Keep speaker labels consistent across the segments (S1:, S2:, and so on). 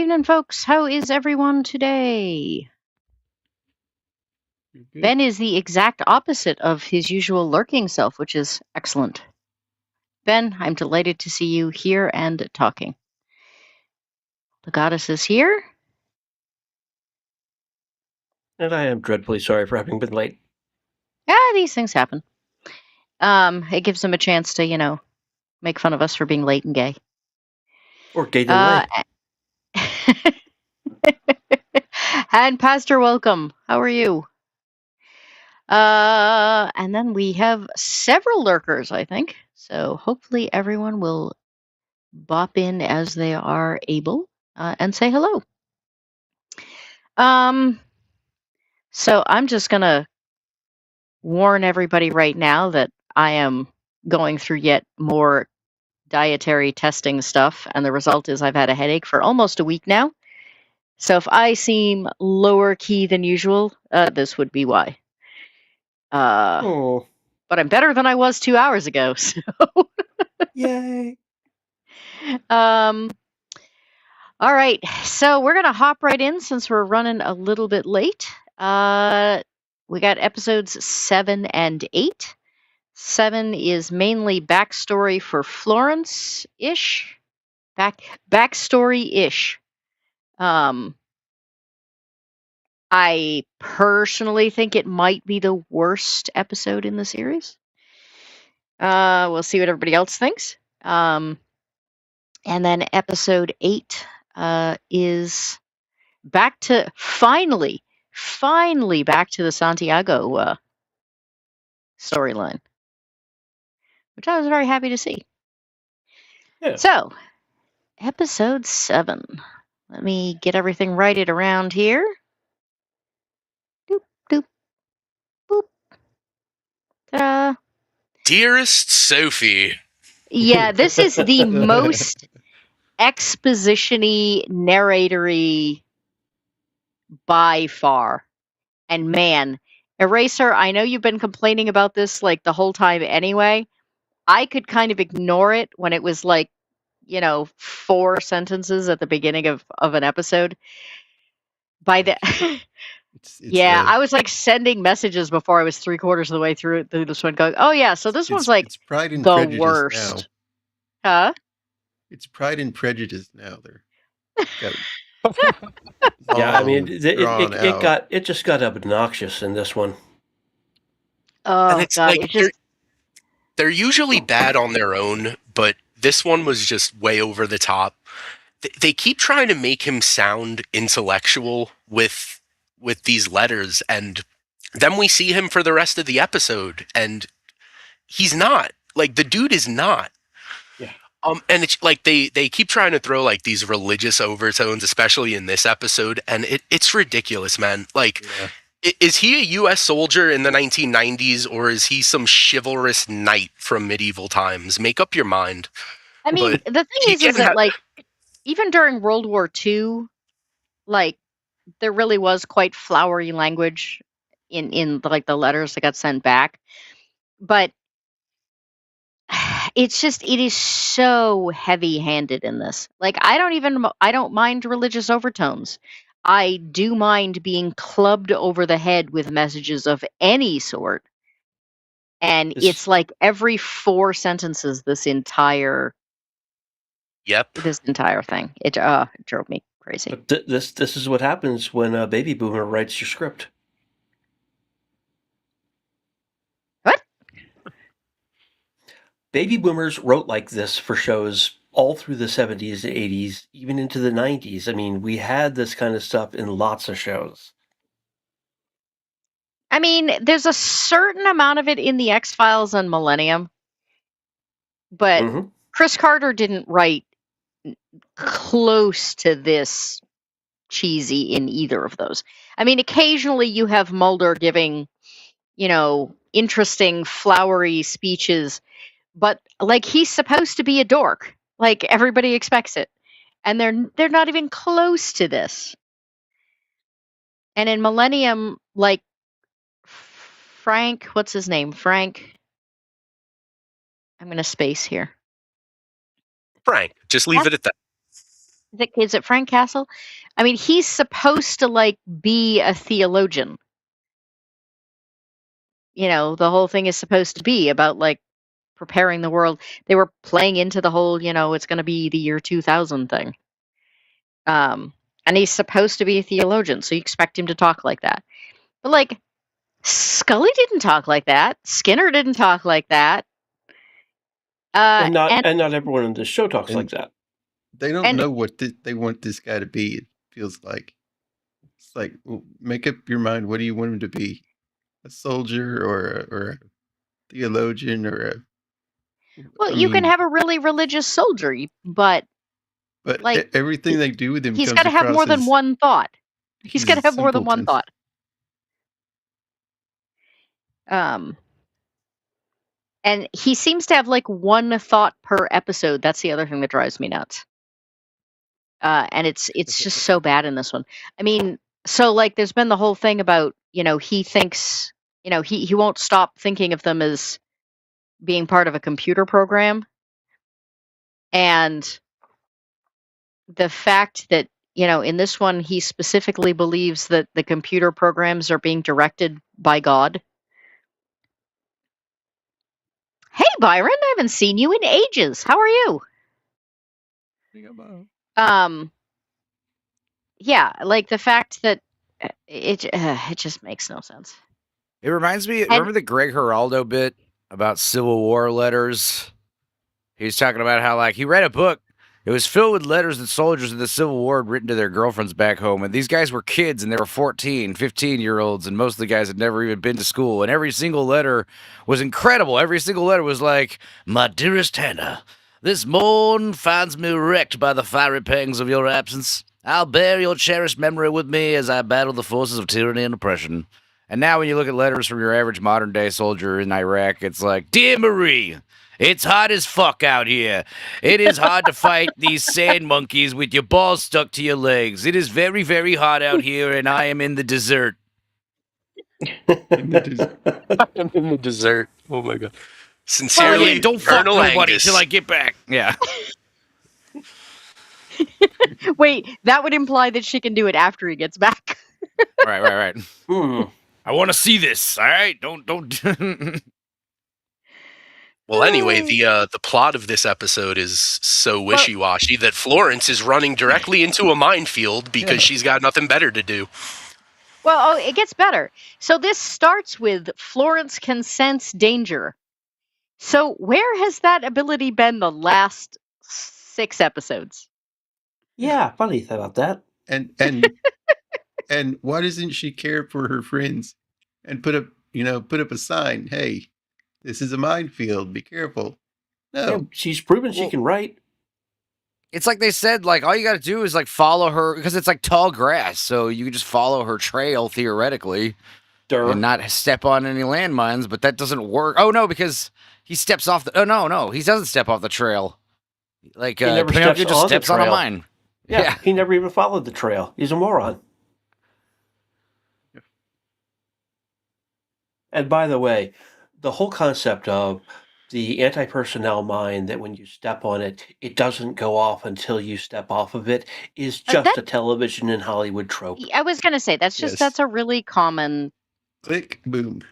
S1: evening, folks. How is everyone today?
S2: Good.
S1: Ben is the exact opposite of his usual lurking self, which is excellent. Ben, I'm delighted to see you here and talking. The goddess is here.
S2: And I am dreadfully sorry for having been late.
S1: These things happen. It gives them a chance to, make fun of us for being late and gay.
S2: Or gay than late.
S1: And Pastor, welcome. How are you? And then we have several lurkers, I think. So hopefully everyone will bop in as they are able and say hello. So I'm just gonna warn everybody right now that I am going through yet more dietary testing stuff, and the result is I've had a headache for almost a week now. So if I seem lower key than usual, this would be why. But I'm better than I was 2 hours ago. So
S2: Yay!
S1: All right, so we're gonna hop right in since we're running a little bit late. We got episodes 7 and 8. 7 is mainly backstory for Florence-ish. Backstory-ish. I personally think it might be the worst episode in the series. We'll see what everybody else thinks. And then episode 8 is back to finally back to the Santiago storyline, which I was very happy to see.
S2: Yeah.
S1: So, episode 7. Let me get everything righted around here. Doop, doop, boop. Ta-da.
S3: Dearest Sophie.
S1: Yeah, this is the most exposition-y, narratory by far. And man, Eraser, I know you've been complaining about this like the whole time anyway. I could kind of ignore it when it was like, 4 sentences at the beginning of an episode. By the I was like sending messages before I was 3/4 of the way through this one going, oh yeah, so this one's like
S4: it's Pride and
S1: the
S4: Prejudice
S1: worst.
S4: now.
S1: Huh?
S4: It's Pride and Prejudice now.
S2: Yeah, I mean, it just got obnoxious in this one.
S1: Oh,
S3: and it's
S1: God,
S3: like they're usually bad on their own, but this one was just way over the top. They keep trying to make him sound intellectual with these letters, and then we see him for the rest of the episode, and he's not. Like, the dude is not.
S2: Yeah.
S3: And it's like they keep trying to throw like these religious overtones, especially in this episode, and it's ridiculous, man. Like, is he a U.S. soldier in the 1990s, or is he some chivalrous knight from medieval times? Make up your mind.
S1: I mean, the thing is that like even during World War II, like there really was quite flowery language in like the letters that got sent back, but it is so heavy-handed in this. Like I don't mind religious overtones. I do mind being clubbed over the head with messages of any sort. And it's like every 4 sentences this entire thing. It drove me crazy.
S2: But this is what happens when a baby boomer writes your script.
S1: What?
S2: Baby boomers wrote like this for shows all through the 70s, 80s, even into the 90s. I mean, we had this kind of stuff in lots of shows.
S1: I mean, there's a certain amount of it in the X-Files and Millennium, but Chris Carter didn't write close to this cheesy in either of those. I mean, occasionally you have Mulder giving, interesting, flowery speeches, but like he's supposed to be a dork. Like everybody expects it. And they're not even close to this. And in Millennium, like Frank, what's his name? Frank. I'm going to space here.
S3: Frank, just leave it at that.
S1: Is it Frank Castle? I mean, he's supposed to like be a theologian. You know, the whole thing is supposed to be about like preparing the world. They were playing into the whole, you know, it's going to be the year 2000 thing. And he's supposed to be a theologian, so you expect him to talk like that. But like, Scully didn't talk like that. Skinner didn't talk like that.
S2: And not everyone in this show talks like that.
S4: They don't know what they want this guy to be. It feels like it's like, well, make up your mind. What do you want him to be? A soldier or a theologian or a?
S1: Well, you can have a really religious soldier, but like
S4: everything they do with him,
S1: he's got to have more than one thought. He's got to have more than one thought. And he seems to have like one thought per episode. That's the other thing that drives me nuts. And it's just so bad in this one. I mean, so like there's been the whole thing about, you know, he thinks, you know, he won't stop thinking of them as being part of a computer program. And the fact that, you know, in this one, he specifically believes that the computer programs are being directed by God. Hey, Byron, I haven't seen you in ages. How are you? Yeah, like the fact that it just makes no sense.
S5: It reminds me, remember the Greg Giraldo bit about Civil War letters? He was talking about how, like, he read a book. It was filled with letters that soldiers in the Civil War had written to their girlfriends back home. And these guys were kids, and they were 14, 15-year-olds, and most of the guys had never even been to school. And every single letter was incredible. Every single letter was like, "My dearest Hannah, this morn finds me wrecked by the fiery pangs of your absence. I'll bear your cherished memory with me as I battle the forces of tyranny and oppression." And now when you look at letters from your average modern-day soldier in Iraq, it's like, "Dear Marie, it's hot as fuck out here. It is hard to fight these sand monkeys with your balls stuck to your legs. It is very, very hot out here, and I am in the desert."
S3: I am in the desert. Oh my god. Sincerely,
S5: well, yeah, don't fuck
S3: Colonel
S5: nobody
S3: Angus.
S5: till I get back. Yeah.
S1: Wait, that would imply that she can do it after he gets back.
S5: Right. I want to see this. All right, don't.
S3: Well, anyway, the plot of this episode is so wishy-washy that Florence is running directly into a minefield because she's got nothing better to do.
S1: Well, it gets better. So this starts with Florence can sense danger. So where has that ability been the last 6 episodes?
S2: Yeah, funny about that.
S4: And why doesn't she care for her friends and put up a sign? Hey, this is a minefield. Be careful. No,
S2: yeah, she's proven she can write.
S5: It's like they said, like, all you got to do is like follow her, because it's like tall grass, so you can just follow her trail theoretically, and not step on any landmines. But that doesn't work. Oh no, because he steps off the. Oh no, he doesn't step off the trail. Like Pinocchio just steps on a mine.
S2: Yeah, he never even followed the trail. He's a moron. And by the way, the whole concept of the anti-personnel mine, that when you step on it, it doesn't go off until you step off of it, is just a television and Hollywood trope.
S1: I was going to say, that's a really common...
S4: Click, boom.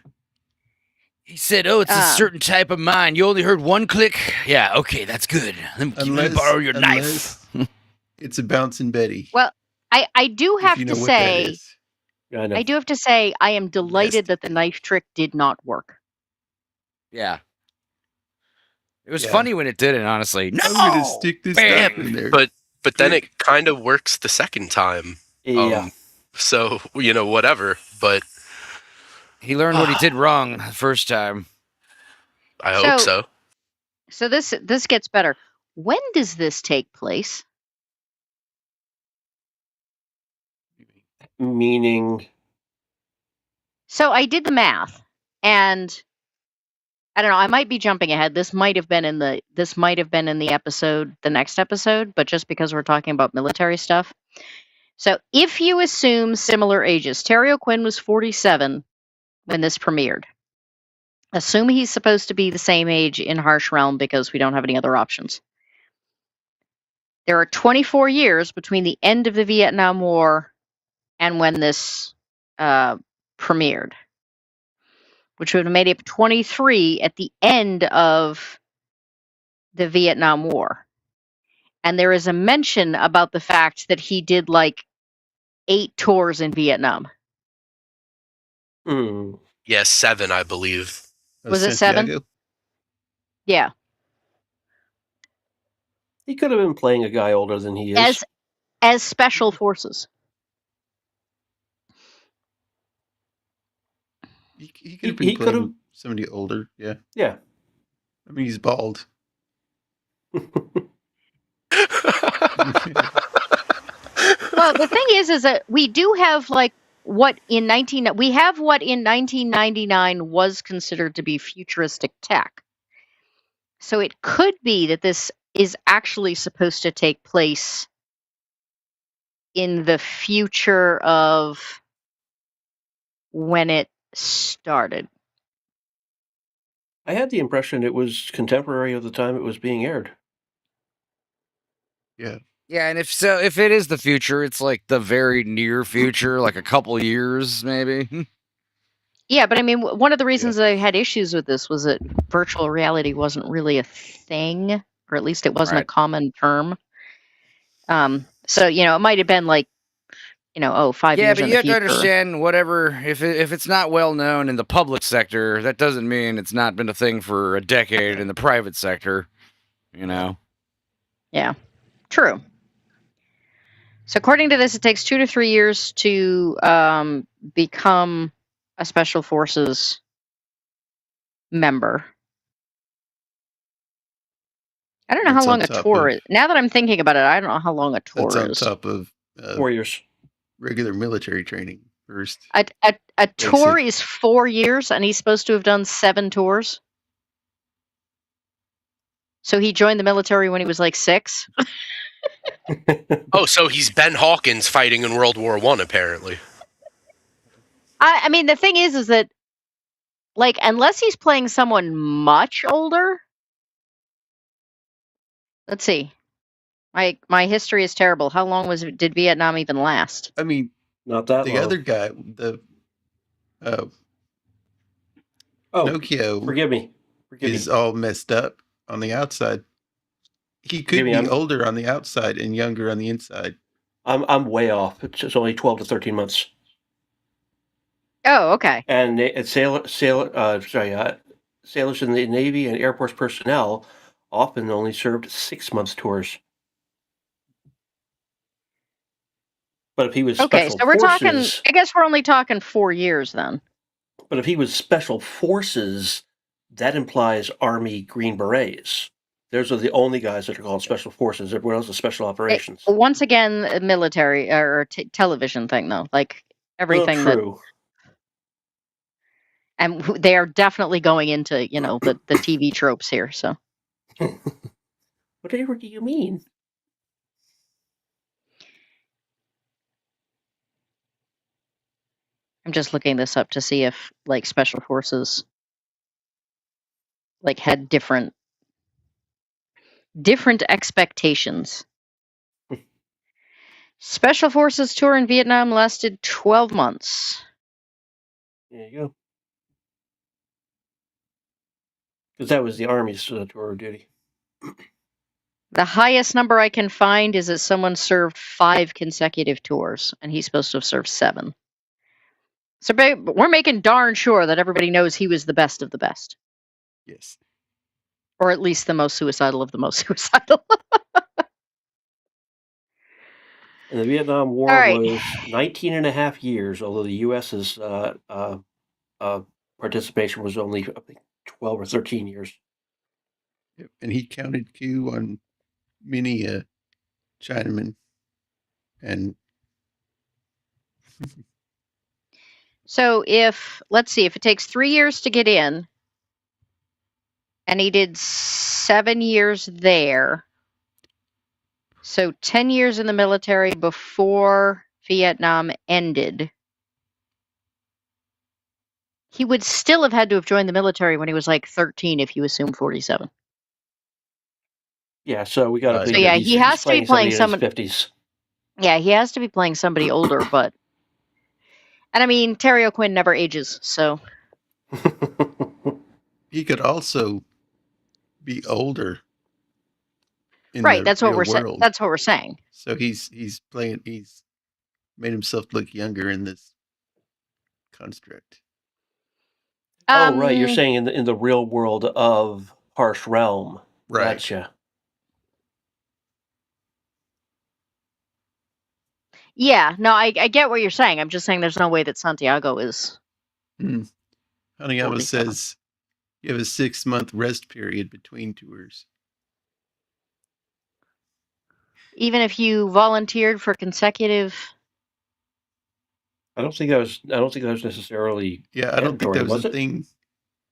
S5: He said, "Oh, it's a certain type of mine. You only heard one click? Yeah, okay, that's good. Let me borrow your knife."
S4: It's a bouncing Betty.
S1: Well, I do have to say... I do have to say, I am delighted that the knife trick did not work.
S5: Yeah. It was funny when it didn't, honestly. No!
S4: I'm going to stick this knife in there.
S3: But then it kind of works the second time.
S2: Yeah.
S3: So, whatever. But
S5: he learned what he did wrong the first time.
S3: I hope so.
S1: So this gets better. When does this take place?
S2: Meaning?
S1: So I did the math, and I don't know, I might be jumping ahead. This might have been in the episode, the next episode, but just because we're talking about military stuff. So if you assume similar ages, Terry O'Quinn was 47 when this premiered. Assume he's supposed to be the same age in Harsh Realm because we don't have any other options. There are 24 years between the end of the Vietnam War and when this premiered, which would have made it 23 at the end of the Vietnam War. And there is a mention about the fact that he did like 8 tours in Vietnam.
S3: Yes, 7, I believe.
S1: Was it 7? Yeah.
S2: He could have been playing a guy older than he is.
S1: As special forces.
S4: He could have been playing somebody older. Yeah.
S2: Yeah.
S4: I mean, he's bald.
S1: Well, the thing is that we do have like what in 1999 was considered to be futuristic tech. So it could be that this is actually supposed to take place in the future of when it started.
S2: I had the impression it was contemporary of the time it was being aired.
S4: Yeah.
S5: Yeah, and if it is the future, it's like the very near future, like a couple years maybe.
S1: Yeah, but I mean, one of the reasons I had issues with this was that virtual reality wasn't really a thing, or at least it wasn't a common term. So, it might have been like, 5 years in the future. Yeah, but
S5: you have to understand, whatever, if it's not well known in the public sector, that doesn't mean it's not been a thing for a decade in the private sector,
S1: Yeah, true. So according to this, it takes 2 to 3 years to become a Special Forces member. I don't know how long a tour is. Now that I'm thinking about it, I don't know how long a tour is.
S4: That's on top of
S2: 4 years.
S4: Regular military training first.
S1: A tour is 4 years, and he's supposed to have done 7 tours. So he joined the military when he was like 6.
S3: Oh, so he's Ben Hawkins fighting in World War I, apparently.
S1: I mean, the thing is that, like, unless he's playing someone much older. Let's see. My history is terrible. How long did Vietnam even last?
S4: I mean,
S2: not that long.
S4: The other guy, Pinocchio,
S2: forgive me,
S4: is all messed up on the outside. He could be older on the outside and younger on the inside.
S2: I'm way off. It's only 12 to 13 months.
S1: Oh, okay.
S2: And sailors in the Navy and Air Force personnel often only served 6 months tours. But if he was special
S1: we're
S2: forces,
S1: talking. I guess we're only talking 4 years then.
S2: But if he was special forces, that implies Army Green Berets. Those are the only guys that are called special forces. Everyone else is special operations.
S1: Once again, a military or television thing, though. Like everything
S2: true.
S1: And they are definitely going into, the TV tropes here. So,
S2: whatever do you mean?
S1: I'm just looking this up to see if, like, special forces, like, had different expectations. Special Forces tour in Vietnam lasted 12 months.
S2: There you go. Because that was the Army's tour of duty.
S1: The highest number I can find is that someone served 5 consecutive tours, and he's supposed to have served 7. So we're making darn sure that everybody knows he was the best of the best.
S4: Yes.
S1: Or at least the most suicidal of the most suicidal.
S2: And the Vietnam War was 19 and a half years, although the U.S.'s participation was only, I think, 12 or 13 years.
S4: And he counted Q on many Chinamen. And
S1: so let's see, if it takes 3 years to get in, and he did 7 years there, so 10 years in the military before Vietnam ended, he would still have had to have joined the military when he was like 13 if you assume 47.
S2: Yeah, so we got to
S4: So
S2: figure
S1: yeah,
S2: he's,
S1: he
S2: he's
S1: has to be
S2: playing somebody
S1: playing
S2: in his 50s.
S1: Yeah, he has to be playing somebody older, but and I mean Terry O'Quinn never ages, so
S4: he could also be older in
S1: right.
S4: the
S1: That's what
S4: real
S1: we're
S4: world.
S1: That's what we're saying.
S4: So he's made himself look younger in this construct.
S2: Oh, right. You're saying in the real world of Harsh Realm.
S4: Right.
S2: Gotcha.
S1: Yeah, no, I get what you're saying. I'm just saying there's no way that Santiago is.
S4: Hanayama
S1: 47.
S4: says you have a 6-month rest period between tours.
S1: Even if you volunteered for consecutive.
S2: I don't think that was necessarily.
S4: Yeah, I don't think that was
S2: mandatory,
S4: a thing.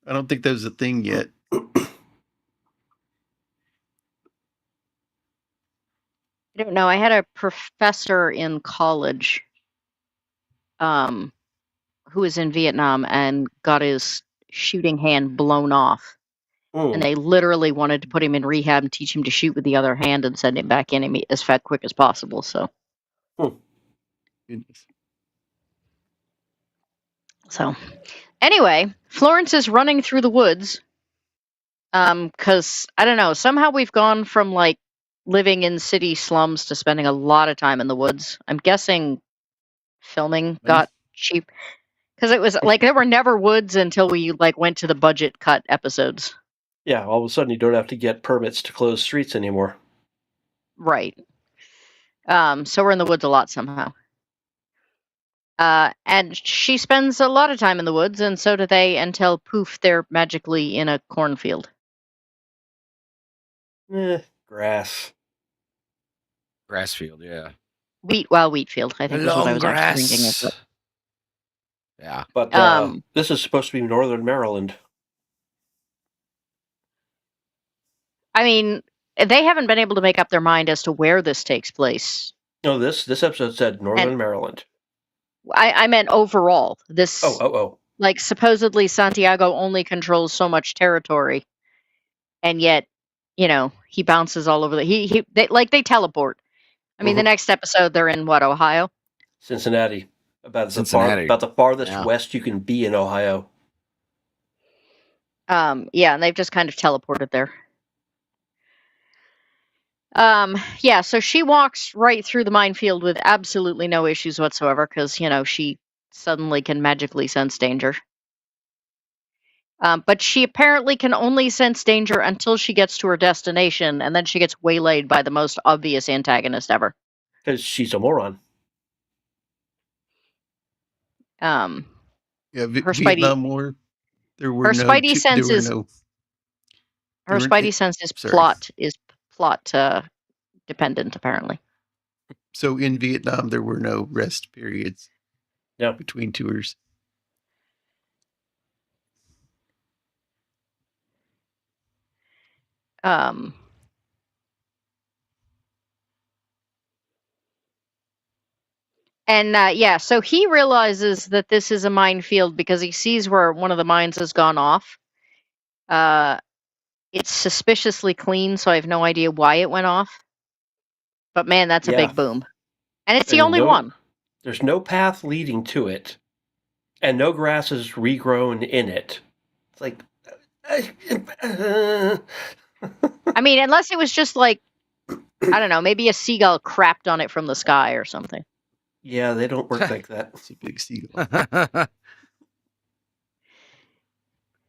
S4: I don't think that was a thing yet.
S1: I don't know. I had a professor in college who was in Vietnam and got his shooting hand blown off. And they literally wanted to put him in rehab and teach him to shoot with the other hand and send him back in as quick as possible. So,
S4: Goodness.
S1: so anyway, Florence is running through the woods. Because I don't know, somehow we've gone from like living in city slums to spending a lot of time in the woods. I'm guessing filming got cheap because it was like there were never woods until we like went to the budget cut episodes.
S2: Yeah, all of a sudden you don't have to get permits to close streets anymore.
S1: Right. So we're in the woods a lot somehow. And she spends a lot of time in the woods, and so do they until poof, they're magically in a cornfield.
S2: Grass.
S5: Grass field, yeah.
S1: Wheat field, I think is what I was actually thinking of.
S5: Grass. Yeah.
S2: But this is supposed to be northern Maryland.
S1: I mean, they haven't been able to make up their mind as to where this takes place.
S2: No, this episode said northern Maryland.
S1: I meant overall. This like supposedly Santiago only controls so much territory, and yet, you know, he bounces all over they teleport. I mean, the next episode they're in what, Ohio?
S2: Cincinnati. About
S5: Cincinnati.
S2: the farthest west you can be in Ohio.
S1: Yeah, and they've just kind of teleported there. Yeah, so she walks right through the minefield with absolutely no issues whatsoever because, you know, she suddenly can magically sense danger. But she apparently can only sense danger until she gets to her destination, and then she gets waylaid by the most obvious antagonist ever.
S2: Because she's a moron.
S4: Yeah, Vietnam War. There were no.
S1: Her Spidey sense is plot dependent, apparently.
S4: So in Vietnam, there were no rest periods.
S2: Yeah.
S4: Between tours.
S1: And yeah, so he realizes that this is a minefield because he sees where one of the mines has gone off. It's suspiciously clean, so I have no idea why it went off. But man, that's a big boom. And it's the only one.
S2: There's no path leading to it. And no grass is regrown in it. It's like...
S1: I mean, unless it was just like, I don't know, maybe a seagull crapped on it from the sky or something.
S2: Yeah, they don't work like that.
S4: It's a big seagull.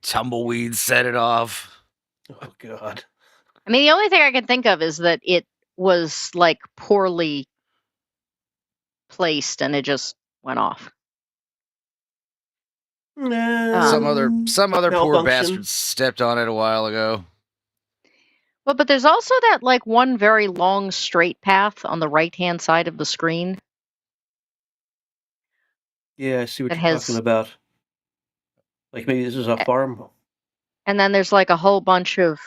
S5: Tumbleweed set it off.
S2: Oh, God.
S1: I mean, the only thing I can think of is that it was, like, poorly placed and it just went off.
S5: Some other poor bastard stepped on it a while ago.
S1: Well, but there's also that, like, one very long straight path on the right-hand side of the screen.
S2: Yeah, I see what you're talking about. Like, maybe this is a farm.
S1: And then there's, like, a whole bunch of,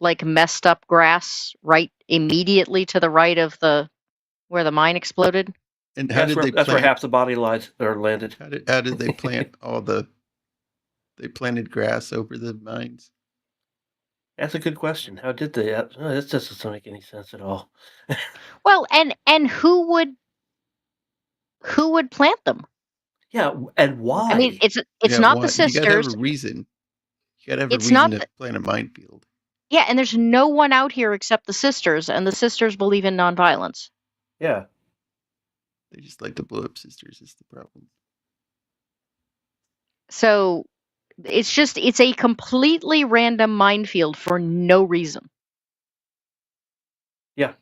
S1: like, messed up grass right immediately to the right of where the mine exploded.
S4: And
S2: that's where half the body lines are landed.
S4: How did they plant they planted grass over the mines?
S2: That's a good question. How did they? This doesn't make any sense at all.
S1: Well, and who would plant them?
S2: Yeah, and why?
S1: I mean, it's
S4: Yeah,
S1: not the
S4: why? You gotta have
S1: sisters.
S4: a reason. You gotta have a
S1: It's
S4: reason
S1: not
S4: to
S1: the,
S4: plant a minefield.
S1: yeah, and there's no one out here except the sisters, and the sisters believe in nonviolence.
S2: Yeah.
S4: They just like to blow up sisters is the problem.
S1: So it's a completely random minefield for no reason.
S2: Yeah.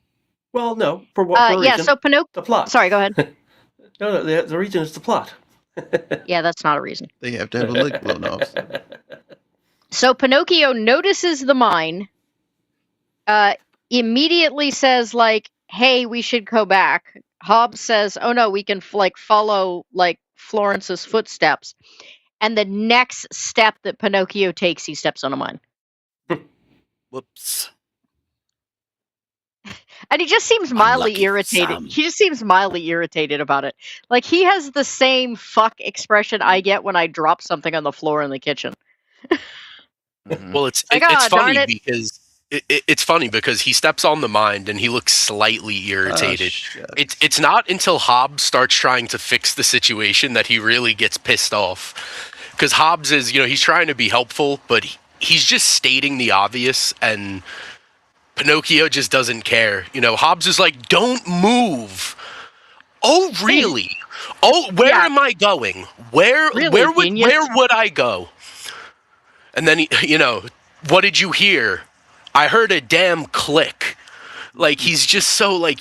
S2: Well, no. For what
S1: Yeah,
S2: reason?
S1: so Pinocchio.
S2: The plot.
S1: Sorry, go ahead.
S2: No, the reason is the plot.
S1: Yeah, that's not a reason.
S4: They have to have a leg blown off.
S1: So Pinocchio notices the mine, immediately says like, "Hey, we should go back." Hobbs says, "Oh no, we can follow like Florence's footsteps." And the next step that Pinocchio takes, he steps on a mine.
S5: Whoops.
S1: And he just seems mildly
S5: Unlucky
S1: irritated.
S5: some.
S1: He just seems mildly irritated about it. Like he has the same fuck expression I get when I drop something on the floor in the kitchen.
S3: Well, it's funny because it's funny because he steps on the mine and he looks slightly irritated. It's not until Hobbs starts trying to fix the situation that he really gets pissed off. Because Hobbs is, he's trying to be helpful, but he's just stating the obvious, and Pinocchio just doesn't care. Hobbs is like, "Don't move." Oh, really? Oh, where am I going? Where would I go? And then what did you hear? I heard a damn click. Like he's just so like,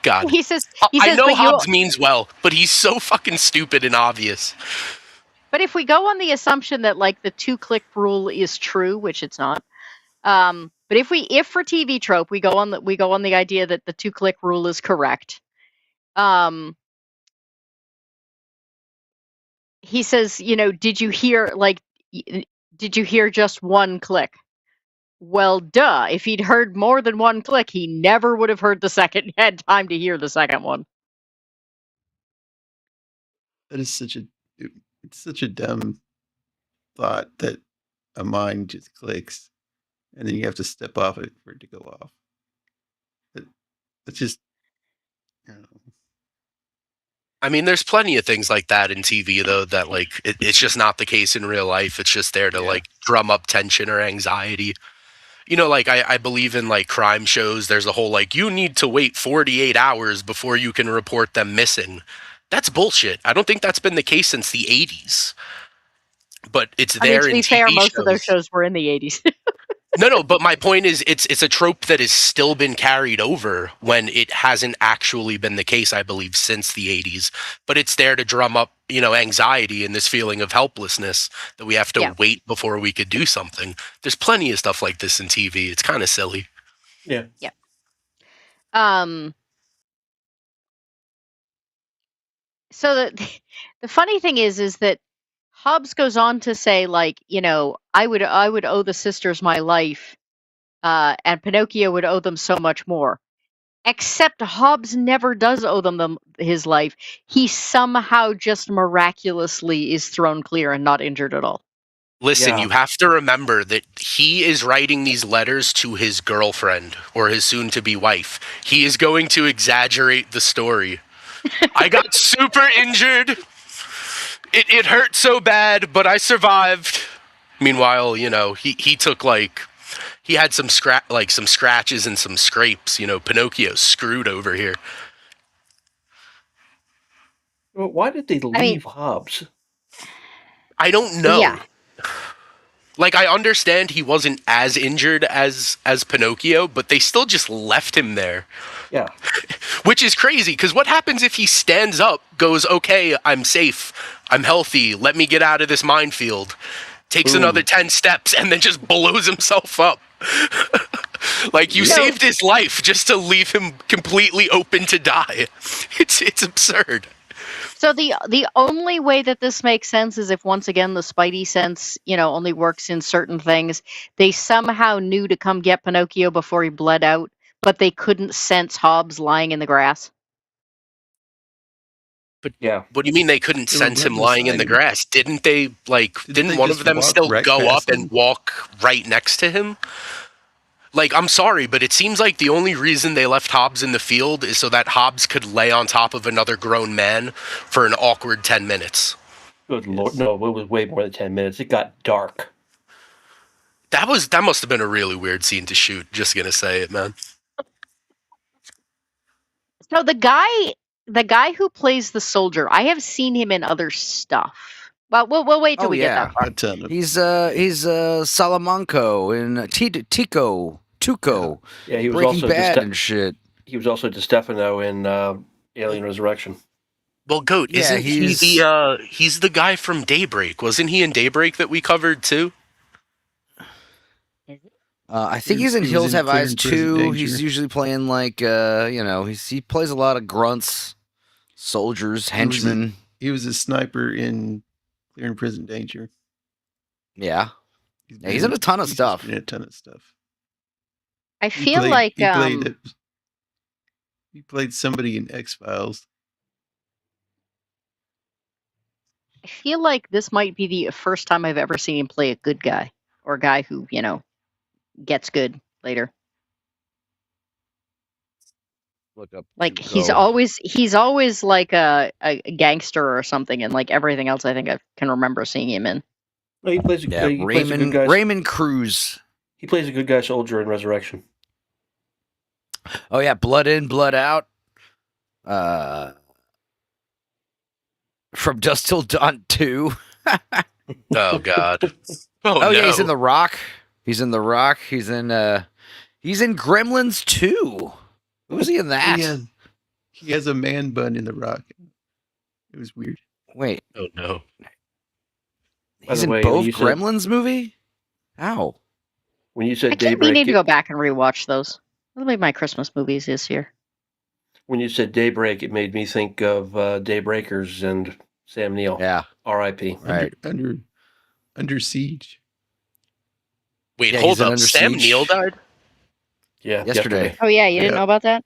S3: God.
S1: He says,
S3: I know Hobbs means well, but he's so fucking stupid and obvious.
S1: But if we go on the assumption that like the 2-click rule is true, which it's not, but if for TV trope we go on the idea that the 2-click rule is correct, he says, did you hear just one click? Well, duh. If he'd heard more than one click, he never would have heard the second. Had time to hear the second one.
S4: That is such a dumb thought that a mine just clicks, and then you have to step off it for it to go off. It's just, I don't know.
S3: I mean, there's plenty of things like that in TV, though, that like it's just not the case in real life. It's just there to like drum up tension or anxiety. Like I believe in like crime shows. There's a whole like, you need to wait 48 hours before you can report them missing. That's bullshit. I don't think that's been the case since the 80s. But it's there in TV shows. To be fair,
S1: most of those shows were in the 80s.
S3: No, but my point is it's a trope that has still been carried over when it hasn't actually been the case, I believe, since the 80s. But it's there to drum up, anxiety and this feeling of helplessness that we have to wait before we could do something. There's plenty of stuff like this in TV. It's kind of silly.
S2: Yeah.
S1: Yeah. So the funny thing is that Hobbs goes on to say, like, I would owe the sisters my life, and Pinocchio would owe them so much more. Except Hobbs never does owe them his life. He somehow just miraculously is thrown clear and not injured at all.
S3: Listen, you have to remember that he is writing these letters to his girlfriend or his soon-to-be wife. He is going to exaggerate the story. I got super injured. It hurt so bad, but I survived. Meanwhile, he took he had some scratches and some scrapes. Pinocchio's screwed over here.
S2: Well, why did they leave Hobbs?
S3: I don't know.
S1: Yeah.
S3: I understand he wasn't as injured as Pinocchio, but they still just left him there.
S2: Yeah.
S3: Which is crazy, because what happens if he stands up, goes, "Okay, I'm safe, I'm healthy, let me get out of this minefield," takes another 10 steps, and then just blows himself up? You saved his life just to leave him completely open to die. It's absurd.
S1: So the only way that this makes sense is if, once again, the Spidey sense, only works in certain things. They somehow knew to come get Pinocchio before he bled out, but they couldn't sense Hobbs lying in the grass.
S2: Yeah.
S3: What do you mean they couldn't
S4: They were
S3: sense
S4: right
S3: him lying in the
S4: beside him.
S3: grass? Didn't they, didn't
S4: they
S3: one
S4: just
S3: of them
S4: walk
S3: still
S4: right
S3: go up
S4: past
S3: and
S4: him?
S3: walk right next to him? Like, I'm sorry, but it seems like the only reason they left Hobbs in the field is so that Hobbs could lay on top of another grown man for an awkward 10 minutes.
S2: Good Lord. No, it was way more than 10 minutes. It got dark.
S3: That must have been a really weird scene to shoot, just gonna say it, man.
S1: So the guy who plays the soldier, I have seen him in other stuff. Well, we'll wait till we get that far.
S4: A ton of.
S5: He's Salamanco in Tuco.
S2: Yeah, he was
S5: Breaking
S2: also
S5: Bad and shit.
S2: He was also DeStefano in Alien Resurrection.
S3: Well, Goat,
S5: Yeah,
S3: isn't he he's the guy from Daybreak? Wasn't he in Daybreak that we covered too?
S5: I think he's in
S4: He was
S5: Hills
S4: in
S5: Have
S4: Clear
S5: Eyes
S4: and Present
S5: 2.
S4: Danger.
S5: He's usually playing like he plays a lot of grunts, soldiers, henchmen.
S4: He was a sniper in Clear and Present Danger.
S5: Yeah. He's in a ton of stuff.
S4: He's in a ton of stuff.
S1: I feel like
S4: he played somebody in X-Files.
S1: I feel like this might be the first time I've ever seen him play a good guy or a guy who, gets good later.
S5: Look up.
S1: Like he's always like a gangster or something, and like everything else I think I can remember seeing him in.
S2: No, he plays a good guy.
S5: Raymond Cruz.
S2: He plays a good guy soldier in Resurrection.
S5: Oh yeah, Blood In, Blood Out. From Dusk Till Dawn 2.
S3: Oh God.
S5: Oh
S3: no.
S5: yeah, he's in The Rock. He's in Gremlins 2. Who's he in that?
S4: He has a man bun in The Rock. It was weird.
S5: Wait.
S3: Oh no.
S5: He's in both Gremlins movie? How?
S2: When you said
S1: I keep
S2: Daybreak,
S1: meaning to go back and rewatch those. That'll be my Christmas movies this year.
S2: when you said Daybreak, it made me think of Daybreakers and Sam Neill.
S5: Yeah.
S2: R.I.P.
S5: Right.
S4: Under Siege.
S3: Wait,
S5: Yeah,
S3: hold
S5: he's in
S3: up.
S5: Under
S3: Sam
S5: Siege.
S3: Neill died?
S2: Yeah,
S5: Yesterday.
S1: Oh yeah, you didn't know about that?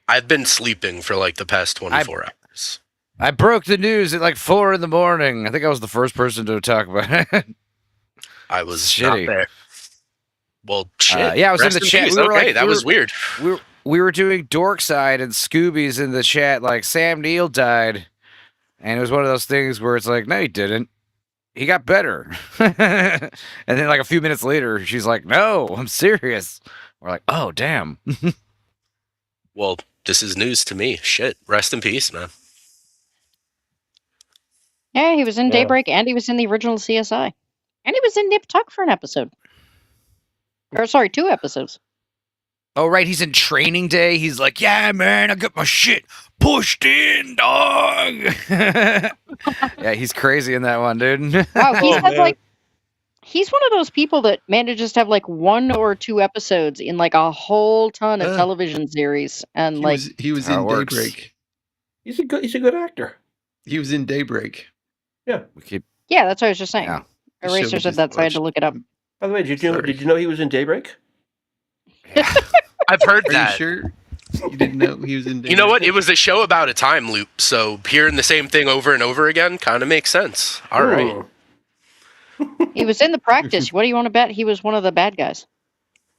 S3: I've been sleeping for like the past 24 hours.
S5: I broke the news at like 4 a.m. I think I was the first person to talk about it.
S3: I was
S5: Shitty.
S3: not there. Well, shit.
S5: Yeah, I was
S3: Rest
S5: in the chat.
S3: peace.
S5: We were
S3: okay,
S5: like-
S3: that
S5: we
S3: was weird.
S5: We were doing Dorkside and Scooby's in the chat, like Sam Neill died, and it was one of those things where it's like, no, he didn't. He got better. And then like a few minutes later, she's like, no, I'm serious. We're like, oh damn.
S3: Well, this is news to me. Shit. Rest in peace, man.
S1: Yeah, he was in
S2: Yeah.
S1: Daybreak and he was in the original CSI. And he was in Nip Tuck for an episode. Or sorry, 2 episodes.
S5: Oh right, he's in Training Day. He's like, yeah, man, I got my shit pushed in, dog. Yeah, he's crazy in that one, dude.
S1: Wow, he's
S2: Oh,
S1: had
S2: man.
S1: he's one of those people that manages to have like 1 or 2 episodes in like a whole ton of television series, and
S4: He was
S5: how
S4: in
S5: it works.
S4: Daybreak.
S2: He's a good actor.
S4: He was in Daybreak.
S5: We keep
S1: yeah, that's what I was just saying.
S5: Yeah.
S1: Eraser said that, so I had to look it up.
S2: By the way, did you know he was in Daybreak?
S3: I've heard
S4: Are
S3: that.
S4: you sure? You didn't know he was in Daybreak?
S3: You know what? It was a show about a time loop, so hearing the same thing over and over again kind of makes sense. All right.
S1: He was in The Practice. What do you want to bet? He was one of the bad guys.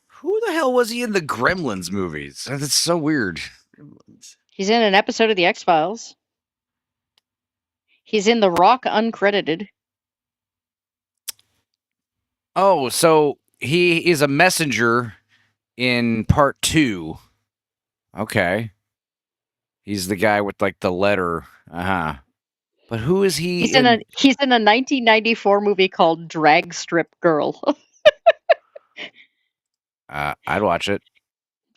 S5: Who the hell was he in the Gremlins movies? That's so weird.
S1: He's in an episode of The X-Files. He's in The Rock uncredited.
S5: Oh, so he is a messenger in part 2. Okay. He's the guy with like the letter. Uh-huh. But who is he?
S1: He's in a 1994 movie called Drag Strip Girl.
S5: I'd watch it.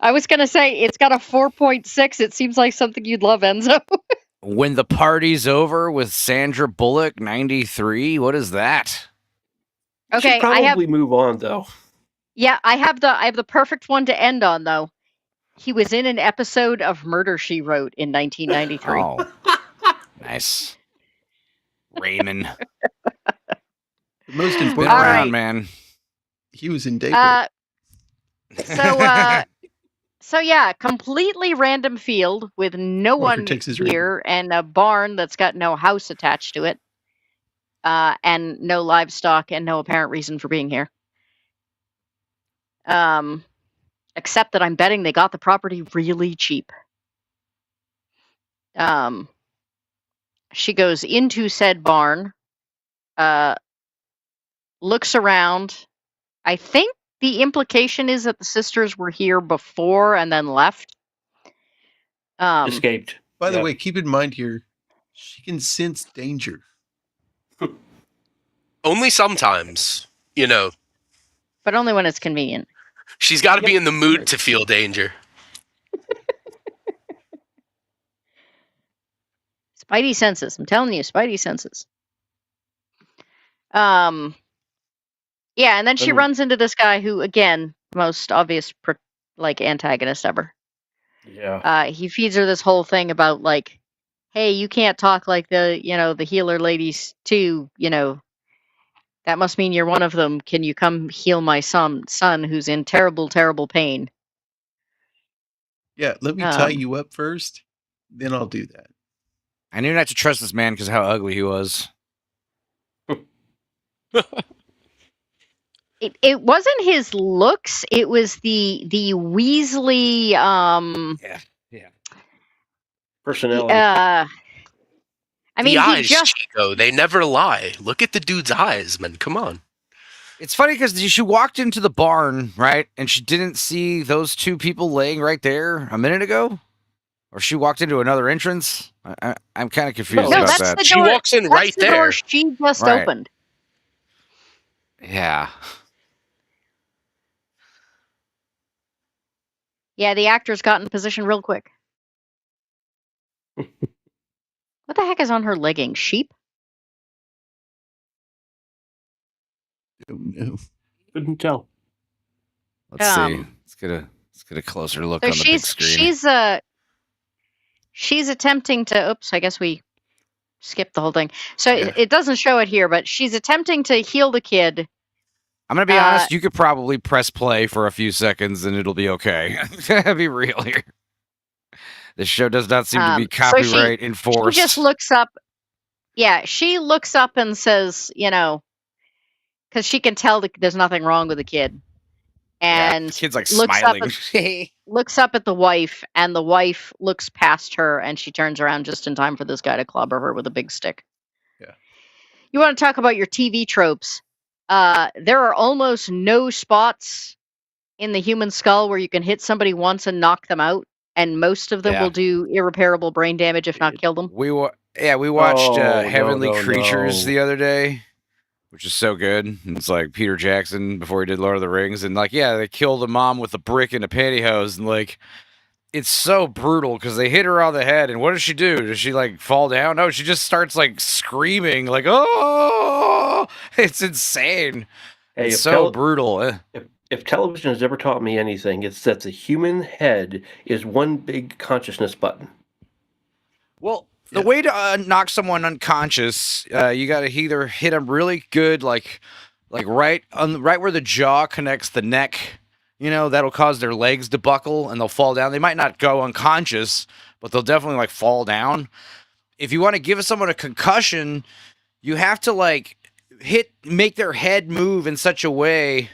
S1: I was going to say, it's got a 4.6. It seems like something you'd love, Enzo.
S5: When the Party's Over with Sandra Bullock, 93. What is that?
S1: Okay,
S2: Should probably move on though.
S1: Yeah, I have the perfect one to end on, though. He was in an episode of Murder, She Wrote in 1993.
S5: Oh, nice. Raymond.
S4: The most
S5: Been
S4: important
S1: All
S5: around,
S1: right.
S5: man.
S4: he was in Daybreak.
S1: So, So yeah, completely random field with no
S4: Walker
S1: one
S4: Texas
S1: here, and a barn that's got no house attached to it, and no livestock, and no apparent reason for being here. Except that I'm betting they got the property really cheap. She goes into said barn, looks around. I think the implication is that the sisters were here before and then left.
S2: Escaped.
S4: By the way, keep in mind here, she can sense danger.
S3: Only sometimes,
S1: But only when it's convenient.
S3: She's got to be in the mood to feel danger.
S1: Spidey senses. I'm telling you, Spidey senses. Yeah, and then she runs into this guy who, again, most obvious antagonist ever.
S2: Yeah.
S1: He feeds her this whole thing about like, hey, you can't talk like the healer ladies too, that must mean you're one of them. Can you come heal my son who's in terrible, terrible pain?
S4: Yeah, let me tie you up first, then I'll do that.
S5: I knew not to trust this man because of how ugly he was.
S1: It wasn't his looks, it was the Weasley
S5: Yeah.
S2: Personality.
S1: I mean,
S3: the eyes, Chico, they never lie. Look at the dude's eyes, man. Come on.
S5: It's funny because she walked into the barn, right? And she didn't see those two people laying right there a minute ago? Or she walked into another entrance? I'm kind of confused about
S1: that's
S5: that.
S1: The door,
S3: she walks in right
S1: the
S3: there.
S1: Door she just opened.
S5: Yeah.
S1: Yeah, the actors got in position real quick. What the heck is on her leggings? Sheep?
S4: Don't know.
S2: Couldn't tell.
S5: Let's see. Let's get a closer look on the big screen.
S1: She's attempting to. Oops, I guess we skipped the whole thing. So it doesn't show it here, but she's attempting to heal the kid.
S5: I'm gonna be honest. You could probably press play for a few seconds and it'll be okay. Be real here. This show does not seem to be copyright enforced.
S1: She just looks up. Yeah, she looks up and says, because she can tell there's nothing wrong with the kid. And
S5: the kid's like
S1: looks
S5: smiling.
S1: looks up at the wife, and the wife looks past her, and she turns around just in time for this guy to clobber her with a big stick.
S4: Yeah.
S1: You want to talk about your TV tropes? There are almost no spots in the human skull where you can hit somebody once and knock them out, and most of them will do irreparable brain damage if not kill them.
S5: We watched Heavenly Creatures the other day, which is so good. It's like Peter Jackson before he did Lord of the Rings, and they killed the mom with a brick and a pantyhose, and it's so brutal because they hit her on the head, and what does she do? Does she fall down? No, she just starts screaming oh! It's insane. Hey, it's so brutal.
S2: If television has ever taught me anything, it's that the human head is one big consciousness button.
S5: Well, the way to knock someone unconscious, you got to either hit them really good, right where the jaw connects the neck. That'll cause their legs to buckle and they'll fall down. They might not go unconscious, but they'll definitely fall down. If you want to give someone a concussion, you have to make their head move in such a way.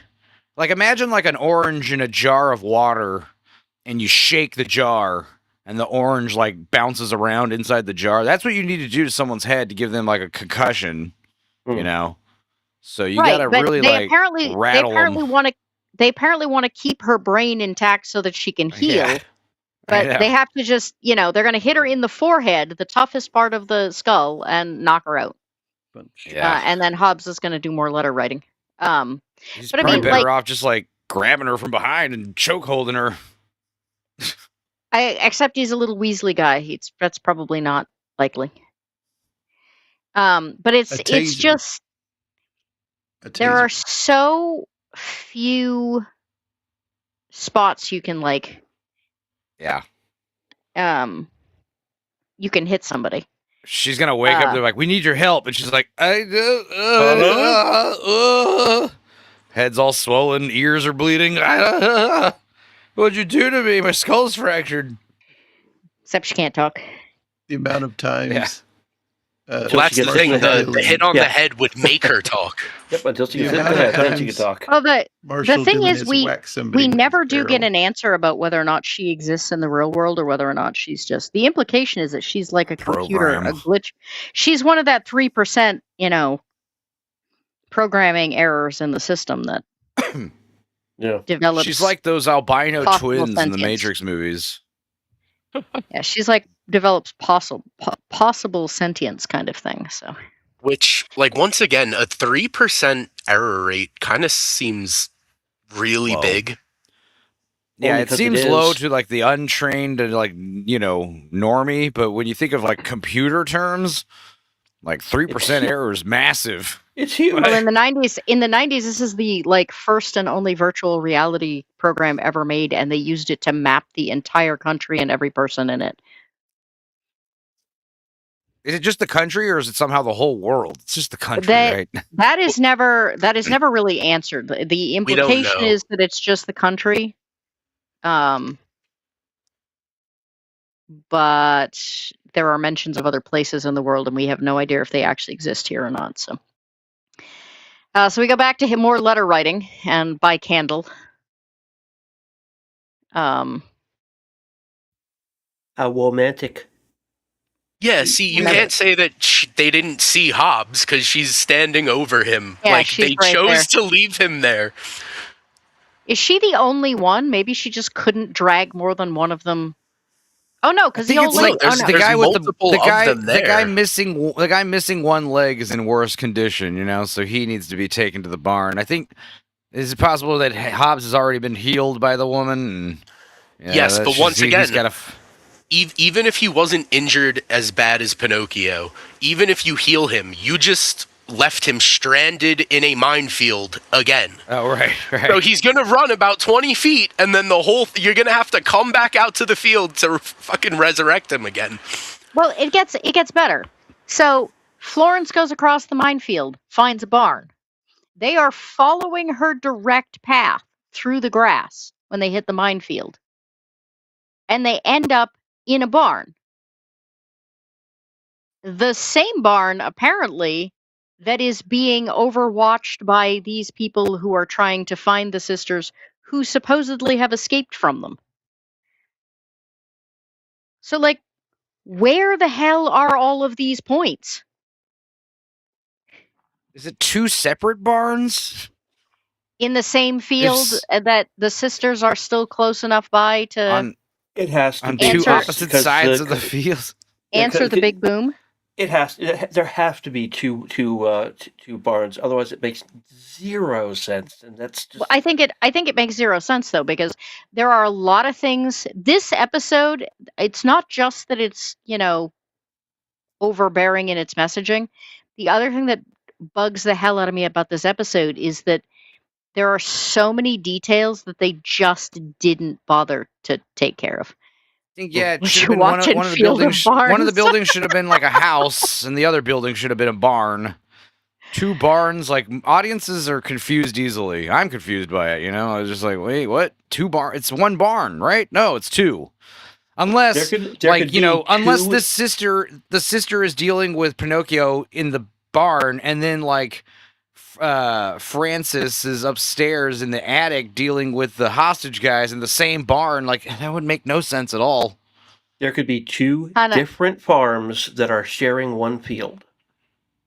S5: Imagine an orange in a jar of water and you shake the jar and the orange bounces around inside the jar. That's what you need to do to someone's head to give them a concussion, So you got to really rattle them.
S1: They apparently want to keep her brain intact so that she can heal. But they have to just, they're going to hit her in the forehead, the toughest part of the skull, and knock her out. And then Hobbs is going to do more letter writing.
S5: He's probably better off just grabbing her from behind and choke holding her.
S1: Except he's a little Weasley guy. That's probably not likely. But it's just there are so few spots you can you can hit somebody.
S5: She's gonna wake up. They're like, "We need your help," and she's like, head's all swollen, ears are bleeding. What'd you do to me? My skull's fractured.
S1: Except she can't talk.
S4: The amount of times.
S3: Well, that's the thing. The hit on the head would make her talk.
S2: Yep, until she gets hit in the head, then she can talk.
S1: Well, the thing is, we
S4: we
S1: never do get an answer about whether or not she exists in the real world or whether or not she's just. The implication is that she's like a computer, a glitch. She's one of that 3%, programming errors in the system that develops.
S5: She's like those albino twins
S1: sentience.
S5: in the Matrix movies.
S1: Yeah, she's like develops possible sentience kind of thing. So,
S3: which, like, once again, a 3% error rate kind of seems really big.
S5: Yeah, it seems low to like the untrained and like normie, but when you think of like computer terms, like 3% error is massive.
S2: It's huge.
S1: Well, in the 90s, this is the like first and only virtual reality program ever made, and they used it to map the entire country and every person in it.
S5: Is it just the country, or is it somehow the whole world? It's just the country, right?
S1: That is never really answered. The implication is that it's just the country. But there are mentions of other places in the world, and we have no idea if they actually exist here or not. So we go back to more letter writing and by candle.
S2: How romantic.
S3: Yeah, see, you can't say that they didn't see Hobbs because she's standing over him.
S1: Yeah,
S3: like, they chose to leave him there.
S1: Is she the only one? Maybe she just couldn't drag more than one of them. Oh no, because the old lady.
S5: The guy with the guy missing one leg is in worse condition, so he needs to be taken to the barn. I think is it possible that Hobbs has already been healed by the woman? And,
S3: yes, but once again, even if he wasn't injured as bad as Pinocchio, even if you heal him, you just left him stranded in a minefield again.
S5: Oh, right.
S3: So he's going to run about 20 feet, and then you're going to have to come back out to the field to fucking resurrect him again.
S1: Well, it gets better. So Florence goes across the minefield, finds a barn. They are following her direct path through the grass when they hit the minefield. And they end up in a barn. The same barn, apparently, that is being overwatched by these people who are trying to find the sisters who supposedly have escaped from them. So, like, where the hell are all of these points?
S5: Is it two separate barns?
S1: In the same field that the sisters are still close enough by to...
S2: It has to
S5: be on two opposite sides of the field.
S1: Answer the big boom.
S2: There have to be two barns, otherwise it makes zero sense, and that's just.
S1: Well, I think it makes zero sense though, because there are a lot of things. This episode, it's not just that it's overbearing in its messaging. The other thing that bugs the hell out of me about this episode is that there are so many details that they just didn't bother to take care of.
S5: I think, it should have been one of the buildings. One of the buildings should have been like a house, and the other building should have been a barn. Two barns, like audiences are confused easily. I'm confused by it. I was just like, wait, what? Two barn? It's one barn, right? No, it's two. Unless, unless the sister is dealing with Pinocchio in the barn, and then Francis is upstairs in the attic dealing with the hostage guys in the same barn. Like, that would make no sense at all.
S2: There could be two different farms that are sharing one field.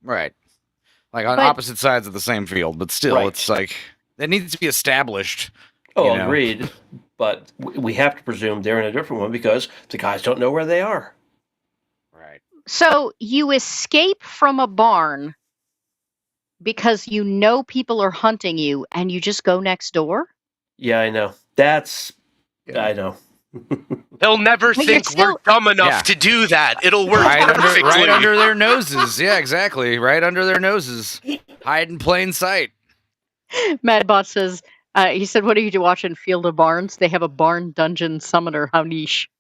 S5: Right. Like on opposite sides of the same field, but still, it's like, that needs to be established.
S2: Oh, agreed. But we have to presume they're in a different one because the guys don't know where they are.
S5: Right.
S1: So you escape from a barn because people are hunting you, and you just go next door?
S2: Yeah, I know. I know.
S3: They'll never think we're dumb enough to do that. It'll work perfectly.
S5: Right under their noses. Yeah, exactly. Right under their noses. Hide in plain sight.
S1: Madbot says, he said, what are you watching, Field of Barns? They have a barn dungeon summoner. How niche.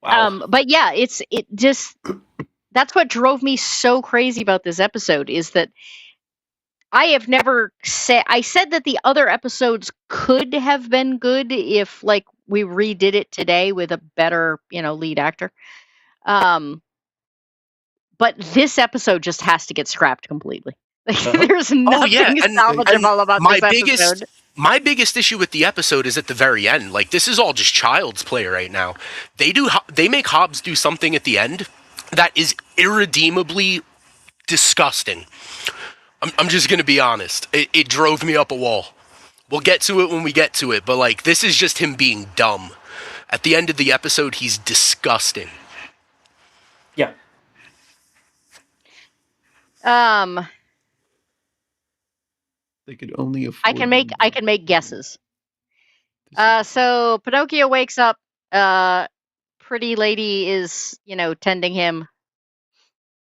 S2: Wow.
S1: But yeah, that's what drove me so crazy about this episode, is that I have never said. I said that the other episodes could have been good if, like, we redid it today with a better, lead actor. But this episode just has to get scrapped completely. There's nothing salvageable about this episode.
S3: My biggest issue with the episode is at the very end. Like, this is all just child's play right now. They make Hobbs do something at the end that is irredeemably disgusting. I'm just gonna be honest. It drove me up a wall. We'll get to it when we get to it, but like, this is just him being dumb. At the end of the episode, he's disgusting.
S2: Yeah.
S4: They could only afford.
S1: I can make guesses. So Pinocchio wakes up. Pretty lady is, tending him.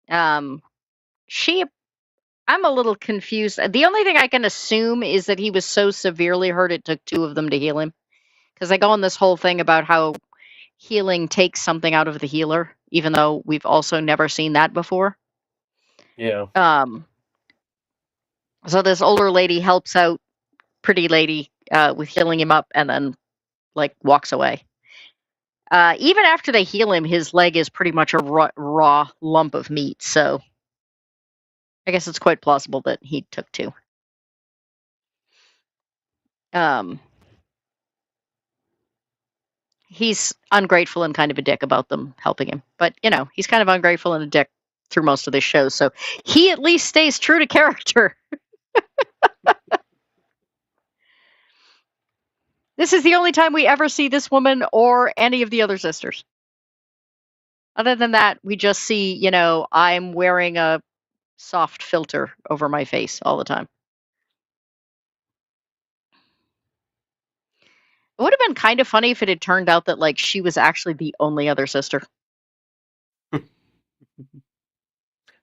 S1: I'm a little confused. The only thing I can assume is that he was so severely hurt it took two of them to heal him. Because they go on this whole thing about how healing takes something out of the healer, even though we've also never seen that before.
S2: Yeah.
S1: So this older lady helps out pretty lady with healing him up and then, like, walks away. Even after they heal him, his leg is pretty much a raw lump of meat, so I guess it's quite plausible that he took two. He's ungrateful and kind of a dick about them helping him. But, he's kind of ungrateful and a dick through most of this show, so he at least stays true to character. This is the only time we ever see this woman or any of the other sisters. Other than that, we just see, I'm wearing a soft filter over my face all the time. It would have been kind of funny if it had turned out that, like, she was actually the only other sister.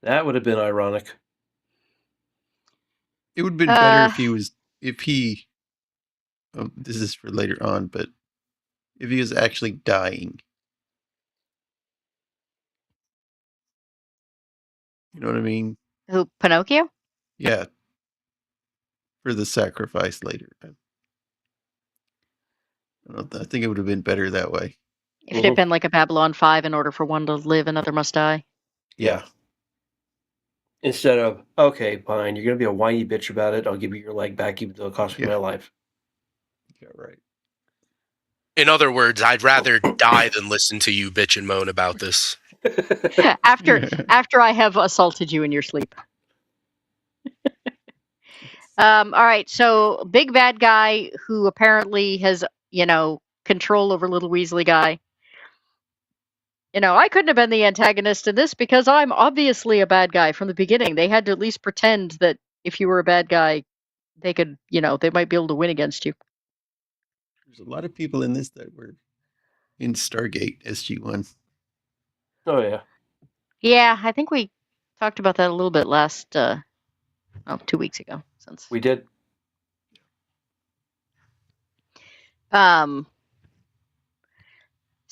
S2: That would have been ironic.
S4: It would have been better if he. Oh, this is for later on, but if he was actually dying. You know what I mean?
S1: Who, Pinocchio?
S4: Yeah. For the sacrifice later. I think it would have been better that way.
S1: If it had been like a Babylon 5, in order for one to live, another must die.
S2: Yeah. Instead of, okay, fine, you're going to be a whiny bitch about it, I'll give you your leg back even though it costs me my life.
S4: Yeah, right.
S3: In other words, I'd rather die than listen to you bitch and moan about this.
S1: After I have assaulted you in your sleep. All right, so big bad guy who apparently has, control over little Weasley guy. I couldn't have been the antagonist in this because I'm obviously a bad guy from the beginning. They had to at least pretend that if you were a bad guy, they could, they might be able to win against you.
S4: There's a lot of people in this that were in Stargate SG-1.
S2: Oh, yeah.
S1: Yeah, I think we talked about that a little bit last, 2 weeks ago. Since
S2: we did.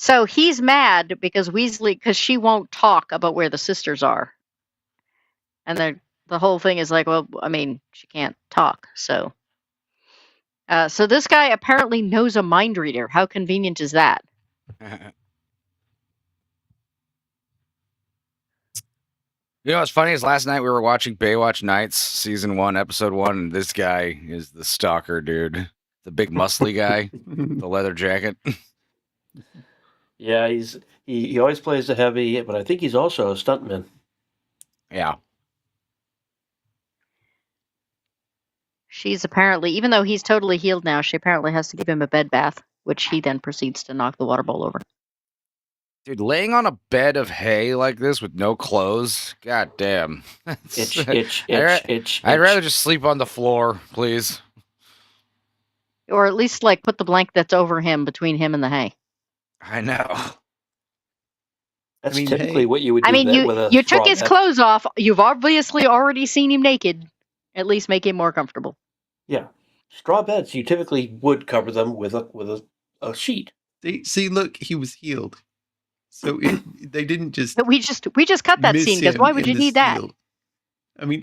S1: So he's mad because because she won't talk about where the sisters are. And the whole thing is like, well, I mean, she can't talk, so. So this guy apparently knows a mind reader. How convenient is that?
S5: You know what's funny is last night we were watching Baywatch Nights, season 1, episode 1, and this guy is the stalker dude. The big muscly guy, the leather jacket.
S2: Yeah, he always plays the heavy, but I think he's also a stuntman.
S5: Yeah.
S1: She's apparently, even though he's totally healed now, she apparently has to give him a bed bath, which he then proceeds to knock the water bowl over.
S5: Dude, laying on a bed of hay like this with no clothes, god damn. I'd rather just sleep on the floor, please.
S1: Or at least, like, put the blanket that's over him between him and the hay.
S5: I know.
S2: That's typically what you would do.
S1: You took his clothes off. You've obviously already seen him naked. At least make him more comfortable.
S2: Yeah. Straw beds, you typically would cover them with a sheet.
S4: See, look, he was healed. So they didn't just.
S1: But we just cut that scene because why would you need that?
S4: I mean,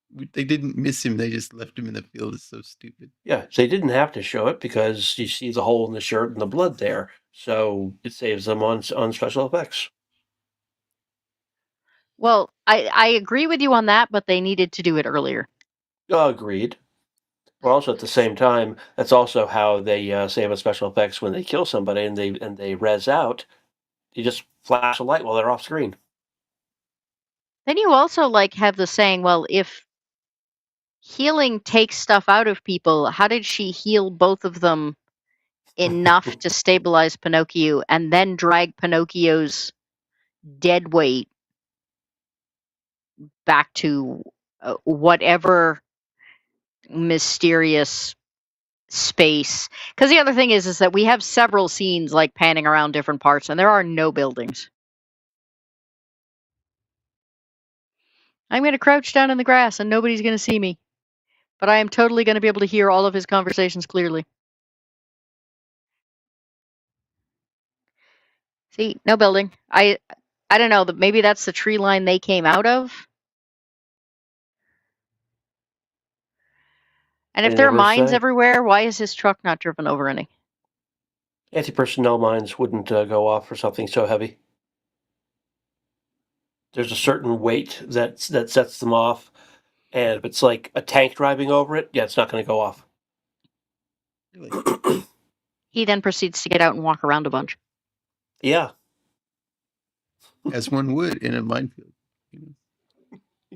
S4: They didn't miss him. They just left him in the field. It's so stupid.
S2: Yeah, they didn't have to show it because you see the hole in the shirt and the blood there, so it saves them on special effects.
S1: Well, I agree with you on that, but they needed to do it earlier.
S2: Agreed. But also at the same time, that's also how they save on special effects when they kill somebody and they res out. You just flash a light while they're off screen.
S1: Then you also have the saying, well, if healing takes stuff out of people, how did she heal both of them enough to stabilize Pinocchio and then drag Pinocchio's dead weight back to whatever mysterious space? Because the other thing is that we have several scenes panning around different parts, and there are no buildings. I'm going to crouch down in the grass, and nobody's going to see me. But I am totally going to be able to hear all of his conversations clearly. See, no building. I don't know. Maybe that's the tree line they came out of. And if there are mines everywhere, why is his truck not driven over any?
S2: Anti-personnel mines wouldn't go off for something so heavy. There's a certain weight that sets them off, and if it's like a tank driving over it, yeah, it's not going to go off.
S4: Really?
S1: He then proceeds to get out and walk around a bunch.
S2: Yeah.
S4: As one would in a minefield.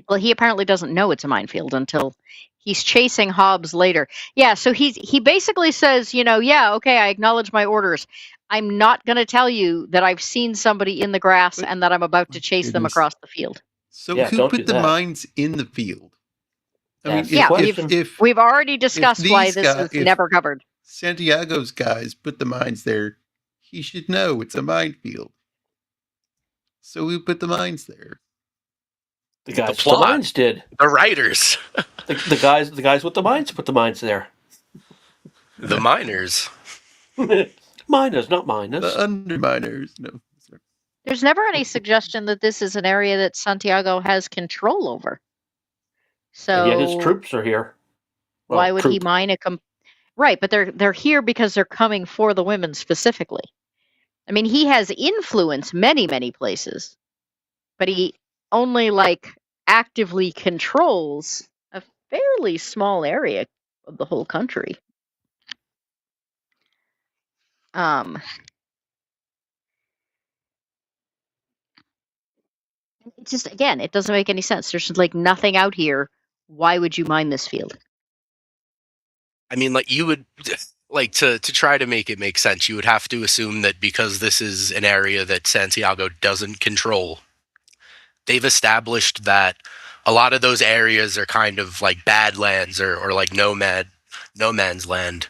S1: Well, he apparently doesn't know it's a minefield until he's chasing Hobbs later. Yeah, so he basically says, yeah, okay, I acknowledge my orders. I'm not going to tell you that I've seen somebody in the grass and that I'm about to chase them across the field.
S4: So yeah, who put the mines in the field? I mean,
S1: we've already discussed why this is never covered.
S4: Santiago's guys put the mines there. He should know it's a minefield. So who put the mines there?
S2: The guys with the mines did.
S3: The writers.
S2: the guys with the mines put the mines there.
S3: The miners.
S2: Miners, not miners.
S4: The underminers. No.
S1: There's never any suggestion that this is an area that Santiago has control over. So
S2: and yet his troops are here.
S1: Well, why would he mine right, but they're here because they're coming for the women specifically. I mean, he has influence many, many places, but he only actively controls a fairly small area of the whole country. It's just, again, it doesn't make any sense. There's nothing out here. Why would you mine this field?
S3: I mean, you would to try to make it make sense, you would have to assume that because this is an area that Santiago doesn't control, they've established that a lot of those areas are kind of badlands or no man's land.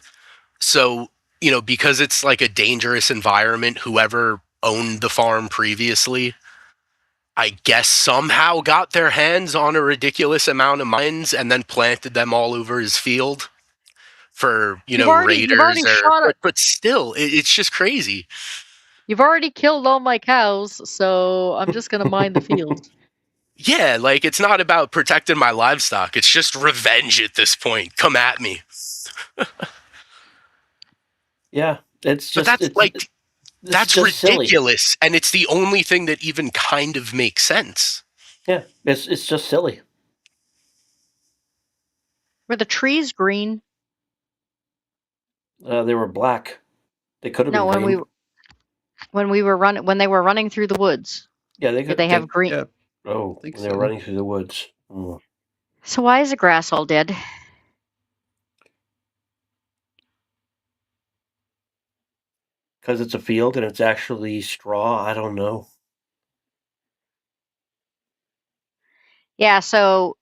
S3: So, because it's a dangerous environment, whoever owned the farm previously, I guess somehow got their hands on a ridiculous amount of mines and then planted them all over his field for, raiders. But still, it's just crazy.
S1: You've already killed all my cows, so I'm just going to mine the field.
S3: Yeah, it's not about protecting my livestock. It's just revenge at this point. Come at me.
S2: Yeah, it's just...
S3: But that's ridiculous, silly. And it's the only thing that even kind of makes sense.
S2: Yeah, it's just silly.
S1: Were the trees green?
S2: They were black. They could have been green.
S1: When they were running through the woods.
S2: Yeah,
S1: did they have green?
S2: Yeah. Oh, when they were running through the woods. Oh.
S1: So why is the grass all dead?
S2: Because it's a field and it's actually straw. I don't know.
S1: Yeah, so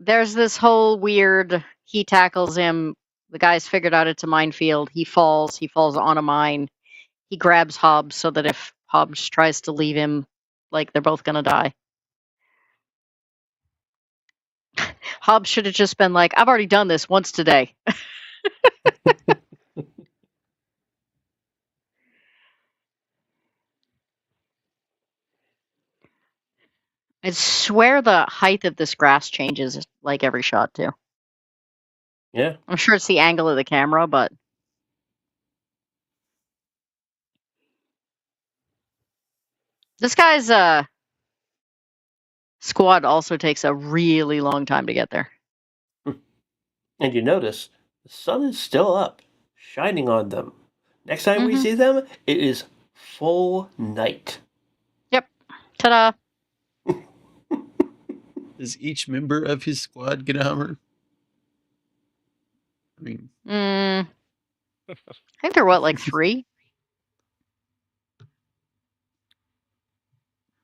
S1: there's this whole weird, he tackles him, the guy's figured out it's a minefield, he falls on a mine, he grabs Hobbs so that if Hobbs tries to leave him, they're both gonna die. Hobbs should have just been I've already done this once today. I swear the height of this grass changes like every shot too.
S2: Yeah.
S1: I'm sure it's the angle of the camera, but this guy's squad also takes a really long time to get there.
S2: And you notice the sun is still up, shining on them. Next time we
S1: Mhm.
S2: see them, it is full night.
S1: Yep. Ta-da.
S4: Does each member of his squad get a Hummer? I mean,
S1: I think they're what, like 3?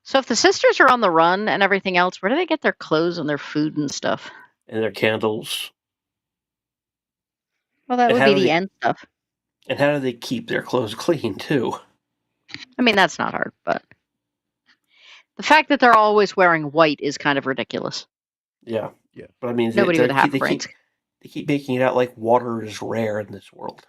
S1: So if the sisters are on the run and everything else, where do they get their clothes and their food and stuff?
S2: And their candles.
S1: Well, that
S2: And
S1: would
S2: how
S1: be
S2: do
S1: the
S2: they-
S1: end stuff.
S2: And how do they keep their clothes clean, too?
S1: I mean, that's not hard, but the fact that they're always wearing white is kind of ridiculous.
S2: Yeah.
S4: Yeah.
S2: But I mean,
S1: Nobody with a half
S2: they
S1: brains.
S2: keep making it out like water is rare in this world.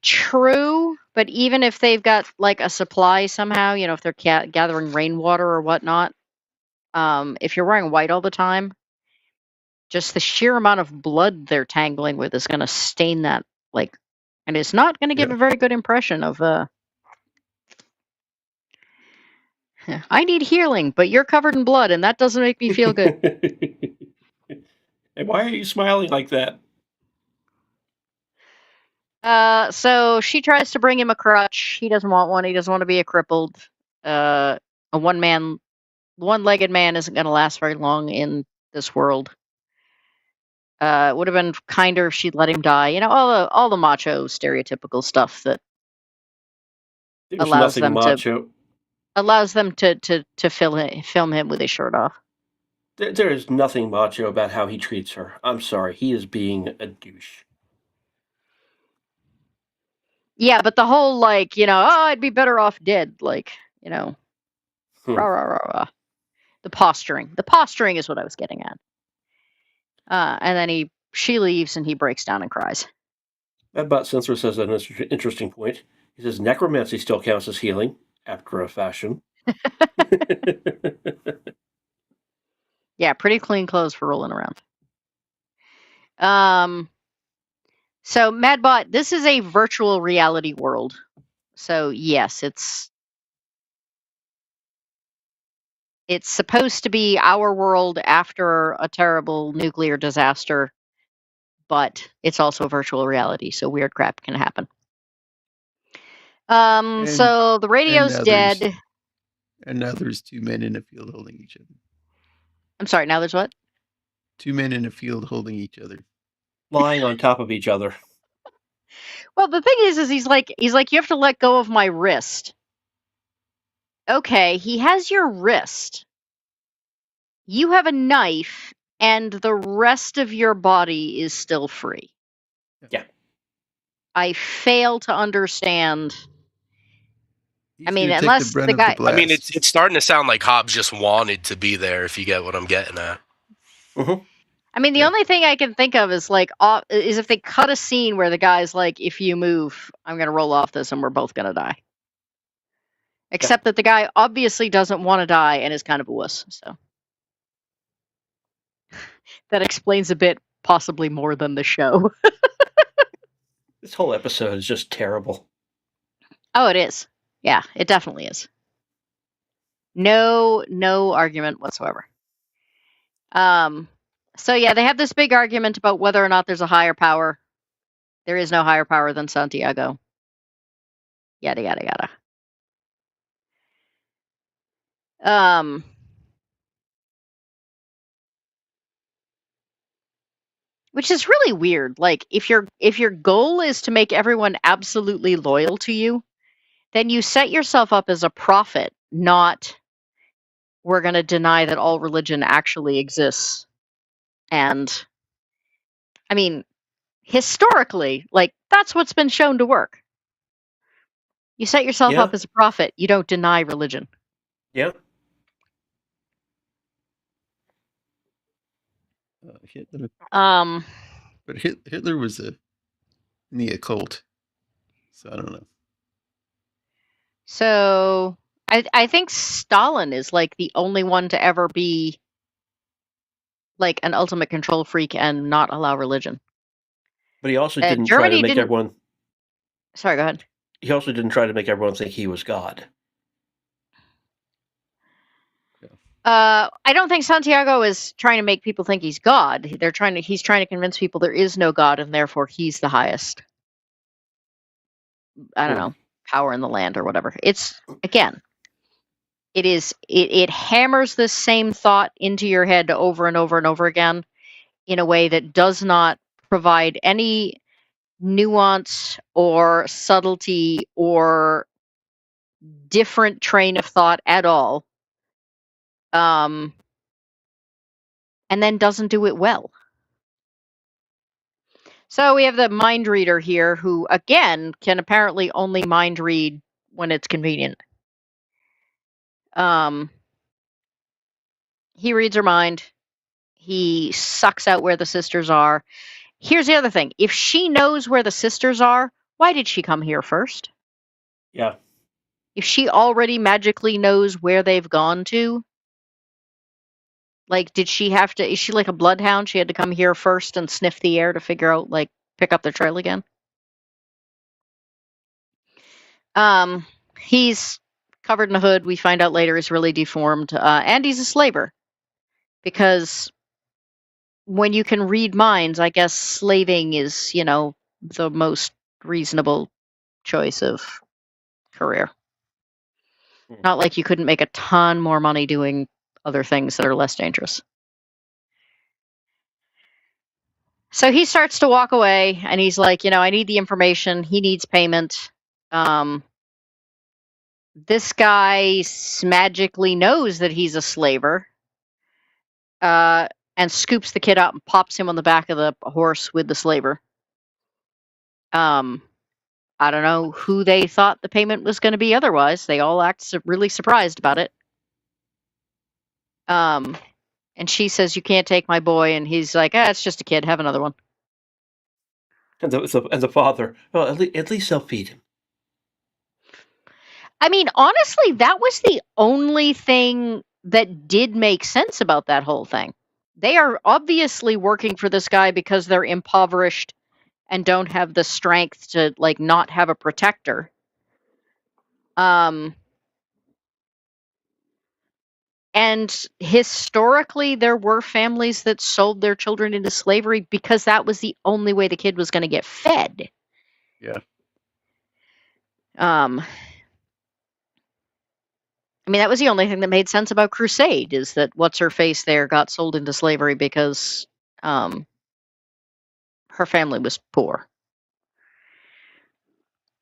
S1: True, but even if they've got like a supply somehow, if they're gathering rainwater or whatnot, if you're wearing white all the time, just the sheer amount of blood they're tangling with is going to stain that, and it's not going to give
S4: Yeah.
S1: a very good impression of. I need healing, but you're covered in blood, and that doesn't make me feel good.
S2: And why are you smiling like that?
S1: So she tries to bring him a crutch. He doesn't want one. He doesn't want to be a crippled. A one-legged man isn't going to last very long in this world. It would have been kinder if she'd let him die. All the macho stereotypical stuff that
S2: There's
S1: allows
S2: nothing
S1: them
S2: macho.
S1: to film him with his shirt off.
S2: There is nothing macho about how he treats her. I'm sorry, he is being a douche.
S1: Yeah, but the whole I'd be better off dead, rah, rah, rah, rah. The posturing. The posturing is what I was getting at. And then she leaves and he breaks down and cries.
S2: That Sensor says an interesting point. He says necromancy still counts as healing, after a fashion.
S1: Yeah, pretty clean clothes for rolling around. So Madbot, this is a virtual reality world. So yes, it's supposed to be our world after a terrible nuclear disaster, but it's also virtual reality, so weird crap can happen. So the radio's dead.
S4: And now there's 2 men in a field holding each other.
S1: I'm sorry, now there's what?
S4: 2 men in a field holding each other.
S2: Lying on top of each other.
S1: Well, the thing is he's like, you have to let go of my wrist. Okay, he has your wrist. You have a knife, and the rest of your body is still free.
S2: Yeah.
S1: I fail to understand.
S4: I mean, unless the guy.
S3: I mean, it's starting to sound like Hobbs just wanted to be there. If you get what I'm getting at.
S2: Mm-hmm.
S1: I mean, the only thing I can think of is is if they cut a scene where the guy's like, "If you move, I'm gonna roll off this, and we're both gonna die." Except that the guy obviously doesn't want to die and is kind of a wuss. So that explains a bit, possibly more than the show.
S2: This whole episode is just terrible.
S1: Oh, it is. Yeah, it definitely is. No argument whatsoever. So yeah, they have this big argument about whether or not there's a higher power. There is no higher power than Santiago. Yada yada yada. Which is really weird. Like if your goal is to make everyone absolutely loyal to you, then you set yourself up as a prophet, not we're going to deny that all religion actually exists. And I mean, historically, that's what's been shown to work. You set yourself up as a prophet, you don't deny religion.
S2: Yeah.
S4: Hitler.
S1: But
S4: Hitler was in the occult, so I don't know.
S1: So I think Stalin is like the only one to ever be like an ultimate control freak and not allow religion.
S2: But he also didn't try to
S1: Germany
S2: make
S1: didn't.
S2: everyone.
S1: Sorry, go ahead.
S2: He also didn't try to make everyone think he was God.
S1: I don't think Santiago is trying to make people think he's God. He's trying to convince people there is no God and therefore he's the highest. I don't know, power in the land or whatever. It's again, it hammers the same thought into your head over and over and over again in a way that does not provide any nuance or subtlety or different train of thought at all. And then doesn't do it well. So we have the mind reader here who, again, can apparently only mind read when it's convenient. He reads her mind. He sucks out where the sisters are. Here's the other thing. If she knows where the sisters are, why did she come here first?
S2: Yeah.
S1: If she already magically knows where they've gone to, like, is she like a bloodhound? She had to come here first and sniff the air to figure out, like, pick up the trail again? He's covered in a hood. We find out later is really deformed. And he's a slaver. Because when you can read minds, I guess slaving is, the most reasonable choice of career. Not like you couldn't make a ton more money doing other things that are less dangerous. So he starts to walk away, and he's like, I need the information. He needs payment. This guy magically knows that he's a slaver, and scoops the kid up and pops him on the back of the horse with the slaver. I don't know who they thought the payment was going to be otherwise. They all act really surprised about it. And she says, "You can't take my boy." And he's like, "It's just a kid. Have another one."
S2: And the father, well, at least they'll feed him.
S1: I mean, honestly, that was the only thing that did make sense about that whole thing. They are obviously working for this guy because they're impoverished and don't have the strength to, like, not have a protector. And historically, there were families that sold their children into slavery because that was the only way the kid was going to get fed.
S4: Yeah.
S1: I mean, that was the only thing that made sense about Crusade, is that what's-her-face there got sold into slavery because her family was poor.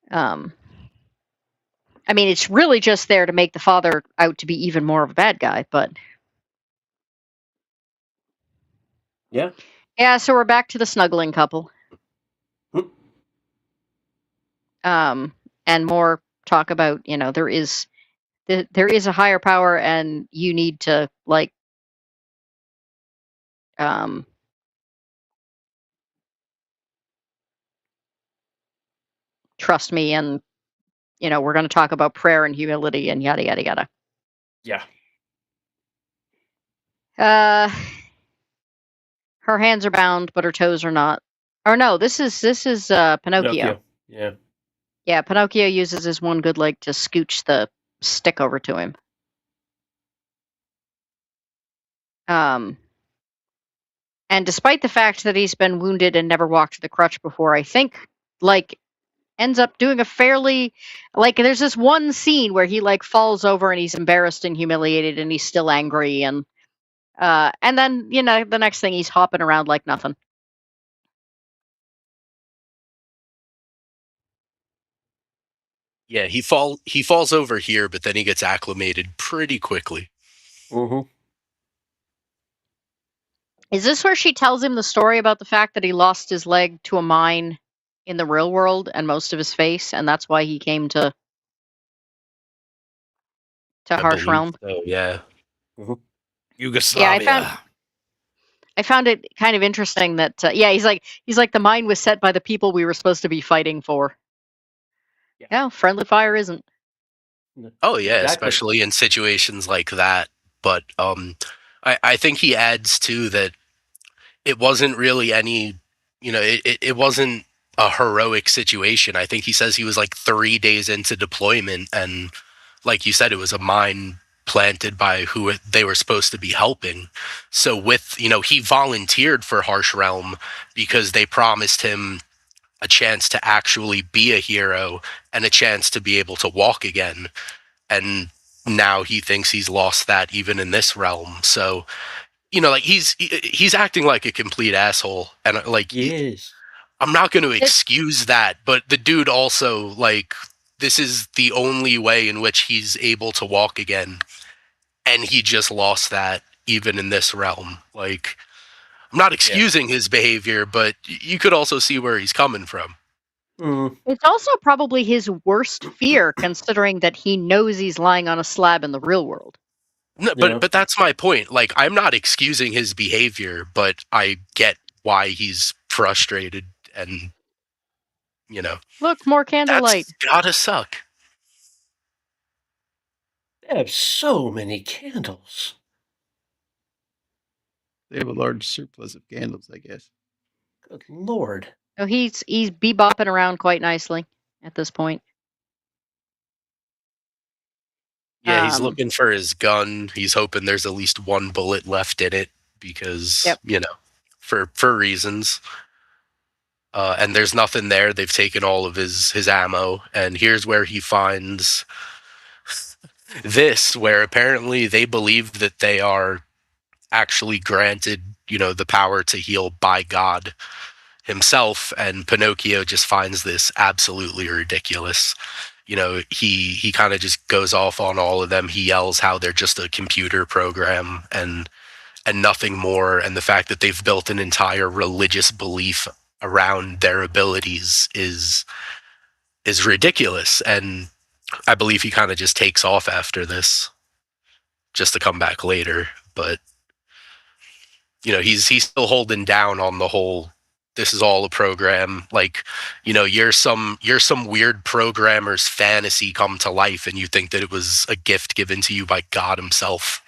S1: I mean, it's really just there to make the father out to be even more of a bad guy, but...
S2: Yeah.
S1: Yeah, so we're back to the snuggling couple. And more talk about, there is a higher power and you need to, like, trust me, and, we're going to talk about prayer and humility and yada, yada, yada.
S2: Yeah.
S1: Her hands are bound, but her toes are not. Or no, this is Pinocchio.
S2: Yeah.
S1: Yeah, Pinocchio uses his one good leg to scooch the stick over to him. And despite the fact that he's been wounded and never walked the crutch before, I think, like, ends up doing a fairly, like, there's this one scene where he, like, falls over and he's embarrassed and humiliated and he's still angry, and then, the next thing he's hopping around like nothing.
S3: Yeah, he falls over here, but then he gets acclimated pretty quickly.
S2: Mm-hmm.
S1: Is this where she tells him the story about the fact that he lost his leg to a mine in the real world and most of his face, and that's why he came to Harsh Realm?
S3: Oh yeah.
S2: Mm-hmm.
S5: Yugoslavia.
S1: Yeah, I found it kind of interesting that he's like the mine was set by the people we were supposed to be fighting for. Yeah, friendly fire isn't.
S3: Oh yeah,
S2: Exactly.
S3: especially in situations like that. But I think he adds too that it wasn't really any, it wasn't a heroic situation. I think he says he was like 3 days into deployment, and like you said, it was a mine planted by who they were supposed to be helping. So with, he volunteered for Harsh Realm because they promised him a chance to actually be a hero and a chance to be able to walk again. And now he thinks he's lost that even in this realm. So, like he's acting like a complete asshole, and like
S2: Yes.
S3: I'm not going to excuse that, but the dude also, like, this is the only way in which he's able to walk again, and he just lost that even in this realm. Like, I'm not excusing his behavior, but you could also see where he's coming from.
S1: It's also probably his worst fear, considering that he knows he's lying on a slab in the real world.
S3: No, but that's my point. Like, I'm not excusing his behavior, but I get why he's frustrated, and
S1: Look, more candlelight.
S3: that's gotta suck.
S2: They have so many candles.
S4: They have a large surplus of candles, I guess.
S2: Good Lord.
S1: Oh, he's bebopping around quite nicely at this point.
S3: Yeah, he's looking for his gun. He's hoping there's at least one bullet left in it because, for reasons. And there's nothing there. They've taken all of his ammo. And here's where he finds this, where apparently they believe that they are actually granted, the power to heal by God himself. And Pinocchio just finds this absolutely ridiculous. He kind of just goes off on all of them. He yells how they're just a computer program and nothing more, and the fact that they've built an entire religious belief around their abilities is ridiculous. And I believe he kind of just takes off after this just to come back later. But he's still holding down on the whole, this is all a program. Like, you're some weird programmer's fantasy come to life, and you think that it was a gift given to you by God himself.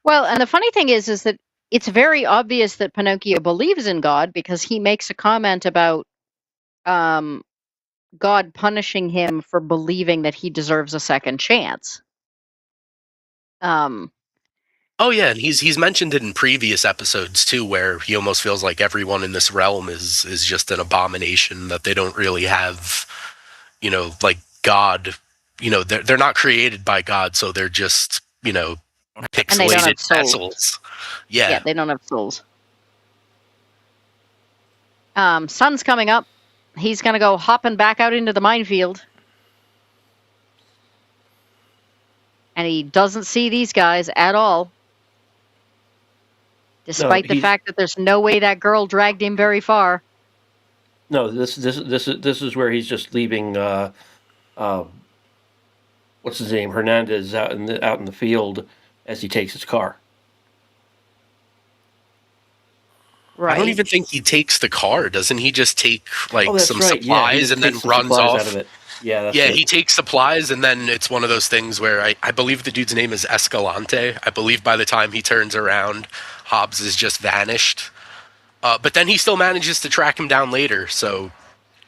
S1: Well, and the funny thing is that it's very obvious that Pinocchio believes in God, because he makes a comment about God punishing him for believing that he deserves a second chance.
S3: Oh yeah, and he's mentioned it in previous episodes too, where he almost feels like everyone in this realm is just an abomination, that they don't really have, like God. They're not created by God, so they're just pixelated vessels.
S1: Yeah, they don't have souls. Sun's coming up. He's gonna go hopping back out into the minefield. And he doesn't see these guys at all. Despite the fact that there's no way that girl dragged him very far.
S2: No, this is where he's just leaving what's his name? Hernandez out in the field as he takes his car.
S3: Right. I don't even think he takes the car. Doesn't he just take some supplies and then runs off?
S2: Out of it. Yeah,
S3: he takes supplies, and then it's one of those things where I believe the dude's name is Escalante. I believe by the time he turns around, Hobbs is just vanished. But then he still manages to track him down later, so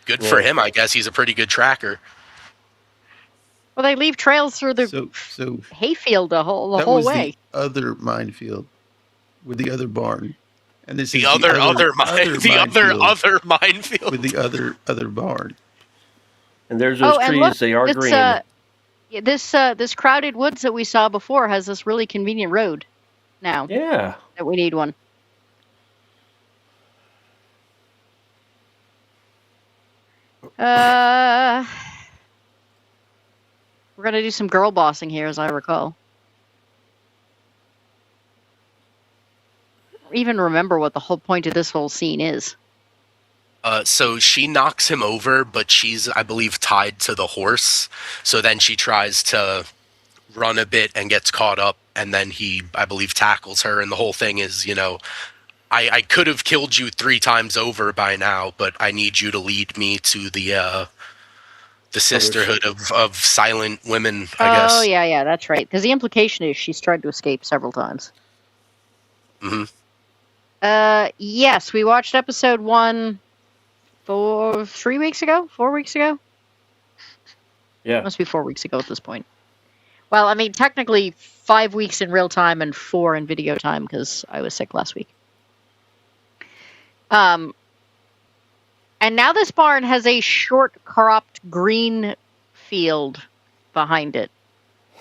S3: good for him, I guess. He's a pretty good tracker.
S1: Well, they leave trails through the hayfield the whole way.
S4: That was the other minefield with the other barn. And this is
S3: other
S4: minefield with the other barn.
S2: And there's those trees. Look, they are green.
S1: This crowded woods that we saw before has this really convenient road now.
S2: Yeah.
S1: That we need one. We're gonna do some girl bossing here, as I recall. I don't even remember what the whole point of this whole scene is.
S3: So she knocks him over, but she's, I believe, tied to the horse. So then she tries to run a bit and gets caught up, and then he, I believe, tackles her. And the whole thing is, I could have killed you 3 times over by now, but I need you to lead me to the the sisterhood of silent women, I guess.
S1: Oh, yeah, that's right. Because the implication is she's tried to escape several times.
S3: Mm-hmm.
S1: Yes, we watched episode 1 3 weeks ago? 4 weeks ago?
S2: Yeah.
S1: Must be 4 weeks ago at this point. Well, I mean, technically 5 weeks in real time and 4 in video time because I was sick last week. And now this barn has a short, cropped green field behind it.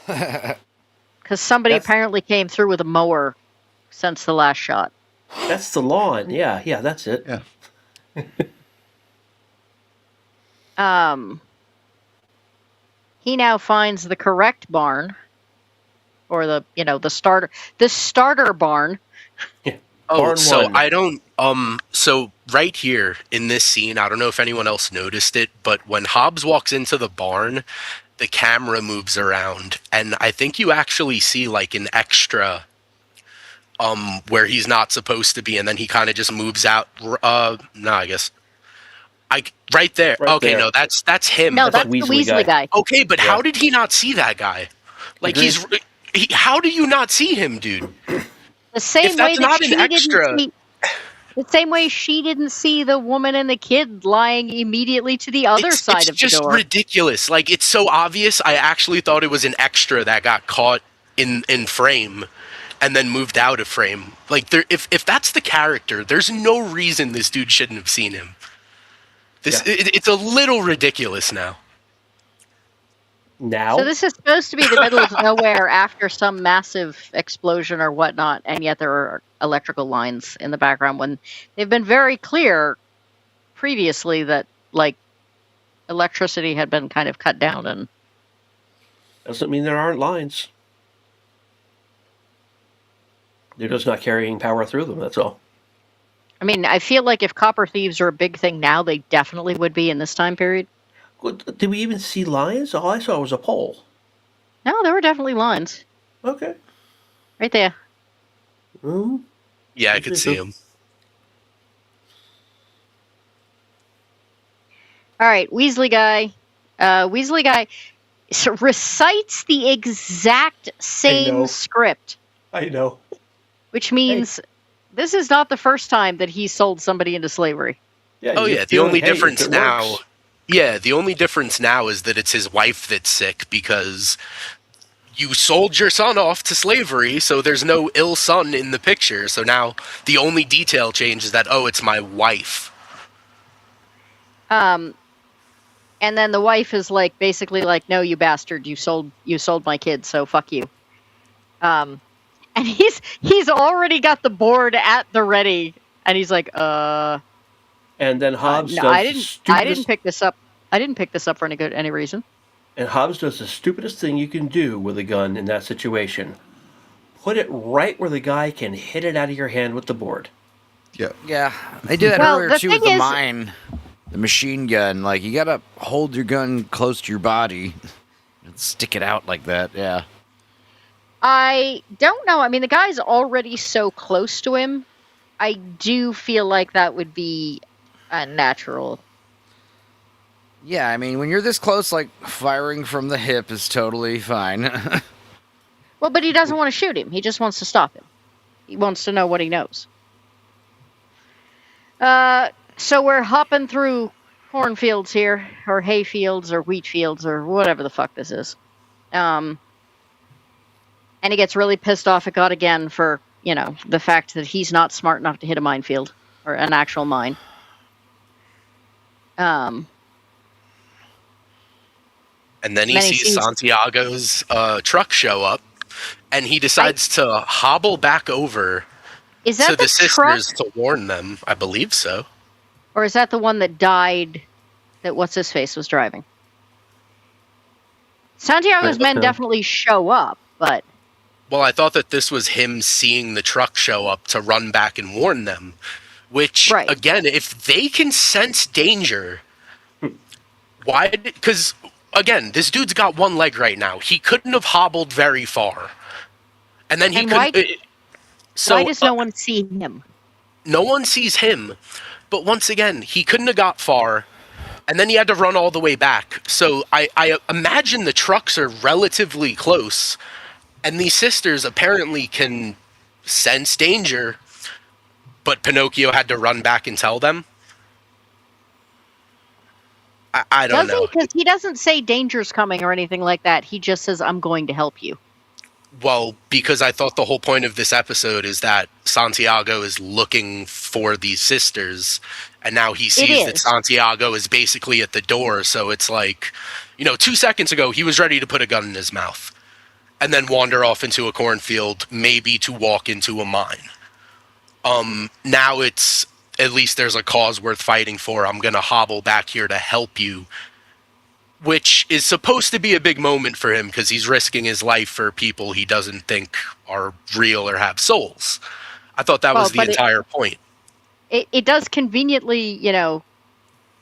S1: Because somebody apparently came through with a mower since the last shot.
S2: That's the lawn. Yeah, that's it.
S4: Yeah.
S1: He now finds the correct barn, or the starter barn.
S2: Yeah.
S3: Oh,
S2: Barn
S3: so
S2: one.
S3: I don't. So right here in this scene, I don't know if anyone else noticed it, but when Hobbs walks into the barn, the camera moves around, and I think you actually see like an extra where he's not supposed to be, and then he kind of just moves out. No, I guess right there.
S2: Right
S3: okay,
S2: there.
S3: no, that's him.
S1: No,
S2: That's
S1: that's the
S2: Weasley
S1: Weasley guy.
S3: Okay, but
S2: Yeah.
S3: how did he not see that guy? Like how do you not see him, dude?
S1: The same
S3: If that's
S1: way that
S3: not
S1: she
S3: an extra-
S1: didn't see. The same way she didn't see the woman and the kid lying immediately to the other side of the door.
S3: It's just ridiculous. Like, it's so obvious. I actually thought it was an extra that got caught in frame and then moved out of frame. Like, if that's the character, there's no reason this dude shouldn't have seen him. It's a little ridiculous now.
S1: So this is supposed to be the middle of nowhere after some massive explosion or whatnot, and yet there are electrical lines in the background when they've been very clear previously that, like, electricity had been kind of cut down. And
S2: doesn't mean there aren't lines. They're just not carrying power through them, that's all.
S1: I mean, I feel like if copper thieves are a big thing now, they definitely would be in this time period.
S2: Did we even see lines? All I saw was a pole.
S1: No, there were definitely lines.
S2: Okay.
S1: Right there.
S2: Mm-hmm.
S3: Yeah, I could see him.
S1: All right, Weasley guy. Weasley guy recites the exact same script.
S2: I know.
S1: Which means this is not the first time that he sold somebody into slavery.
S2: Yeah,
S3: the only difference now... Yeah, the only difference now is that it's his wife that's sick because you sold your son off to slavery, so there's no ill son in the picture. So now the only detail change is that, oh, it's my wife.
S1: And then the wife is like, basically like, no, you bastard, you sold my kid, so fuck you. And he's already got the board at the ready, and he's like,
S2: And then Hobbs
S1: no,
S2: does
S1: I didn't pick this up. I didn't pick this up for any reason.
S2: And Hobbs does the stupidest thing you can do with a gun in that situation. Put it right where the guy can hit it out of your hand with the board.
S4: Yeah.
S5: Yeah. They did that earlier too with the mine. The machine gun. Like, you gotta hold your gun close to your body and stick it out like that. Yeah.
S1: I don't know. I mean, the guy's already so close to him. I do feel like that would be unnatural.
S5: Yeah, I mean, when you're this close, like, firing from the hip is totally fine.
S1: Well, but he doesn't want to shoot him. He just wants to stop him. He wants to know what he knows. So we're hopping through cornfields here, or hay fields, or wheat fields, or whatever the fuck this is. And he gets really pissed off at God again for, the fact that he's not smart enough to hit a minefield, or an actual mine.
S3: And then he sees Santiago's truck show up, and he decides to hobble back over
S1: to the
S3: sisters to warn them. I believe so.
S1: Or is that the one that died that What's-His-Face was driving? Santiago's men definitely show up, but...
S3: Well, I thought that this was him seeing the truck show up to run back and warn them. Which, again, if they can sense danger, why... Because... Again, this dude's got one leg right now. He couldn't have hobbled very far. And then he
S1: why does no one see him?
S3: No one sees him. But once again, he couldn't have got far. And then he had to run all the way back. So I imagine the trucks are relatively close, and these sisters apparently can sense danger, but Pinocchio had to run back and tell them. I don't
S1: Does he?
S3: know.
S1: Because he doesn't say danger's coming or anything like that. He just says, I'm going to help you.
S3: Well, because I thought the whole point of this episode is that Santiago is looking for these sisters, and now he sees that Santiago is basically at the door, so it's like, 2 seconds ago he was ready to put a gun in his mouth and then wander off into a cornfield, maybe to walk into a mine. Now it's, at least there's a cause worth fighting for. I'm going to hobble back here to help you, which is supposed to be a big moment for him because he's risking his life for people he doesn't think are real or have souls. I thought that was the entire point.
S1: It does conveniently,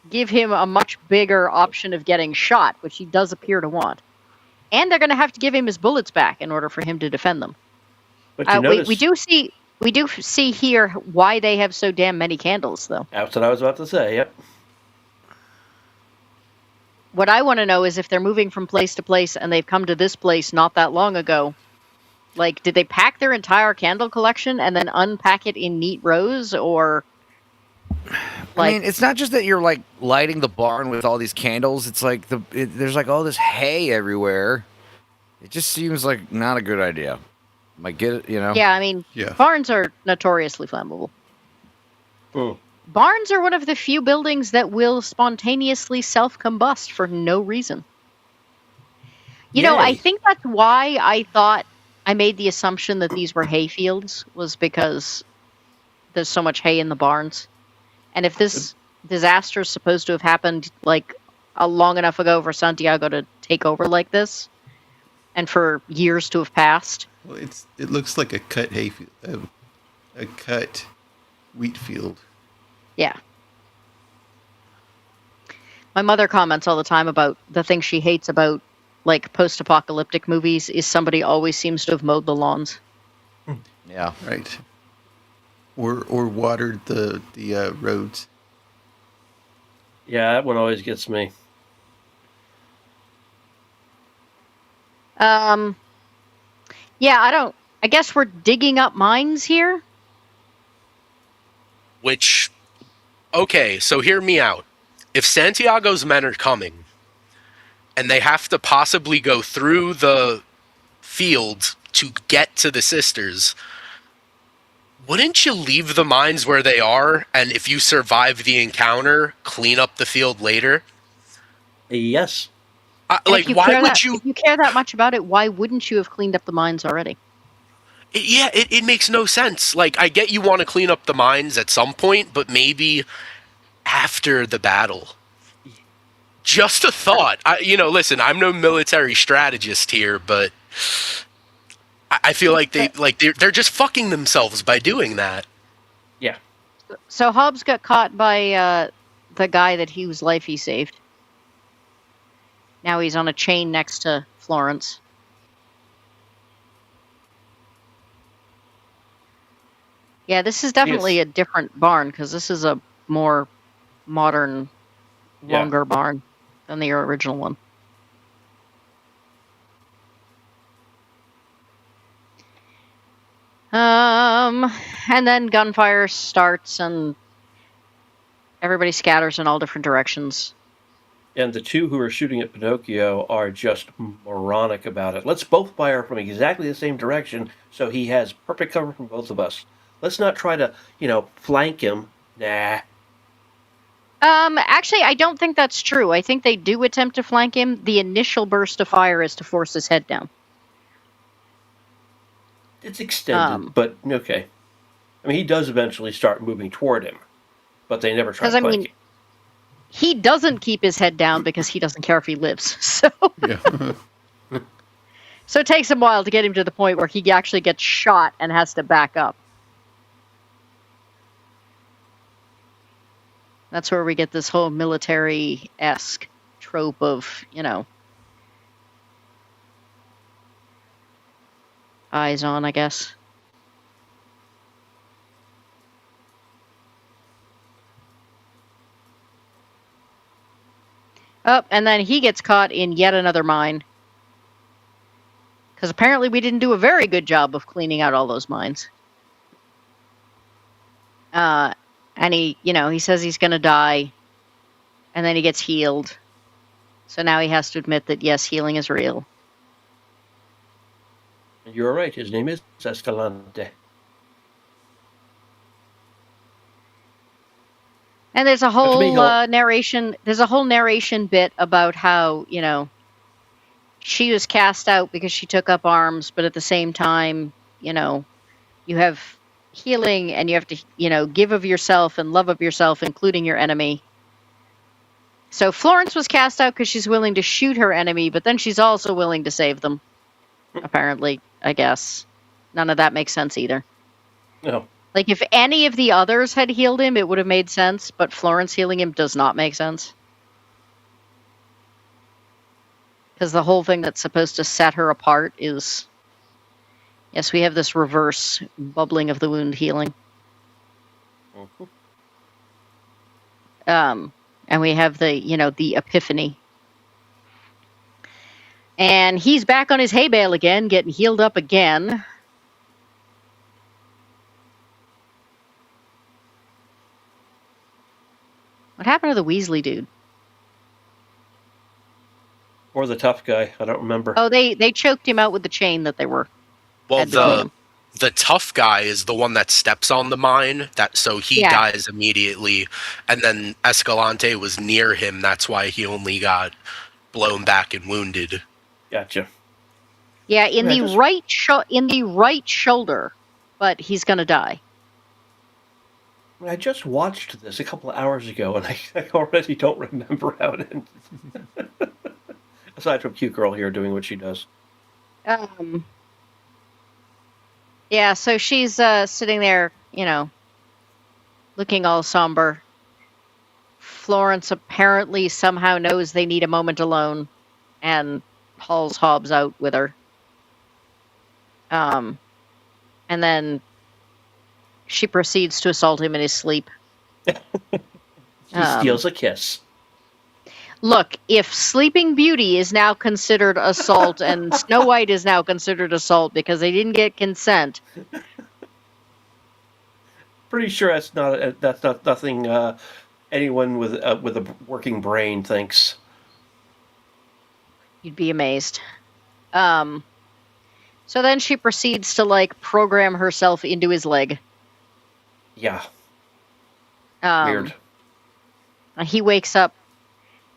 S1: give him a much bigger option of getting shot, which he does appear to want. And they're going to have to give him his bullets back in order for him to defend them.
S2: But you notice...
S1: we do see here why they have so damn many candles, though.
S2: That's what I was about to say, yep.
S1: What I want to know is if they're moving from place to place and they've come to this place not that long ago, like, did they pack their entire candle collection and then unpack it in neat rows, or...
S5: I mean, it's not just that you're, like, lighting the barn with all these candles. It's like there's, like, all this hay everywhere. It just seems like not a good idea. Might get it,
S1: Yeah, I mean, barns are notoriously flammable. Barns are one of the few buildings that will spontaneously self-combust for no reason. I think that's why I thought I made the assumption that these were hay fields, was because there's so much hay in the barns. And if this disaster is supposed to have happened, like, long enough ago for Santiago to take over like this, and for years to have passed...
S4: Well, it looks like a cut hay field, a cut wheat field.
S1: Yeah. My mother comments all the time about the thing she hates about, like, post-apocalyptic movies is somebody always seems to have mowed the lawns.
S5: Yeah.
S4: Right. Or watered the roads.
S2: Yeah, that one always gets me.
S1: Yeah, I guess we're digging up mines here?
S3: Which, okay, so hear me out. If Santiago's men are coming, and they have to possibly go through the field to get to the sisters, wouldn't you leave the mines where they are, and if you survive the encounter, clean up the field later?
S2: Yes.
S3: Why would you...
S1: If you care that much about it, why wouldn't you have cleaned up the mines already?
S3: It makes no sense. Like, I get you want to clean up the mines at some point, but maybe after the battle. Just a thought. Listen, I'm no military strategist here, but I feel like they're just fucking themselves by doing that.
S2: Yeah.
S1: So Hobbs got caught by the guy whose life he saved. Now he's on a chain next to Florence. Yeah, this is definitely a different barn, because this is a more modern, longer barn than the original one. And then gunfire starts, and everybody scatters in all different directions.
S2: And the two who are shooting at Pinocchio are just moronic about it. Let's both fire from exactly the same direction, so he has perfect cover from both of us. Let's not try to, flank him. Nah.
S1: Actually, I don't think that's true. I think they do attempt to flank him. The initial burst of fire is to force his head down.
S2: It's extended, but okay. I mean, he does eventually start moving toward him, but they never try to flank him.
S1: He doesn't keep his head down because he doesn't care if he lives. So, so it takes him a while to get him to the point where he actually gets shot and has to back up. That's where we get this whole military-esque trope of, eyes on, I guess. Oh, and then he gets caught in yet another mine. Because apparently we didn't do a very good job of cleaning out all those mines. And he says he's going to die. And then he gets healed. So now he has to admit that, yes, healing is real.
S2: You're right. His name is Escalante.
S1: And there's a whole narration. There's a whole narration bit about how, she was cast out because she took up arms, but at the same time, you have healing and you have to, give of yourself and love of yourself, including your enemy. So Florence was cast out because she's willing to shoot her enemy, but then she's also willing to save them. Apparently, I guess. None of that makes sense either.
S2: No.
S1: Like, if any of the others had healed him, it would have made sense, but Florence healing him does not make sense. Because the whole thing that's supposed to set her apart is... Yes, we have this reverse bubbling of the wound healing.
S2: Mm-hmm.
S1: And we have the epiphany. And he's back on his hay bale again, getting healed up again. What happened to the Weasley dude?
S2: Or the tough guy. I don't remember.
S1: Oh, they choked him out with the chain that they were.
S3: Well, the tough guy is the one that steps on the mine, so he dies immediately, and then Escalante was near him. That's why he only got blown back and wounded.
S2: Gotcha.
S1: Yeah, in the right shoulder, but he's gonna die.
S2: I just watched this a couple of hours ago, and I already don't remember how it ended. Aside from cute girl here doing what she does.
S1: Yeah, so she's sitting there, looking all somber. Florence apparently somehow knows they need a moment alone and hauls Hobbs out with her. And then she proceeds to assault him in his sleep.
S2: He steals a kiss.
S1: Look, if Sleeping Beauty is now considered assault and Snow White is now considered assault because they didn't get consent.
S2: Pretty sure that's not nothing anyone with a working brain thinks.
S1: You'd be amazed. So then she proceeds to program herself into his leg.
S2: Yeah. Weird.
S1: He wakes up.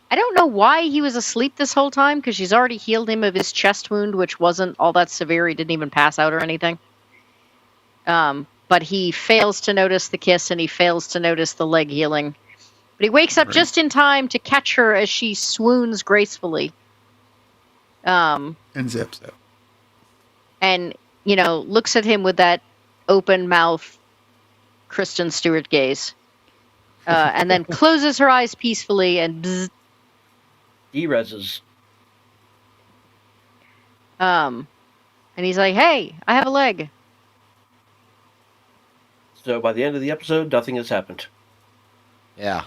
S1: I don't know why he was asleep this whole time, because she's already healed him of his chest wound, which wasn't all that severe. He didn't even pass out or anything. But he fails to notice the kiss, and he fails to notice the leg healing. But he wakes up just in time to catch her as she swoons gracefully.
S4: And zips out.
S1: And, looks at him with that open mouth Kristen Stewart gaze. And then closes her eyes peacefully and bzzz.
S2: E-reses.
S1: And he's like, hey, I have a leg.
S2: So by the end of the episode, nothing has happened.
S5: Yeah.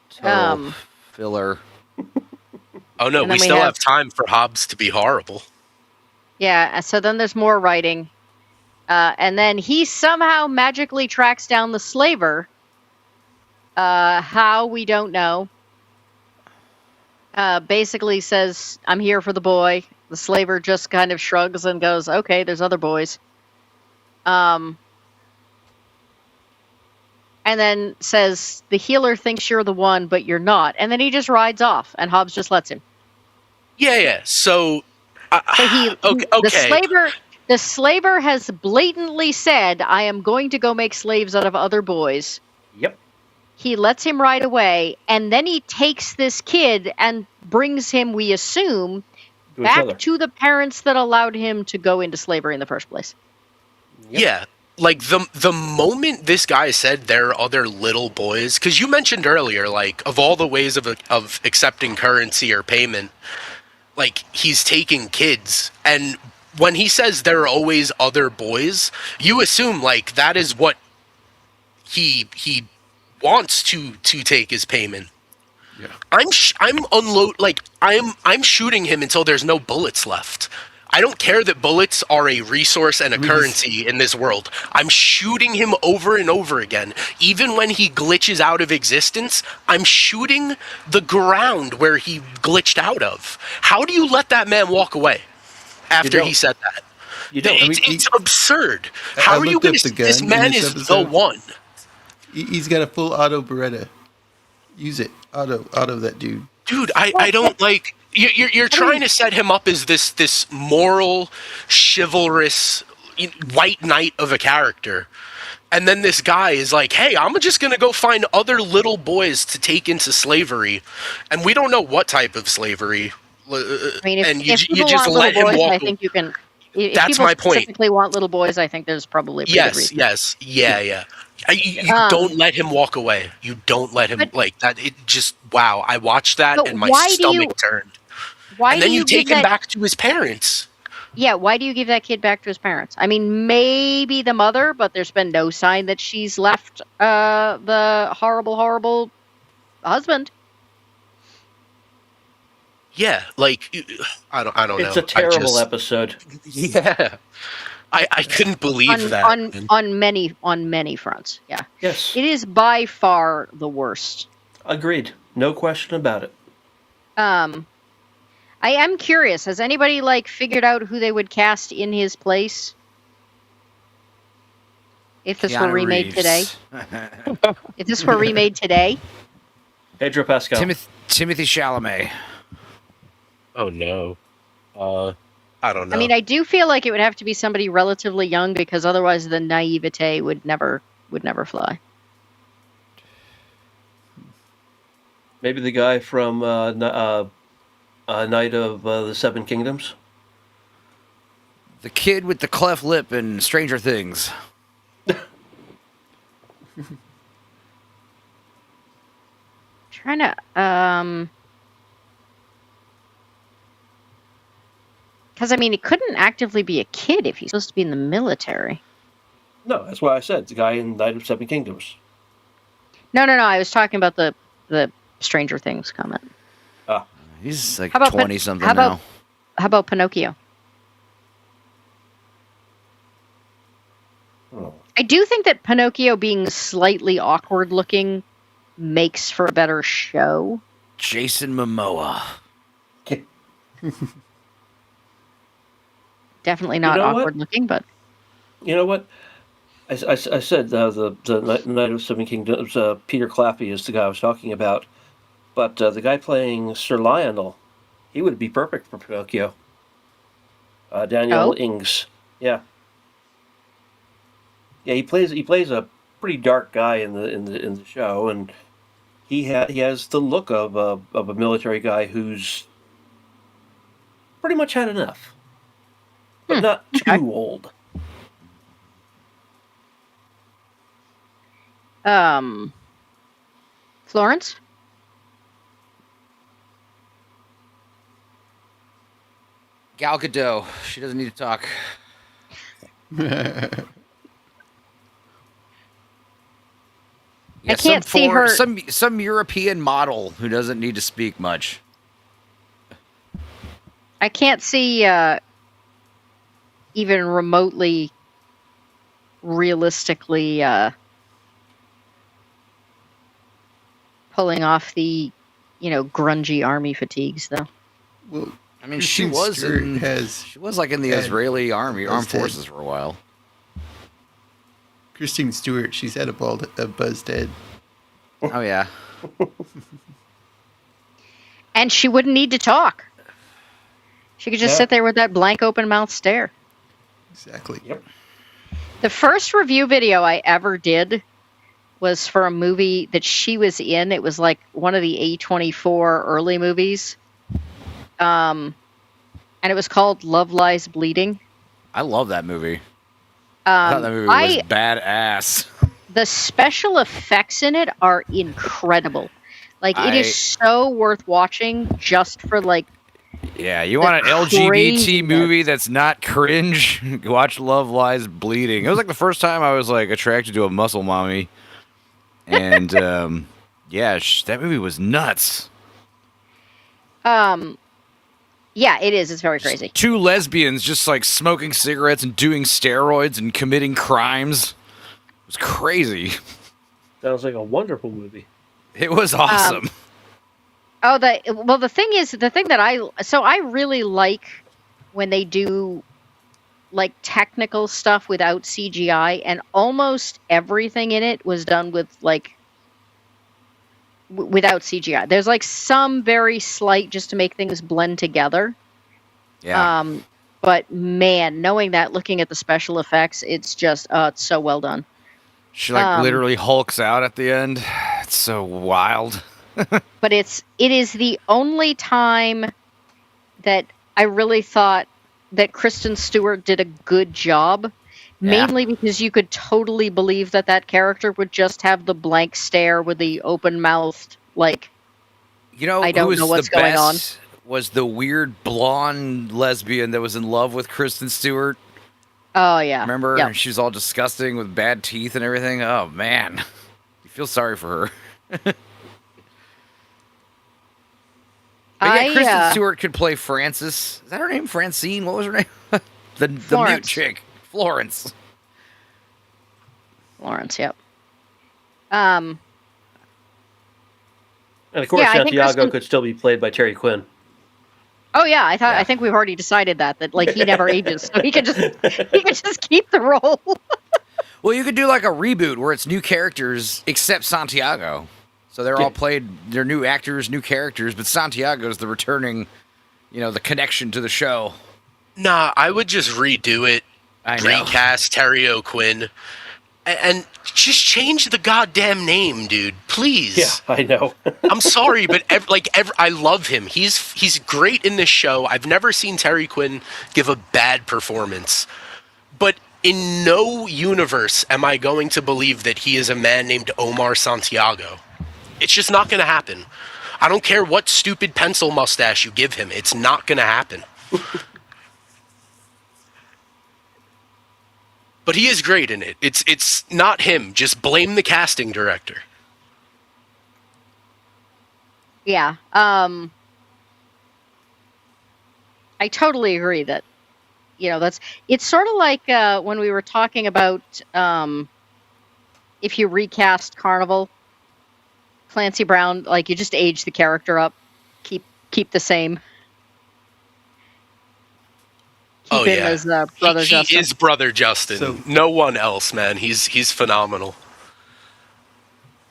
S5: Total filler.
S3: Oh no, we still have time for Hobbs to be horrible.
S1: Yeah, so then there's more writing. And then he somehow magically tracks down the slaver. How, we don't know. Basically says, I'm here for the boy. The slaver just kind of shrugs and goes, okay, there's other boys. And then says, the healer thinks you're the one, but you're not. And then he just rides off, and Hobbs just lets him.
S3: Yeah. So okay.
S1: The slaver has blatantly said, I am going to go make slaves out of other boys.
S2: Yep.
S1: He lets him ride away, and then he takes this kid and brings him, we assume, back to the parents that allowed him to go into slavery in the first place.
S3: Yep. Yeah. Like, the moment this guy said there are other little boys, because you mentioned earlier, of all the ways of accepting currency or payment, he's taking kids. And when he says there are always other boys, you assume, that is what he wants to take his payment.
S4: Yeah.
S3: I'm shooting him until there's no bullets left. I don't care that bullets are a resource and a currency in this world. I'm shooting him over and over again. Even when he glitches out of existence, I'm shooting the ground where he glitched out of. How do you let that man walk away after he said that?
S2: You don't.
S3: It's absurd. How are you going to... This man is the one.
S4: He's got a full auto Beretta. Use it. Auto that dude.
S3: Dude, I don't like... You're trying to set him up as this moral, chivalrous white knight of a character. And then this guy is like, hey, I'm just going to go find other little boys to take into slavery. And we don't know what type of slavery.
S1: I mean, if
S3: you
S1: people
S3: just
S1: want
S3: let
S1: little
S3: him
S1: boys,
S3: walk.
S1: I think you can. If
S3: That's
S1: people
S3: my point.
S1: Specifically want little boys, I think there's probably a pretty good reason.
S3: Yes. Yeah. You don't let him walk away. You don't let him like that. It just, wow. I watched that and my stomach turned.
S1: Why
S3: and then
S1: do
S3: you take him back to his parents.
S1: Yeah, why do you give that kid back to his parents? I mean, maybe the mother, but there's been no sign that she's left the horrible husband.
S3: Yeah, like I don't know.
S2: It's a terrible episode.
S3: Yeah. I couldn't believe that.
S1: On many fronts. Yeah.
S2: Yes.
S1: It is by far the worst.
S2: Agreed. No question about it.
S1: I am curious. Has anybody figured out who they would cast in his place? If this were remade today? If this were remade today?
S2: Pedro Pascal.
S5: Timothy Chalamet.
S3: Oh no. I don't know.
S1: I mean, I do feel like it would have to be somebody relatively young because otherwise the naivete would never fly.
S2: Maybe the guy from Night of the Seven Kingdoms.
S5: The kid with the cleft lip in Stranger Things.
S1: Trying to because I mean, it couldn't actively be a kid if he's supposed to be in the military.
S2: No, that's why I said the guy in Night of Seven Kingdoms.
S1: No. I was talking about the Stranger Things comment.
S5: He's like 20-something now.
S1: How about Pinocchio?
S2: Oh.
S1: I do think that Pinocchio being slightly awkward looking makes for a better show.
S5: Jason Momoa.
S1: Definitely not awkward looking, but...
S2: You know what? I said the Night of Seven Kingdoms, Peter Claffey is the guy I was talking about. But the guy playing Sir Lionel, he would be perfect for Pinocchio. Daniel Ings. Yeah. Yeah, he plays a pretty dark guy in the show, and he has the look of a military guy who's pretty much had enough. But not too old.
S1: Florence?
S5: Gal Gadot. She doesn't need to talk.
S1: I can't see her.
S5: Some European model who doesn't need to speak much.
S1: I can't see even remotely realistically pulling off the grungy army fatigues though.
S4: Well,
S5: I mean, she was in the Israeli armed forces for a while.
S4: Kristen Stewart, she's had a buzzed head.
S5: Oh yeah.
S1: And she wouldn't need to talk. She could just sit there with that blank open mouth stare.
S4: Exactly.
S2: Yep.
S1: The first review video I ever did was for a movie that she was in. It was like one of the A24 early movies. And it was called Love Lies Bleeding.
S5: I love that movie. I thought that movie was badass.
S1: The special effects in it are incredible. It is so worth watching just for
S5: Yeah, you want an LGBT movie that's not cringe? Watch Love Lies Bleeding. It was the first time I was attracted to a muscle mommy. And Yeah, that movie was nuts.
S1: Yeah, it is. It's very crazy.
S5: Two lesbians just like smoking cigarettes and doing steroids and committing crimes. It was crazy.
S2: Sounds like a wonderful movie.
S5: It was awesome.
S1: The thing is, the thing that I really like when they do like technical stuff without CGI, and almost everything in it was done with like without CGI. There's like some very slight just to make things blend together.
S5: Yeah.
S1: But man, knowing that, looking at the special effects, it's just it's so well done.
S5: She like literally hulks out at the end. It's so wild.
S1: But it is the only time that I really thought that Kristen Stewart did a good job. Mainly because you could totally believe that character would just have the blank stare with the open mouthed, like, I don't know what's going on.
S5: Was the weird blonde lesbian that was in love with Kristen Stewart.
S1: Oh, yeah.
S5: Remember?
S1: Yep.
S5: She's all disgusting with bad teeth and everything. Oh, man. You feel sorry for her. Kristen Stewart could play Frances. Is that her name? Francine? What was her name? the mute chick. Florence.
S1: Florence, yep.
S2: And of course, Santiago could still be played by Terry Quinn.
S1: Oh yeah, I think we've already decided that like he never ages, so he could just keep the role.
S5: Well, you could do like a reboot where it's new characters except Santiago. So they're all played, they're new actors, new characters, but Santiago's the returning, the connection to the show.
S3: Nah, I would just redo it, recast Terry O'Quinn, and just change the goddamn name, dude. Please.
S2: Yeah, I know.
S3: I'm sorry, but I love him. He's great in this show. I've never seen Terry Quinn give a bad performance. But in no universe am I going to believe that he is a man named Omar Santiago. It's just not going to happen. I don't care what stupid pencil mustache you give him. It's not going to happen. But he is great in it. It's not him. Just blame the casting director.
S1: Yeah. I totally agree that, it's sort of like when we were talking about if you recast Carnival, Clancy Brown, like you just age the character up, keep the same. Keep him as Brother Justin.
S3: He is Brother Justin. So, no one else, man. He's phenomenal.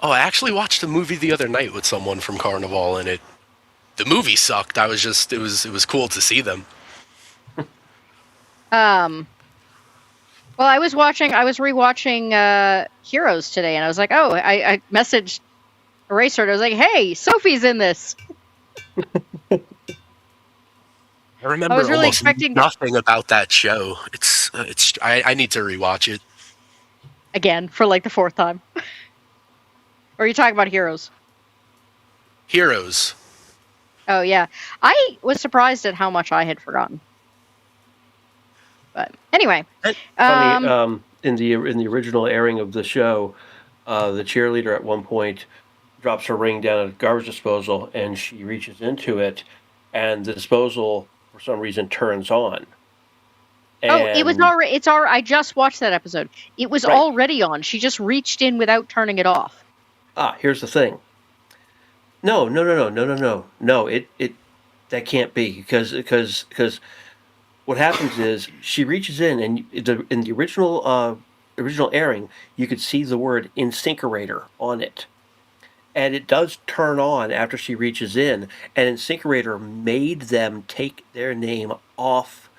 S3: Oh, I actually watched a movie the other night with someone from Carnival, and the movie sucked. It was cool to see them.
S1: Well, I was rewatching Heroes today, and I was like, oh, I messaged Eraser, and I was like, hey, Sophie's in this.
S3: I remember nothing about that show. I need to rewatch it.
S1: Again, for like the fourth time. Or are you talking about Heroes?
S3: Heroes.
S1: Oh, yeah. I was surprised at how much I had forgotten. But anyway.
S2: Funny, in the original airing of the show, the cheerleader at one point drops her ring down at a garbage disposal, and she reaches into it, and the disposal, for some reason, turns on.
S1: And it was already. I just watched that episode. It was already on. She just reached in without turning it off.
S2: Here's the thing. No. It that can't be because what happens is she reaches in, and in the original airing, you could see the word incinerator on it. And it does turn on after she reaches in, and Incinerator made them take their name off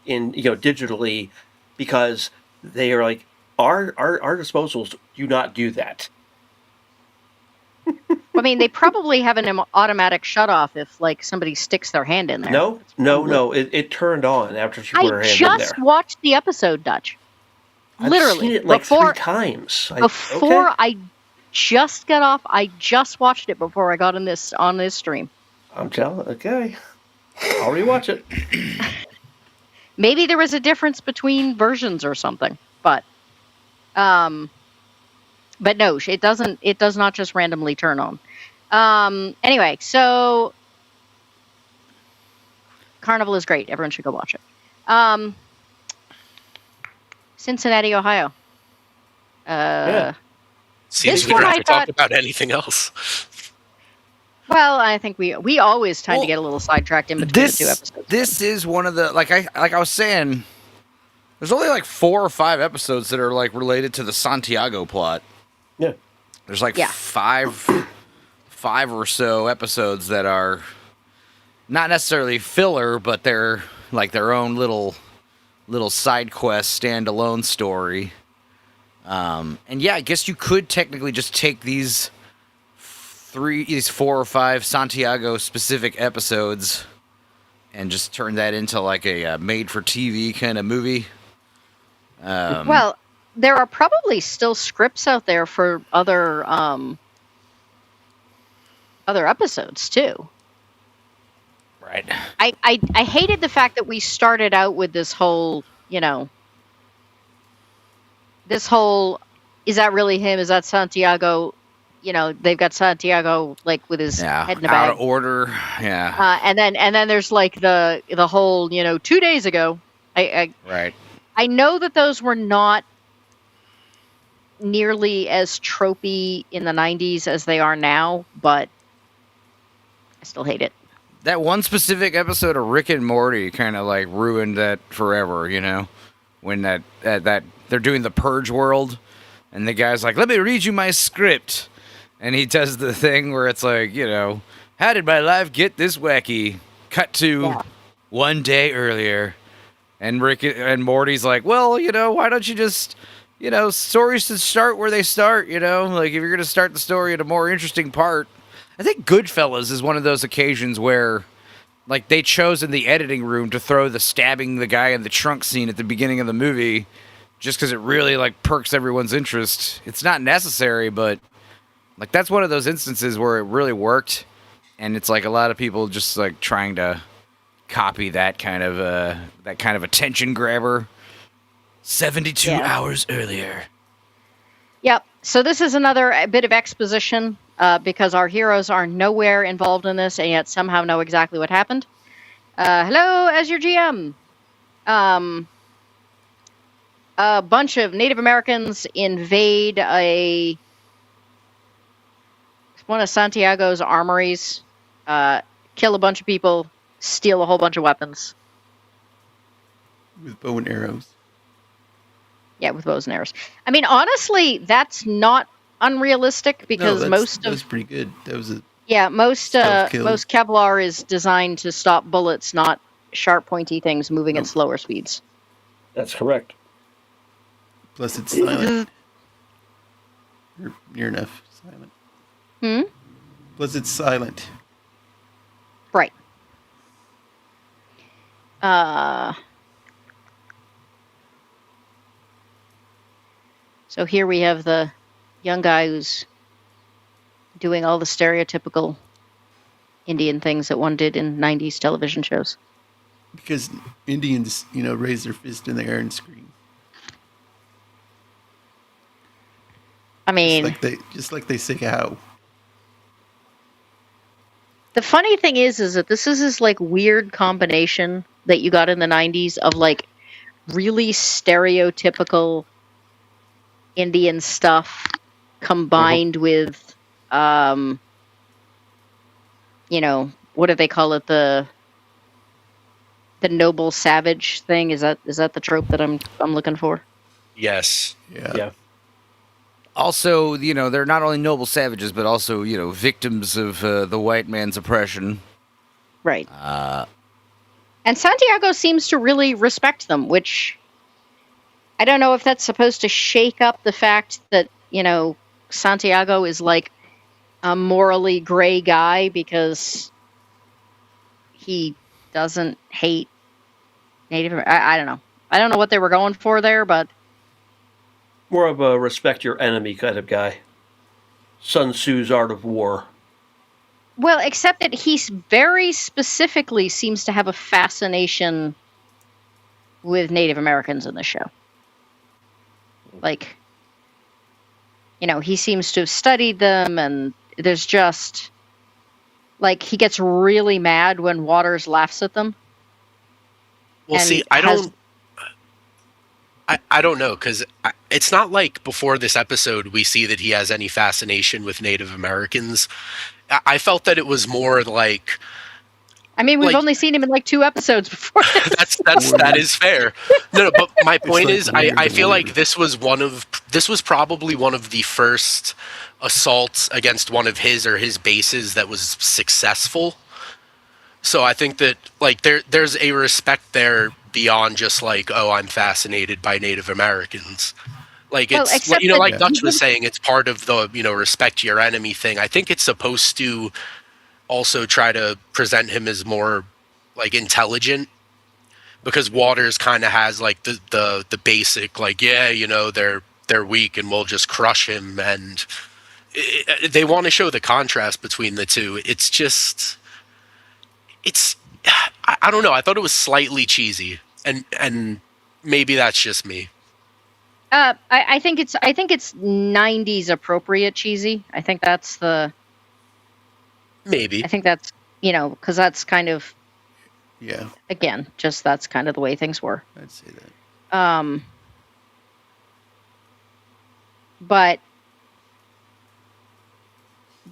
S2: digitally, because they are like, our disposals do not do that.
S1: I mean, they probably have an automatic shut-off if like somebody sticks their hand in there.
S2: No. It turned on after she put her hand in there. I
S1: just watched the episode, Dutch. Literally,
S2: I've seen it like 3 times.
S1: I just got off. I just watched it before I got on this stream.
S2: I'm telling. Okay, I'll rewatch it.
S1: Maybe there was a difference between versions or something, but But no, it doesn't. It does not just randomly turn on. Anyway, so Carnival is great. Everyone should go watch it. Cincinnati, Ohio.
S3: Seems
S1: This
S3: we don't
S1: one
S3: have
S1: I
S3: to talk
S1: thought.
S3: about anything else.
S1: Well, I think we always tend to get a little sidetracked in between the two episodes.
S5: This is one of the like I was saying. There's only like 4 or 5 episodes that are like related to the Santiago plot.
S2: Yeah.
S5: There's like
S1: Yeah.
S5: five or so episodes that are not necessarily filler, but they're like their own little side quest, standalone story. And yeah, I guess you could technically just take these 4 or 5 Santiago specific episodes and just turn that into like a made-for-TV kind of movie.
S1: Well, there are probably still scripts out there for other episodes too.
S5: Right.
S1: I hated the fact that we started out with this whole, is that really him? Is that Santiago? They've got Santiago like with his head in a bag.
S5: Out of order. Yeah.
S1: And then there's like the whole, 2 days ago.
S5: Right.
S1: I know that those were not nearly as tropey in the 90s as they are now, but I still hate it.
S5: That one specific episode of Rick and Morty kind of like ruined that forever, when that they're doing the Purge world and the guy's like, "Let me read you my script." And he does the thing where it's like, how did my life get this wacky? Cut to 1 day earlier. And Rick and Morty's like, well, why don't you just, stories should start where they start, like if you're going to start the story at a more interesting part. I think Goodfellas is one of those occasions where, like, they chose in the editing room to throw the stabbing the guy in the trunk scene at the beginning of the movie just because it really, like, perks everyone's interest. It's not necessary, but, like, that's one of those instances where it really worked. And it's like a lot of people just, like, trying to copy that kind of attention grabber 72 hours earlier.
S1: Yep. So this is another bit of exposition because our heroes are nowhere involved in this and yet somehow know exactly what happened. Hello, as your GM. A bunch of Native Americans invade one of Santiago's armories, kill a bunch of people, steal a whole bunch of weapons.
S4: With bow and arrows.
S1: Yeah, with bows and arrows. I mean, honestly, that's not unrealistic because
S4: that was pretty good. That was
S1: most Kevlar is designed to stop bullets, not sharp, pointy things moving at slower speeds.
S2: That's correct.
S4: Plus, it's silent. Near enough silent. Plus, it's silent.
S1: Right. So here we have the young guy who's doing all the stereotypical Indian things that one did in 90s television shows.
S4: Because Indians, raise their fist in the air and scream.
S1: I mean,
S4: just like they say how.
S1: The funny thing is that this is this like weird combination that you got in the 90s of like really stereotypical Indian stuff combined with, what do they call it? The noble savage thing. Is that the trope that I'm looking for?
S3: Yes.
S2: Yeah.
S5: Also, they're not only noble savages, but also, victims of the white man's oppression.
S1: Right. And Santiago seems to really respect them, which I don't know if that's supposed to shake up the fact that, Santiago is like a morally gray guy because he doesn't hate Native Americans. I don't know. I don't know what they were going for there, but
S2: More of a respect your enemy kind of guy. Sun Tzu's Art of War.
S1: Well, except that he very specifically seems to have a fascination with Native Americans in the show. Like, he seems to have studied them, and there's just like he gets really mad when Waters laughs at them.
S3: Well, see, I don't know, because it's not like before this episode we see that he has any fascination with Native Americans. I felt that it was more like.
S1: I mean, we've only seen him in like 2 episodes before this.
S3: That is fair. No, but my point is, I feel
S4: warrior.
S3: like this was probably one of the first assaults against one of his bases that was successful. So I think that like there's a respect there beyond just like, oh, I'm fascinated by Native Americans. Like it's like Dutch was saying, it's part of the respect your enemy thing. I think it's supposed to also try to present him as more like intelligent, because Waters kind of has like the basic like, they're weak and we'll just crush him, and they want to show the contrast between the two. I don't know. I thought it was slightly cheesy, and maybe that's just me.
S1: I think it's 90s appropriate cheesy. I think that's the
S3: maybe.
S1: I think that's because that's kind of again just that's kind of the way things were.
S4: I'd say that.
S1: But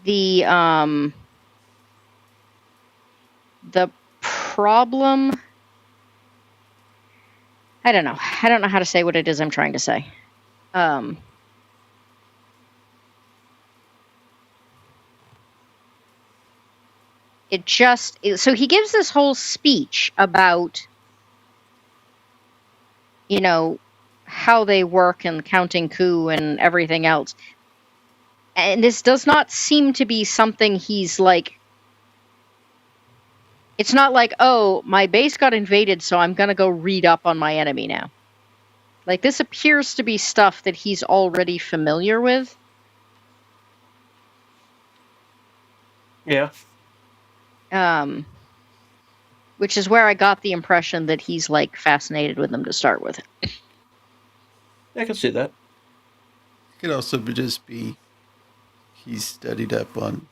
S1: the problem, I don't know how to say what it is I'm trying to say. So he gives this whole speech about how they work and counting coup and everything else, and this does not seem to be something he's like. It's not like, oh, my base got invaded, so I'm going to go read up on my enemy now. Like, this appears to be stuff that he's already familiar with.
S2: Yeah.
S1: Which is where I got the impression that he's, like, fascinated with them to start with.
S2: I can see that.
S4: It could also just be he's studied up on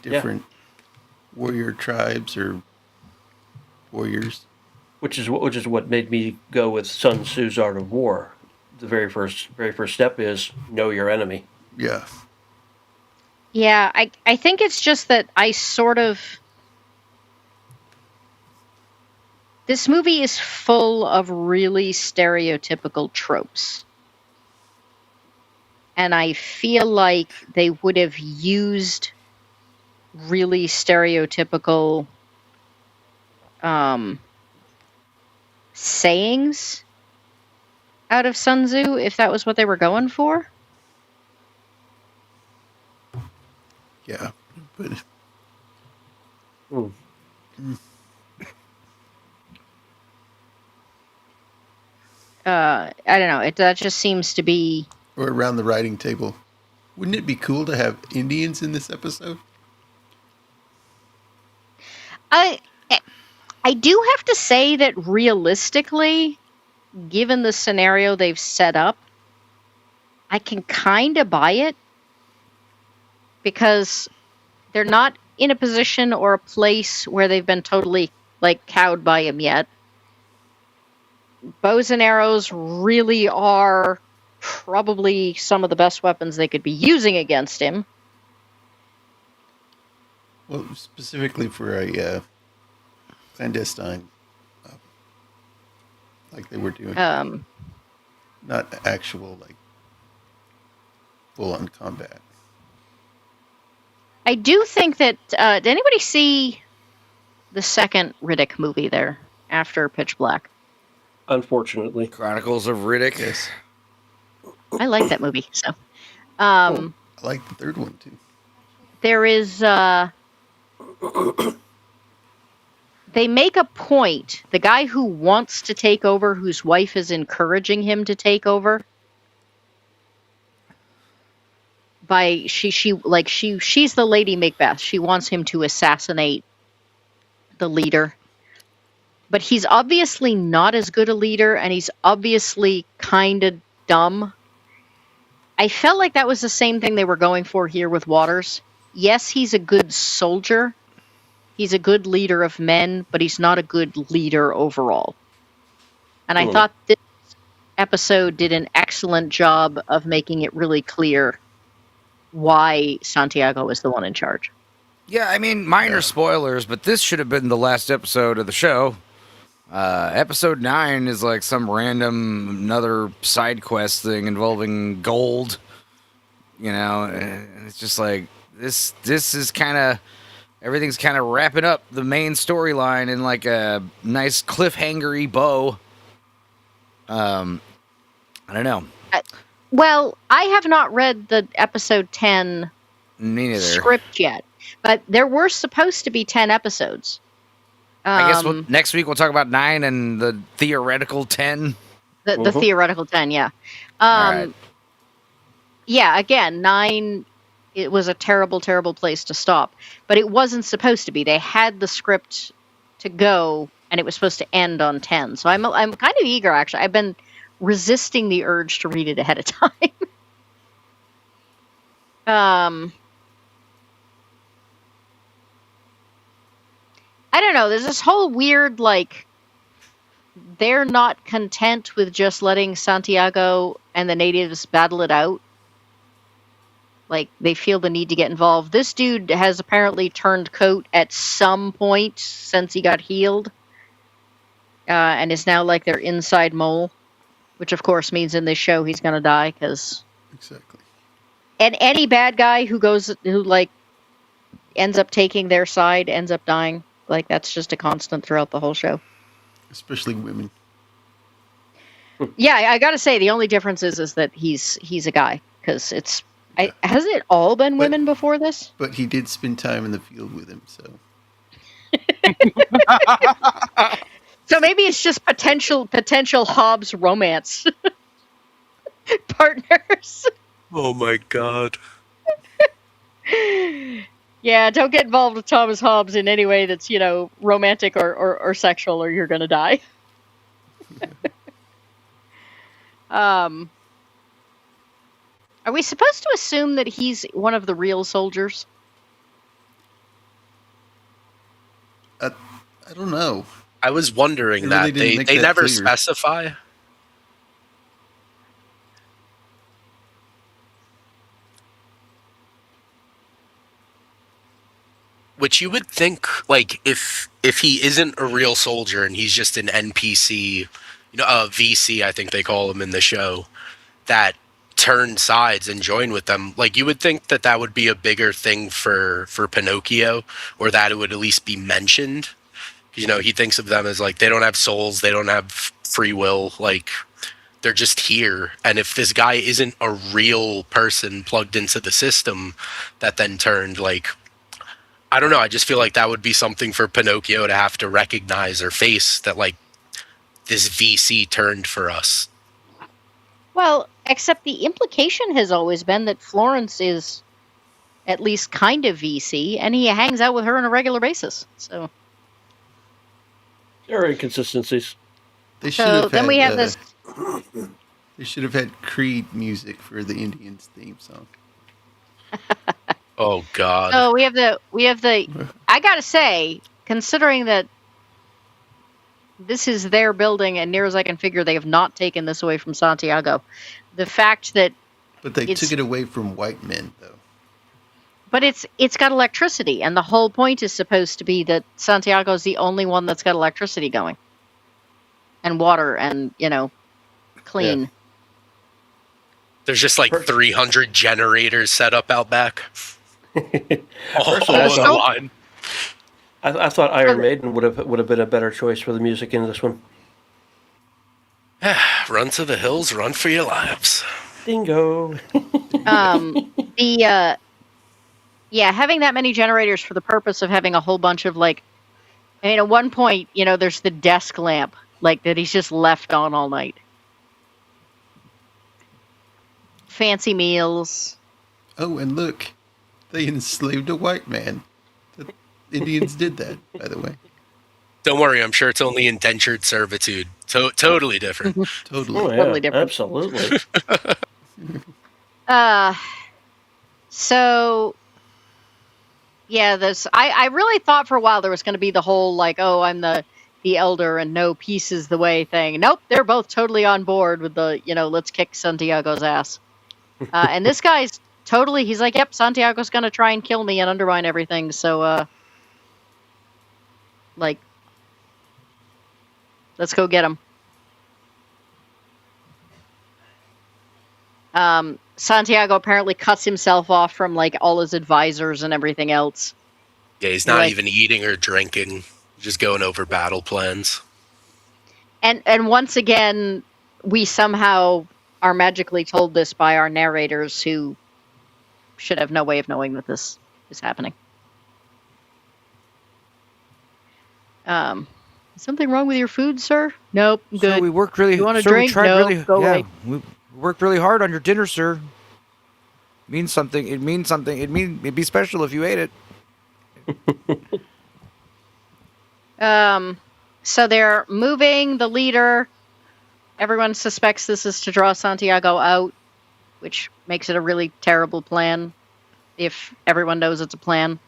S4: different warrior tribes or warriors.
S2: Which is what made me go with Sun Tzu's Art of War. The very first step is know your enemy.
S4: Yeah.
S1: Yeah, I think it's just that I sort of... This movie is full of really stereotypical tropes. And I feel like they would have used really stereotypical sayings out of Sun Tzu if that was what they were going for.
S4: Yeah, but
S1: I don't know. That just seems to be...
S4: Or around the writing table. Wouldn't it be cool to have Indians in this episode?
S1: I do have to say that realistically, given the scenario they've set up, I can kind of buy it, because they're not in a position or a place where they've been totally like cowed by him yet. Bows and arrows really are probably some of the best weapons they could be using against him.
S4: Well, specifically for a clandestine, like they were doing. Not actual, like, full-on combat.
S1: I do think that... did anybody see the second Riddick movie there after Pitch Black?
S2: Unfortunately.
S5: Chronicles of Riddick.
S4: Yes.
S1: I like that movie, so...
S4: I like the third one, too.
S1: There is... they make a point. The guy who wants to take over, whose wife is encouraging him to take over, she's the Lady Macbeth. She wants him to assassinate the leader. But he's obviously not as good a leader, and he's obviously kind of dumb. I felt like that was the same thing they were going for here with Waters. Yes, he's a good soldier. He's a good leader of men, but he's not a good leader overall. And I thought this episode did an excellent job of making it really clear why Santiago was the one in charge.
S5: Yeah, I mean, minor spoilers, but this should have been the last episode of the show. Episode 9 is like some random another side quest thing involving gold. You know, and it's just like this is kind of everything's kind of wrapping up the main storyline in like a nice cliffhanger-y bow. I don't know.
S1: Well, I have not read the episode 10
S5: Me neither.
S1: script yet, but there were supposed to be 10 episodes.
S5: I guess next week we'll talk about 9 and the theoretical 10.
S1: The theoretical 10, yeah.
S5: Right.
S1: Yeah, again, 9, it was a terrible, terrible place to stop. But it wasn't supposed to be. They had the script to go, and it was supposed to end on 10. So I'm kind of eager, actually. I've been resisting the urge to read it ahead of time. I don't know. There's this whole weird, like, they're not content with just letting Santiago and the natives battle it out. Like, they feel the need to get involved. This dude has apparently turned coat at some point since he got healed. And is now, like, their inside mole. Which, of course, means in this show he's gonna die, because...
S4: Exactly.
S1: And any bad guy who, like, ends up taking their side ends up dying. Like, that's just a constant throughout the whole show.
S4: Especially women.
S1: Yeah, I gotta say, the only difference is that he's a guy. Because it's... hasn't it all been women before this?
S4: But he did spend time in the field with him, so...
S1: So maybe it's just potential Hobbs romance partners.
S3: Oh my god.
S1: Yeah, don't get involved with Thomas Hobbs in any way that's, romantic or sexual, or you're gonna die. Are we supposed to assume that he's one of the real soldiers?
S4: I don't know.
S3: I was wondering
S4: They really
S3: that.
S4: didn't make
S3: They
S4: that
S3: never
S4: clear.
S3: specify. Which you would think, like, if he isn't a real soldier and he's just an NPC, VC, I think they call him in the show, that turn sides and join with them, like, you would think that would be a bigger thing for Pinocchio, or that it would at least be mentioned. He thinks of them as, like, they don't have souls, they don't have free will, like, they're just here. And if this guy isn't a real person plugged into the system that then turned, like, I don't know, I just feel like that would be something for Pinocchio to have to recognize or face, that, like, this VC turned for us.
S1: Well, except the implication has always been that Florence is at least kind of VC, and he hangs out with her on a regular basis. So
S2: There are inconsistencies.
S4: They should have
S1: then
S4: had,
S1: we have this.
S4: They should have had Creed music for the Indians theme song.
S3: Oh god.
S1: So we have the. I gotta say, considering that this is their building, and near as I can figure, they have not taken this away from Santiago. The fact that.
S4: But they took it away from white men, though.
S1: But it's got electricity, and the whole point is supposed to be that Santiago's the only one that's got electricity going. And water, and, clean.
S2: Yeah.
S3: There's just like 300 generators set up out back.
S2: Personally,
S3: on the line.
S2: I thought Iron Maiden would have been a better choice for the music in this one.
S3: Run to the hills, run for your lives.
S2: Bingo.
S1: Having that many generators for the purpose of having a whole bunch of, like, I mean, at one point, there's the desk lamp, like, that he's just left on all night. Fancy meals.
S4: Oh, and look, they enslaved a white man. The Indians did that, by the way.
S3: Don't worry, I'm sure it's only indentured servitude. Totally different.
S4: Totally.
S2: Oh, yeah,
S1: Totally different.
S2: absolutely.
S1: So yeah, I really thought for a while there was going to be the whole like, oh, I'm the elder and no peace is the way thing. Nope, they're both totally on board with the, let's kick Santiago's ass. And this guy's totally, he's like, yep, Santiago's going to try and kill me and undermine everything. So, like, let's go get him. Santiago apparently cuts himself off from like all his advisors and everything else.
S3: Yeah, he's not even eating or drinking, just going over battle plans.
S1: And once again, we somehow are magically told this by our narrators who should have no way of knowing that this is happening. Something wrong with your food, sir? Nope, good.
S5: Sir, we worked really.
S1: You want a
S5: sir,
S1: drink?
S5: We tried
S1: No,
S5: really.
S1: go
S5: yeah,
S1: away.
S5: We worked really hard on your dinner, sir. Means something. It means something. It'd be special if you ate it.
S1: So they're moving the leader. Everyone suspects this is to draw Santiago out, which makes it a really terrible plan if everyone knows it's a plan.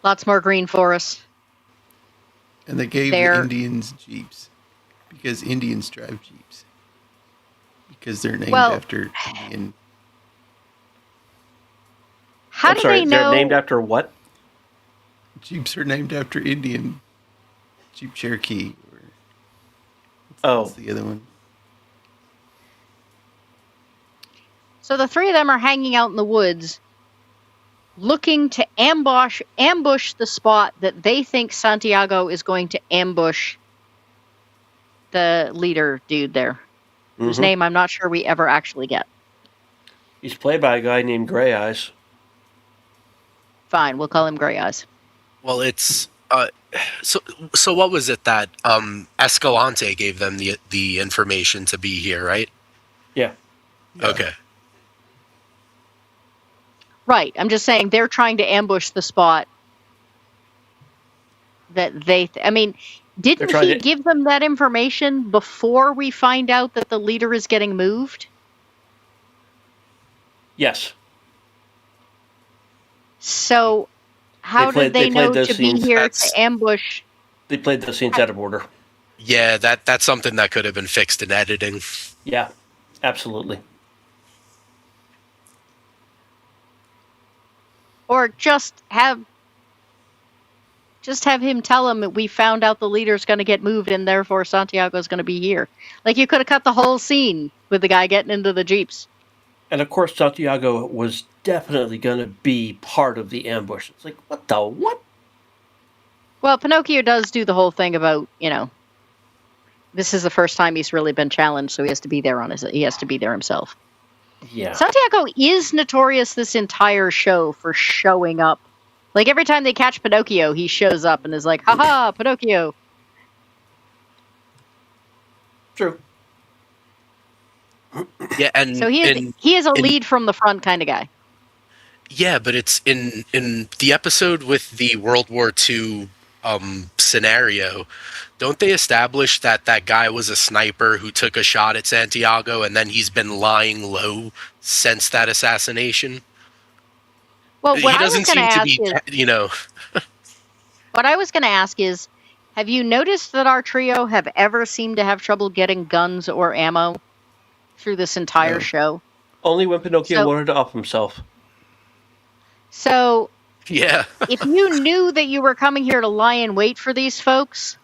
S1: Lots more green forest.
S4: And they gave the Indians Jeeps because Indians drive Jeeps. Because they're named after Indian.
S1: How do they know?
S2: They're named after what?
S4: Jeeps are named after Indian. Jeep Cherokee. What's the other one?
S1: So the three of them are hanging out in the woods, looking to ambush the spot that they think Santiago is going to ambush the leader dude there, whose name I'm not sure we ever actually get.
S2: He's played by a guy named Gray Eyes.
S1: Fine, we'll call him Gray Eyes.
S3: Well, it's so what was it that Escalante gave them the information to be here, right?
S2: Yeah.
S3: Okay.
S1: Right. I'm just saying they're trying to ambush the spot that they... didn't he give them that information before we find out that the leader is getting moved?
S2: Yes.
S1: So how did they know to be here to ambush?
S2: They played those scenes out of order.
S3: Yeah, that's something that could have been fixed in editing.
S2: Yeah, absolutely.
S1: Or just have him tell him that we found out the leader's going to get moved and therefore Santiago's going to be here. Like, you could have cut the whole scene with the guy getting into the Jeeps.
S2: And of course, Santiago was definitely going to be part of the ambush. It's like, what?
S1: Well, Pinocchio does do the whole thing about, this is the first time he's really been challenged, so he has to be there he has to be there himself.
S2: Yeah.
S1: Santiago is notorious this entire show for showing up. Like, every time they catch Pinocchio, he shows up and is like, haha, Pinocchio.
S2: True.
S3: Yeah, and
S1: so he is a lead from the front kind of guy.
S3: Yeah, but it's in the episode with the World War II scenario. Don't they establish that guy was a sniper who took a shot at Santiago and then he's been lying low since that assassination?
S1: Well,
S3: he doesn't seem to be,
S1: What I was going to ask is, have you noticed that our trio have ever seemed to have trouble getting guns or ammo through this entire show?
S2: Only when Pinocchio wanted to off himself.
S1: So,
S3: yeah.
S1: If you knew that you were coming here to lie in wait for these folks,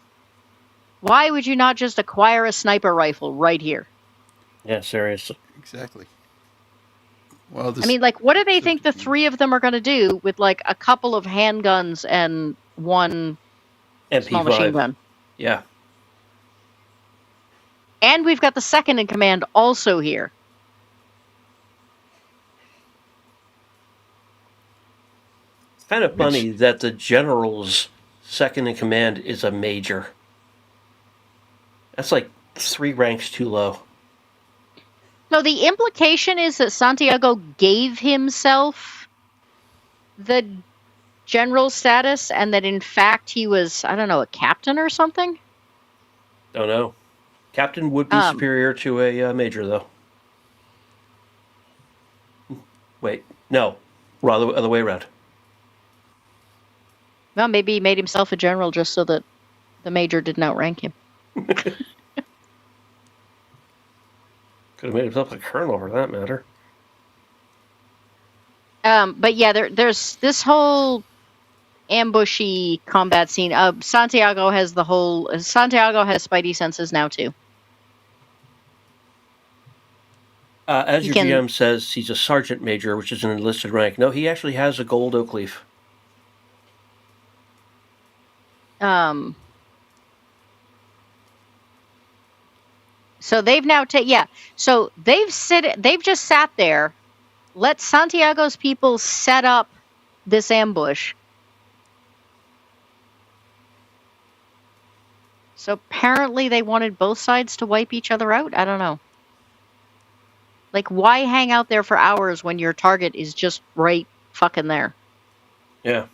S1: why would you not just acquire a sniper rifle right here?
S2: Yeah, seriously.
S4: Exactly. Well,
S1: what do they think the three of them are going to do with, like, a couple of handguns and one small machine gun?
S2: Yeah.
S1: And we've got the second in command also here.
S2: It's kind of funny that the general's second in command is a major. That's like 3 ranks too low.
S1: No, the implication is that Santiago gave himself the general status and that in fact he was, I don't know, a captain or something?
S2: Don't know. Captain would be superior to a major, though. Wait, no. Other way around.
S1: Well, maybe he made himself a general just so that the major didn't outrank him.
S2: Could have made himself a colonel for that matter.
S1: But yeah, there's this whole ambushy combat scene. Santiago has Spidey senses now too.
S2: As your GM says, he's a sergeant major, which is an enlisted rank. No, he actually has a gold oak leaf.
S1: So they've now So they've just sat there, let Santiago's people set up this ambush. So apparently they wanted both sides to wipe each other out? I don't know. Like, why hang out there for hours when your target is just right fucking there?
S2: Yeah.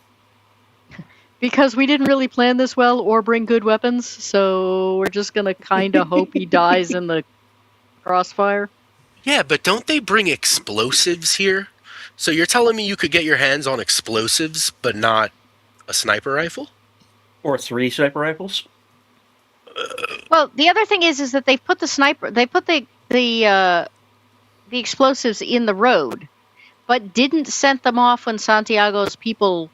S1: Because we didn't really plan this well or bring good weapons, so we're just gonna kind of hope he dies in the crossfire.
S3: Yeah, but don't they bring explosives here? So you're telling me you could get your hands on explosives, but not a sniper rifle?
S2: Or 3 sniper rifles?
S1: Well, the other thing is that they've put the explosives in the road, but didn't send them off when Santiago's people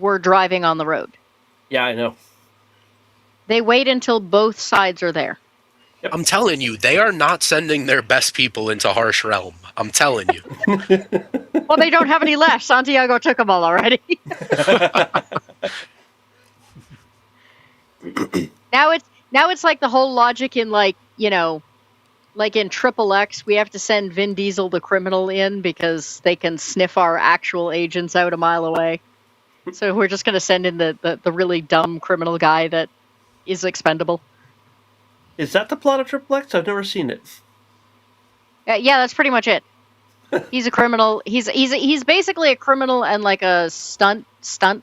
S1: were driving on the road.
S2: Yeah, I know.
S1: They wait until both sides are there.
S3: Yep. I'm telling you, they are not sending their best people into Harsh Realm. I'm telling you.
S1: Well, they don't have any left. Santiago took them all already. Now it's like the whole logic in like in Triple X, we have to send Vin Diesel the criminal in because they can sniff our actual agents out a mile away. So we're just going to send in the really dumb criminal guy that is expendable.
S2: Is that the plot of Triple X? I've never seen it.
S1: Yeah, that's pretty much it. He's a criminal. He's basically a criminal and like a stunt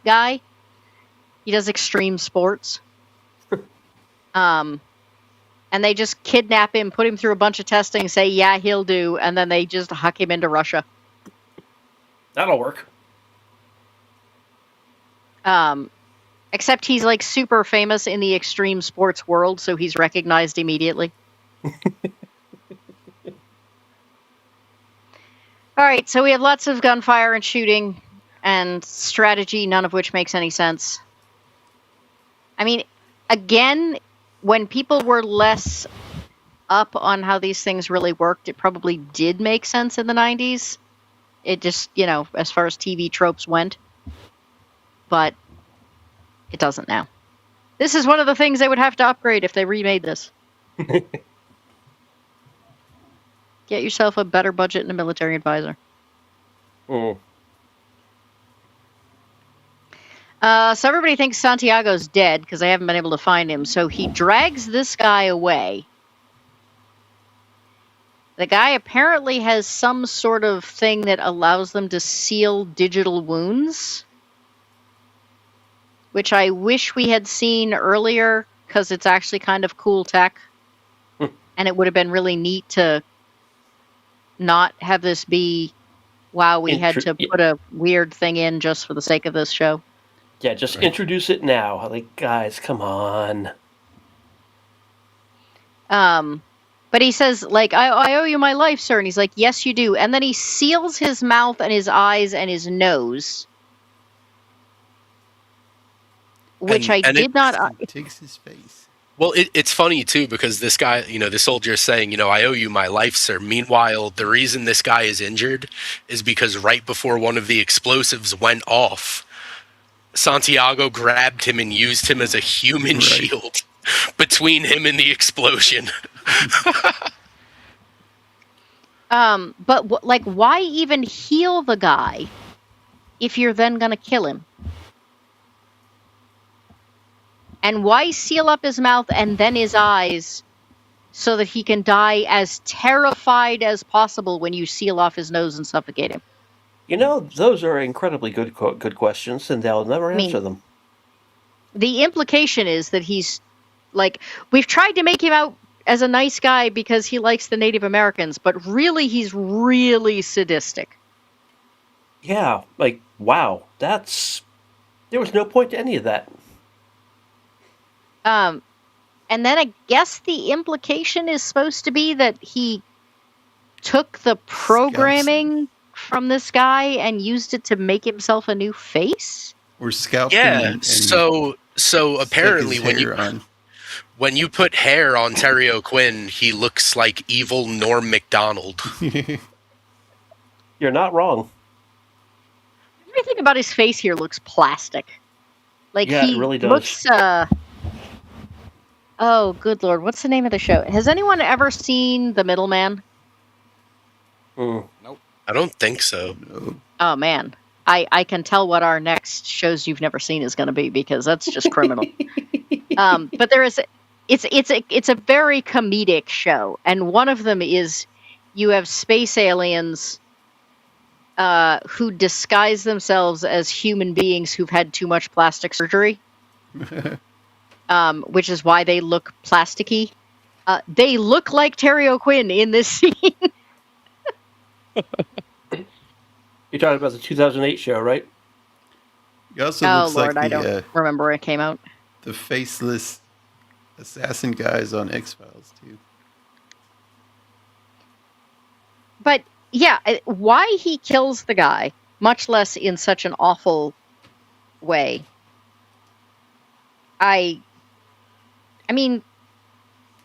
S1: guy. He does extreme sports. And they just kidnap him, put him through a bunch of testing, say, yeah, he'll do, and then they just huck him into Russia.
S2: That'll work.
S1: Except he's like super famous in the extreme sports world, so he's recognized immediately. All right, so we have lots of gunfire and shooting and strategy, none of which makes any sense. I mean, again, when people were less up on how these things really worked, it probably did make sense in the 90s. It just, as far as TV tropes went. But it doesn't now. This is one of the things they would have to upgrade if they remade this. Get yourself a better budget and a military advisor.
S2: Oh.
S1: So everybody thinks Santiago's dead because they haven't been able to find him. So he drags this guy away. The guy apparently has some sort of thing that allows them to seal digital wounds, which I wish we had seen earlier because it's actually kind of cool tech. And it would have been really neat to not have this be, wow, we had to put a weird thing in just for the sake of this show.
S2: Yeah, just introduce it now. Like, guys, come on.
S1: But he says, like, I owe you my life, sir. And he's like, yes, you do. And then he seals his mouth and his eyes and his nose. Which did not...
S4: It takes his face.
S3: Well, it's funny, too, because this guy, the soldier is saying, I owe you my life, sir. Meanwhile, the reason this guy is injured is because right before one of the explosives went off, Santiago grabbed him and used him as a human shield between him and the explosion.
S1: But, why even heal the guy if you're then going to kill him? And why seal up his mouth and then his eyes so that he can die as terrified as possible when you seal off his nose and suffocate him?
S2: Those are incredibly good questions, and they'll never answer them.
S1: The implication is that he's, we've tried to make him out as a nice guy because he likes the Native Americans, but really he's really sadistic.
S2: Yeah, like, wow, there was no point to any of that.
S1: And then I guess the implication is supposed to be that he took the programming from this guy and used it to make himself a new face?
S4: Or scalped him
S3: Yeah.
S4: and
S3: So
S4: stuck
S3: apparently,
S4: his hair on.
S3: when you put hair on Terry O'Quinn, he looks like evil Norm Macdonald.
S2: You're not wrong.
S1: Everything about his face here looks plastic. Like,
S2: Yeah, it
S1: he
S2: really does.
S1: looks, oh, good lord, what's the name of the show? Has anyone ever seen The Middleman?
S2: Mm.
S5: Nope.
S3: I don't think so.
S4: No.
S1: Oh, man. I can tell what our next shows you've never seen is going to be, because that's just criminal. But there is, it's a very comedic show, and one of them is you have space aliens who disguise themselves as human beings who've had too much plastic surgery, which is why they look plasticky. They look like Terry O'Quinn in this scene.
S2: You're talking about the 2008 show, right?
S4: He also
S1: Oh
S4: looks
S1: lord,
S4: like
S1: I don't remember when it came out.
S4: the faceless assassin guys on X-Files too.
S1: But yeah, why he kills the guy, much less in such an awful way. I mean,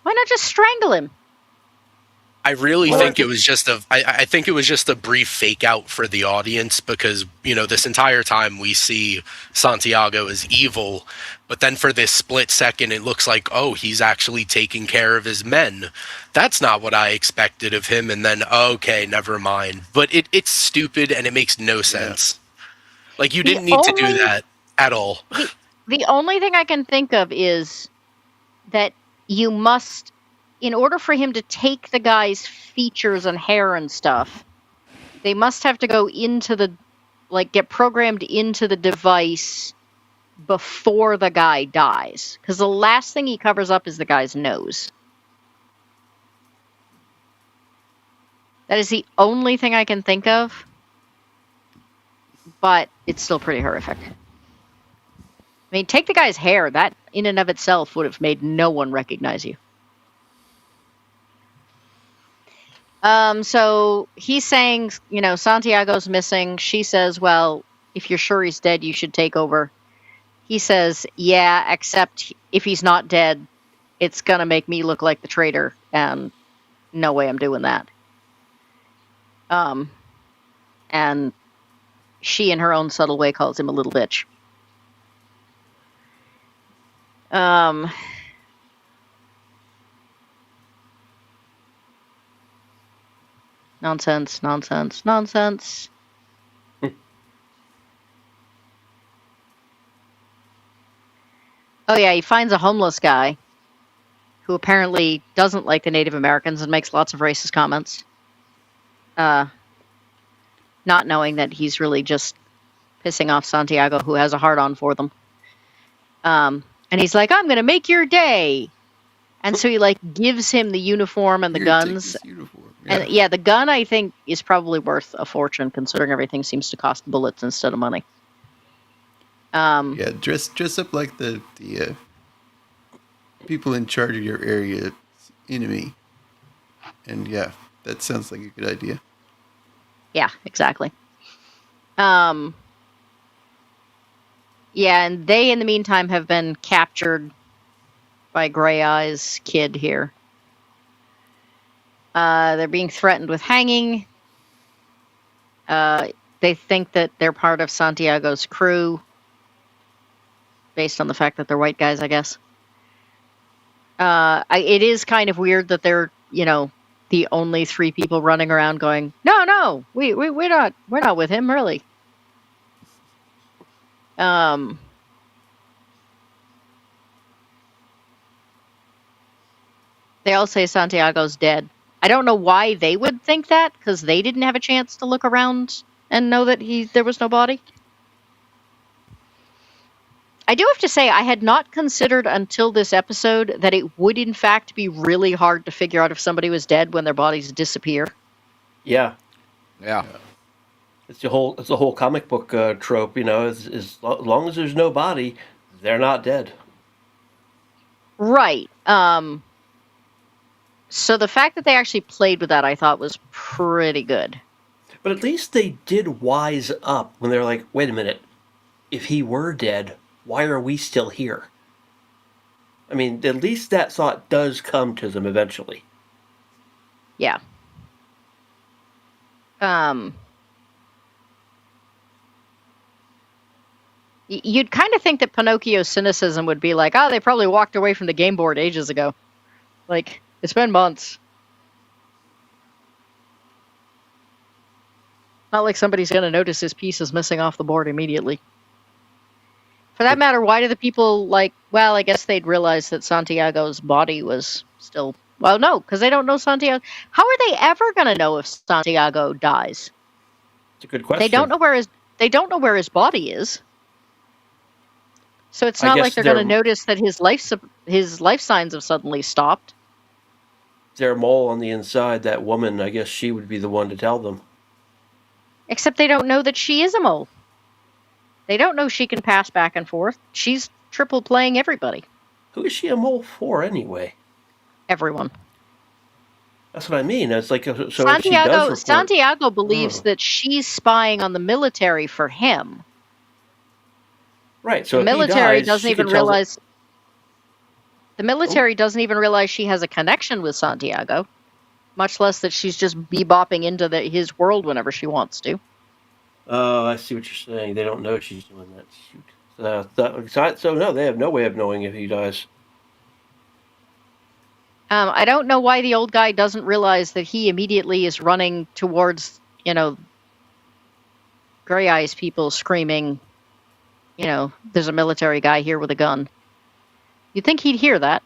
S1: why not just strangle him?
S3: I really
S2: Well,
S3: think it was just I think it was just a brief fake out for the audience, because, you know, this entire time we see Santiago as evil, but then for this split second it looks like, oh, he's actually taking care of his men. That's not what I expected of him, and then, okay, never mind. But it's stupid and it makes no sense. Like, you didn't need to do that at all.
S1: The only thing I can think of is that you must, in order for him to take the guy's features and hair and stuff, they must have to go into the, like, get programmed into the device before the guy dies. Because the last thing he covers up is the guy's nose. That is the only thing I can think of. But it's still pretty horrific. I mean, take the guy's hair. That, in and of itself, would have made no one recognize you. So he's saying, you know, Santiago's missing. She says, well, if you're sure he's dead, you should take over. He says, yeah, except if he's not dead, it's going to make me look like the traitor, and no way I'm doing that. And she, in her own subtle way, calls him a little bitch. Nonsense, nonsense, nonsense. Oh yeah, he finds a homeless guy who apparently doesn't like the Native Americans and makes lots of racist comments. Not knowing that he's really just pissing off Santiago, who has a hard-on for them. And he's like, I'm going to make your day. And so he, like, gives him the uniform and the guns.
S4: Uniform. Yeah.
S1: And yeah, the gun, I think, is probably worth a fortune, considering everything seems to cost bullets instead of money.
S4: Yeah, dress up like the people in charge of your area's enemy. And yeah, that sounds like a good idea.
S1: Yeah, exactly. Yeah, and they, in the meantime, have been captured by Gray Eyes' kid here. They're being threatened with hanging. They think that they're part of Santiago's crew, based on the fact that they're white guys, I guess. It is kind of weird that they're, you know, the only three people running around going, no, we're not with him, really. They all say Santiago's dead. I don't know why they would think that, because they didn't have a chance to look around and know that there was no body. I do have to say, I had not considered until this episode that it would in fact be really hard to figure out if somebody was dead when their bodies disappear.
S2: Yeah.
S5: Yeah.
S2: It's the whole comic book trope, as long as there's no body, they're not dead.
S1: Right. So the fact that they actually played with that, I thought, was pretty good.
S2: But at least they did wise up when they're like, wait a minute, if he were dead, why are we still here? I mean, at least that thought does come to them eventually.
S1: Yeah. You'd kind of think that Pinocchio's cynicism would be like, oh, they probably walked away from the game board ages ago. Like, it's been months. Not like somebody's going to notice his piece is missing off the board immediately. For that matter, why do the people well, I guess they'd realize that Santiago's body was still... Well, no, because they don't know Santiago. How are they ever going to know if Santiago dies?
S2: It's a good question.
S1: They don't know where his body is. So it's not like they're going to notice that his life signs have suddenly stopped.
S2: Their mole on the inside, that woman, I guess she would be the one to tell them.
S1: Except they don't know that she is a mole. They don't know she can pass back and forth. She's triple playing everybody.
S2: Who is she a mole for anyway?
S1: Everyone.
S2: That's what I mean. It's like, so
S1: Santiago,
S2: if she does report...
S1: Santiago believes that she's spying on the military for him.
S2: Right, so
S1: the military doesn't even realize. The military doesn't even realize she has a connection with Santiago, much less that she's just bebopping into his world whenever she wants to.
S2: Oh, I see what you're saying. They don't know she's doing that. Shoot. So no, they have no way of knowing if he dies.
S1: I don't know why the old guy doesn't realize that he immediately is running towards, Gray Eyes people screaming, there's a military guy here with a gun. You'd think he'd hear that.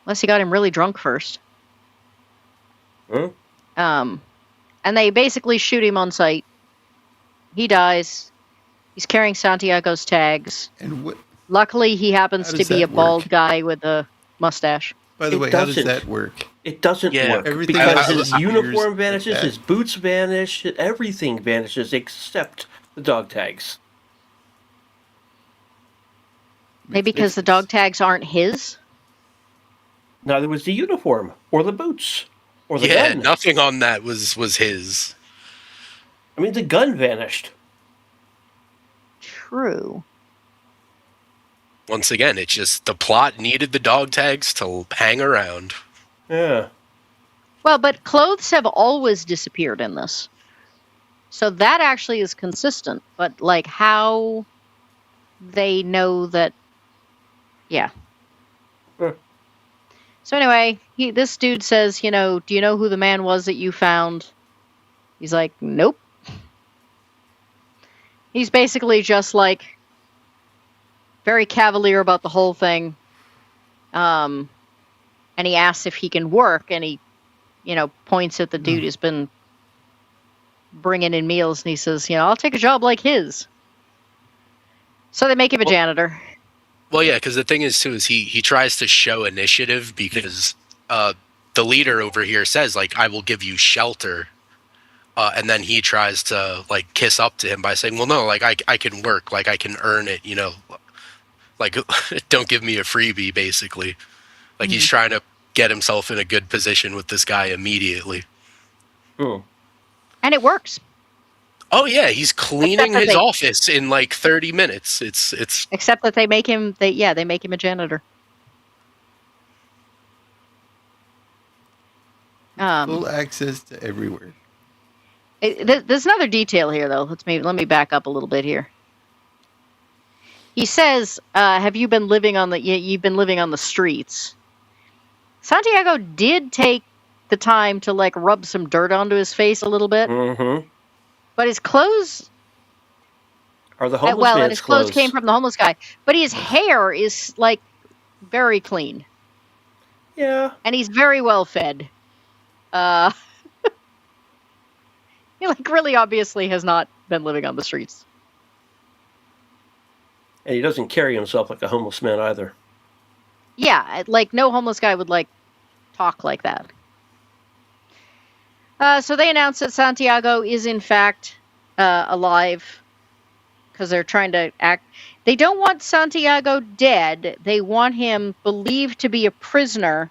S1: Unless he got him really drunk first.
S2: Huh?
S1: And they basically shoot him on sight. He dies. He's carrying Santiago's tags.
S4: And
S1: luckily, he happens to be a bald guy with a mustache.
S4: By the way, how does that work?
S2: It doesn't work.
S4: Everything
S2: because his uniform vanishes, his boots vanish, everything vanishes except the dog tags.
S1: Maybe because the dog tags aren't his?
S2: Neither was the uniform, or the boots, or the gun.
S3: Yeah, nothing on that was his.
S2: I mean, the gun vanished.
S1: True.
S3: Once again, it's just the plot needed the dog tags to hang around.
S2: Yeah.
S1: Well, but clothes have always disappeared in this. So that actually is consistent. But, how they know that... Yeah. So anyway, this dude says, do you know who the man was that you found? He's like, nope. He's basically just, very cavalier about the whole thing. And he asks if he can work, and he, points at the dude who's been bringing in meals, and he says, I'll take a job like his. So they make him a janitor.
S3: Well, yeah, because the thing is, too, is he tries to show initiative because the leader over here says, I will give you shelter. And then he tries to, kiss up to him by saying, well, no, I can work, I can earn it, don't give me a freebie, basically. He's trying to get himself in a good position with this guy immediately.
S2: Oh.
S1: And it works.
S3: Oh yeah, he's cleaning his office in 30 minutes. It's
S1: except that they make him a janitor.
S4: Full access to everywhere.
S1: There's another detail here, though. Let me back up a little bit here. He says, "Have you been living on you've been living on the streets?" Santiago did take the time to rub some dirt onto his face a little bit.
S2: Mm-hmm.
S1: But his clothes
S2: are the homeless man's
S1: and his clothes came from the homeless guy. But his hair is very clean.
S2: Yeah.
S1: And he's very well fed. He really obviously has not been living on the streets.
S2: And he doesn't carry himself like a homeless man either.
S1: Yeah, no homeless guy would talk like that. So they announce that Santiago is in fact alive because they're trying to act. They don't want Santiago dead. They want him believed to be a prisoner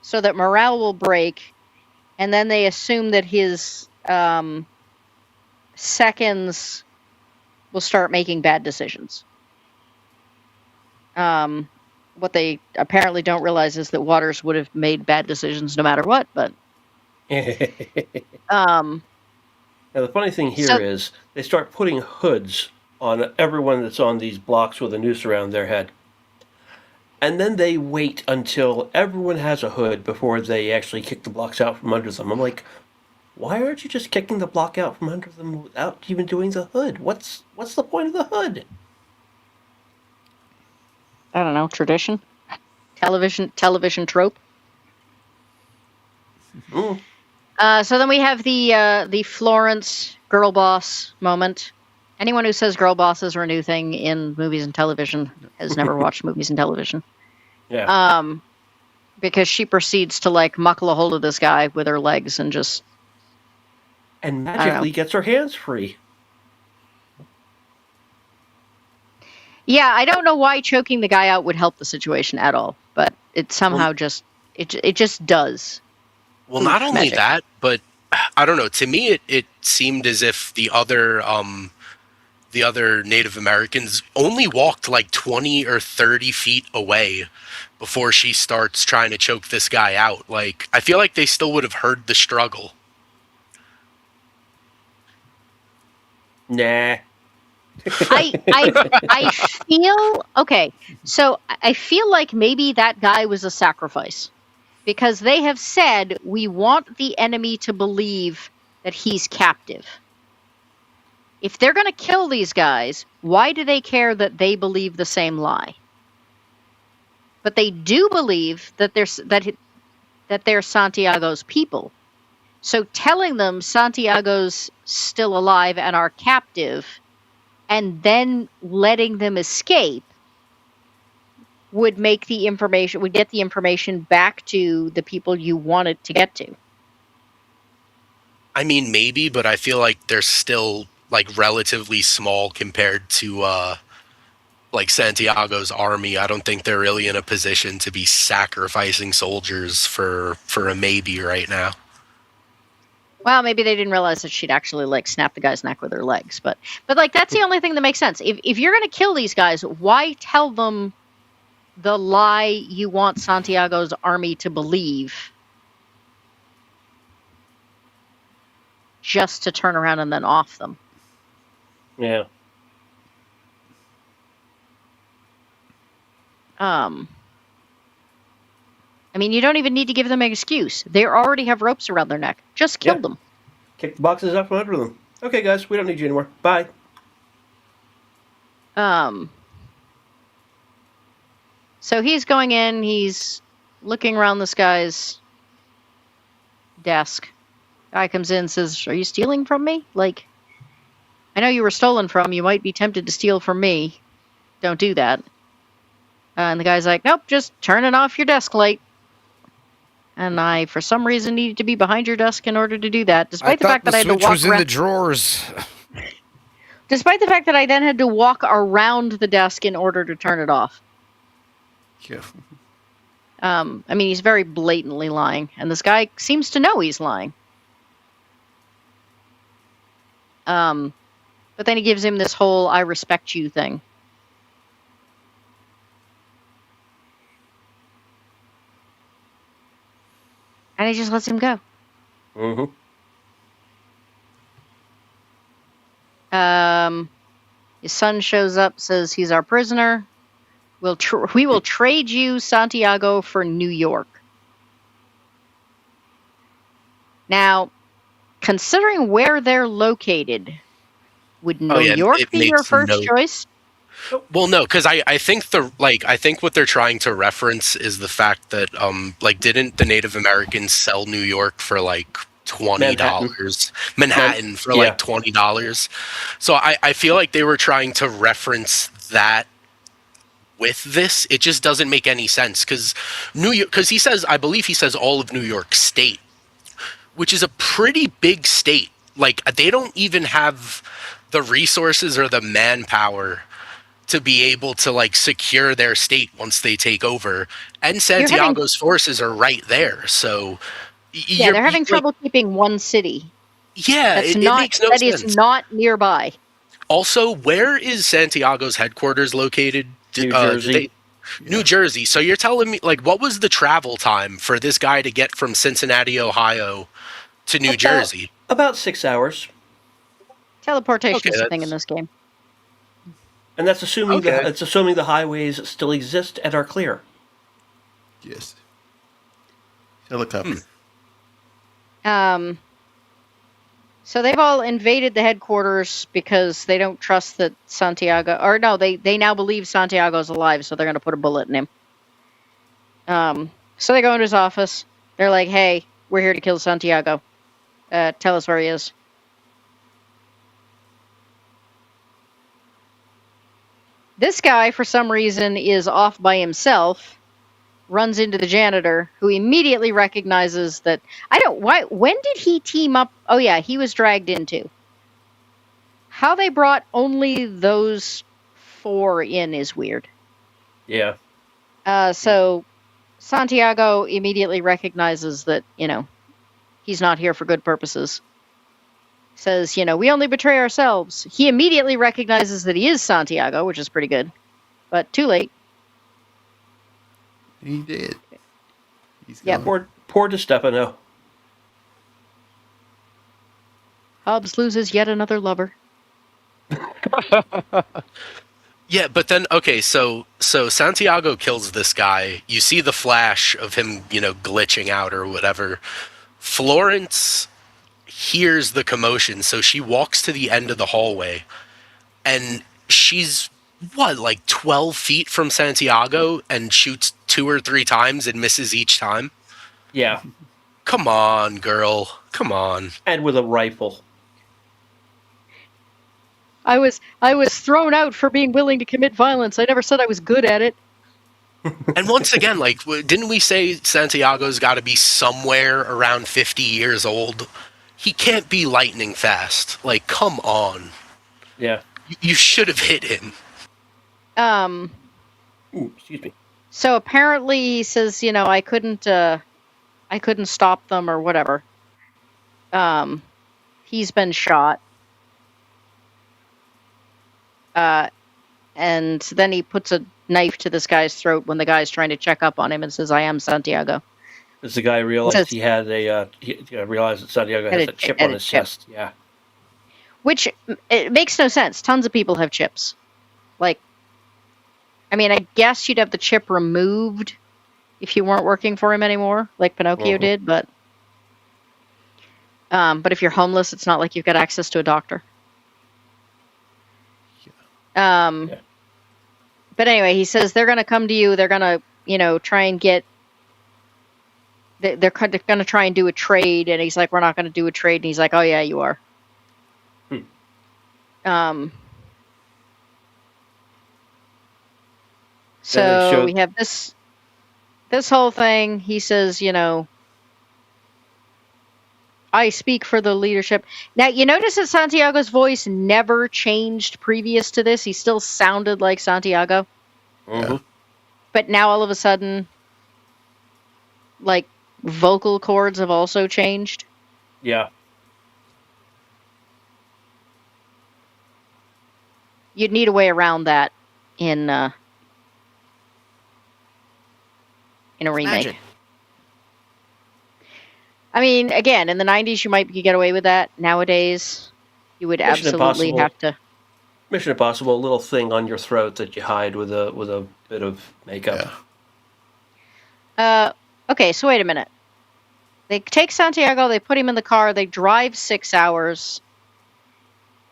S1: so that morale will break. And then they assume that his seconds will start making bad decisions. What they apparently don't realize is that Waters would have made bad decisions no matter what, but
S2: Now, the funny thing here is they start putting hoods on everyone that's on these blocks with a noose around their head. And then they wait until everyone has a hood before they actually kick the blocks out from under them. I'm like, why aren't you just kicking the block out from under them without even doing the hood? What's the point of the hood?
S1: I don't know, tradition? Television trope?
S2: Mm.
S1: So then we have the Florence girl boss moment. Anyone who says girl bosses are a new thing in movies and television has never watched movies and television.
S2: Yeah.
S1: Because she proceeds to like muckle a hold of this guy with her legs and just...
S2: And magically gets her hands free.
S1: Yeah, I don't know why choking the guy out would help the situation at all, but it somehow it just does.
S3: Well, not only that, but I don't know. To me, it seemed as if the other Native Americans only walked like 20 or 30 feet away before she starts trying to choke this guy out. Like, I feel like they still would have heard the struggle.
S2: Nah.
S1: I feel okay. So I feel like maybe that guy was a sacrifice because they have said we want the enemy to believe that he's captive. If they're going to kill these guys, why do they care that they believe the same lie? But they do believe that they're Santiago's people. So telling them Santiago's still alive and are captive, and then letting them escape would get the information back to the people you wanted to get to.
S3: I mean, maybe, but I feel like they're still like relatively small compared to like Santiago's army. I don't think they're really in a position to be sacrificing soldiers for a maybe right now.
S1: Well, maybe they didn't realize that she'd actually like snap the guy's neck with her legs, but like that's the only thing that makes sense. If you're going to kill these guys, why tell them the lie you want Santiago's army to believe just to turn around and then off them?
S2: Yeah.
S1: I mean, you don't even need to give them an excuse. They already have ropes around their neck. Just kill them.
S2: Kick the boxes up from under them. Okay, guys, we don't need you anymore. Bye.
S1: So he's going in. He's looking around this guy's desk. Guy comes in and says, "Are you stealing from me? Like, I know you were stolen from. You might be tempted to steal from me. Don't do that." And the guy's like, "Nope, just turning off your desk light." And I, for some reason, needed to be behind your desk in order to do that, despite the fact that I had to walk
S5: was in the drawers.
S1: Despite the fact that I then had to walk around the desk in order to turn it off.
S4: Yeah.
S1: I mean, he's very blatantly lying, and this guy seems to know he's lying. But then he gives him this whole "I respect you" thing. And he just lets him go.
S2: Mm-hmm.
S1: His son shows up, says he's our prisoner. We will trade you, Santiago, for New York. Now, considering where they're located, would New York be your first choice?
S3: Well, no, because I think what they're trying to reference is the fact that didn't the Native Americans sell New York for like $20? Manhattan for like $20. So I feel like they were trying to reference that with this. It just doesn't make any sense because he says, I believe he says all of New York State, which is a pretty big state. Like, they don't even have the resources or the manpower to be able to, like, secure their state once they take over. And Santiago's forces are right there, so...
S1: Yeah, they're having trouble keeping one city.
S3: Yeah, it makes no
S1: sense. That
S3: is
S1: not nearby.
S3: Also, where is Santiago's headquarters located?
S2: New Jersey.
S3: New Jersey. So you're telling me, like, what was the travel time for this guy to get from Cincinnati, Ohio to New Jersey?
S2: About 6 hours.
S1: Teleportation is a thing in this game.
S2: And that's assuming assuming the highways still exist and are clear.
S4: Yes. Helicopter.
S1: So they've all invaded the headquarters because they don't trust that Santiago... Or no, they now believe Santiago's alive, so they're going to put a bullet in him. So they go into his office. They're like, hey, we're here to kill Santiago. Tell us where he is. This guy, for some reason, is off by himself, runs into the janitor, who immediately recognizes that... when did he team up? Oh, yeah, he was dragged into. How they brought only those 4 in is weird.
S2: Yeah.
S1: So Santiago immediately recognizes that, he's not here for good purposes. Says, we only betray ourselves. He immediately recognizes that he is Santiago, which is pretty good. But too late.
S4: He did. He's
S1: gone.
S2: Yeah, poor DeStefano.
S1: Hobbs loses yet another lover.
S3: Yeah, but then, okay, so Santiago kills this guy. You see the flash of him, glitching out or whatever. Florence hears the commotion, so she walks to the end of the hallway, and she's, 12 feet from Santiago, and shoots 2 or 3 times and misses each time?
S2: Yeah.
S3: Come on, girl. Come on.
S2: And with a rifle.
S1: I was thrown out for being willing to commit violence. I never said I was good at it.
S3: And once again, didn't we say Santiago's got to be somewhere around 50 years old? He can't be lightning fast. Come on.
S2: Yeah.
S3: You should have hit him.
S2: Ooh, excuse me.
S1: So apparently he says, I couldn't stop them or whatever. He's been shot. And then he puts a knife to this guy's throat when the guy's trying to check up on him and says, I am Santiago.
S2: As the guy realized he realized that Santiago has a chip on his chest. Yeah.
S1: Which, it makes no sense. Tons of people have chips. I guess you'd have the chip removed if you weren't working for him anymore, like Pinocchio did, but if you're homeless, it's not like you've got access to a doctor. But anyway, he says they're going to come to you. They're going to, try and get... They're going to try and do a trade. And he's like, we're not going to do a trade. And he's like, oh, yeah, you are. So we have this whole thing. He says, I speak for the leadership. Now, you notice that Santiago's voice never changed previous to this. He still sounded like Santiago.
S2: Mm-hmm.
S1: But now all of a sudden, vocal cords have also changed.
S2: Yeah.
S1: You'd need a way around that in a remake.
S5: Magic.
S1: Again, in the 90s, you might get away with that. Nowadays, you would absolutely have to...
S2: Mission Impossible, a little thing on your throat that you hide with a bit of makeup.
S1: Yeah. Okay, so wait a minute. They take Santiago, they put him in the car, they drive 6 hours,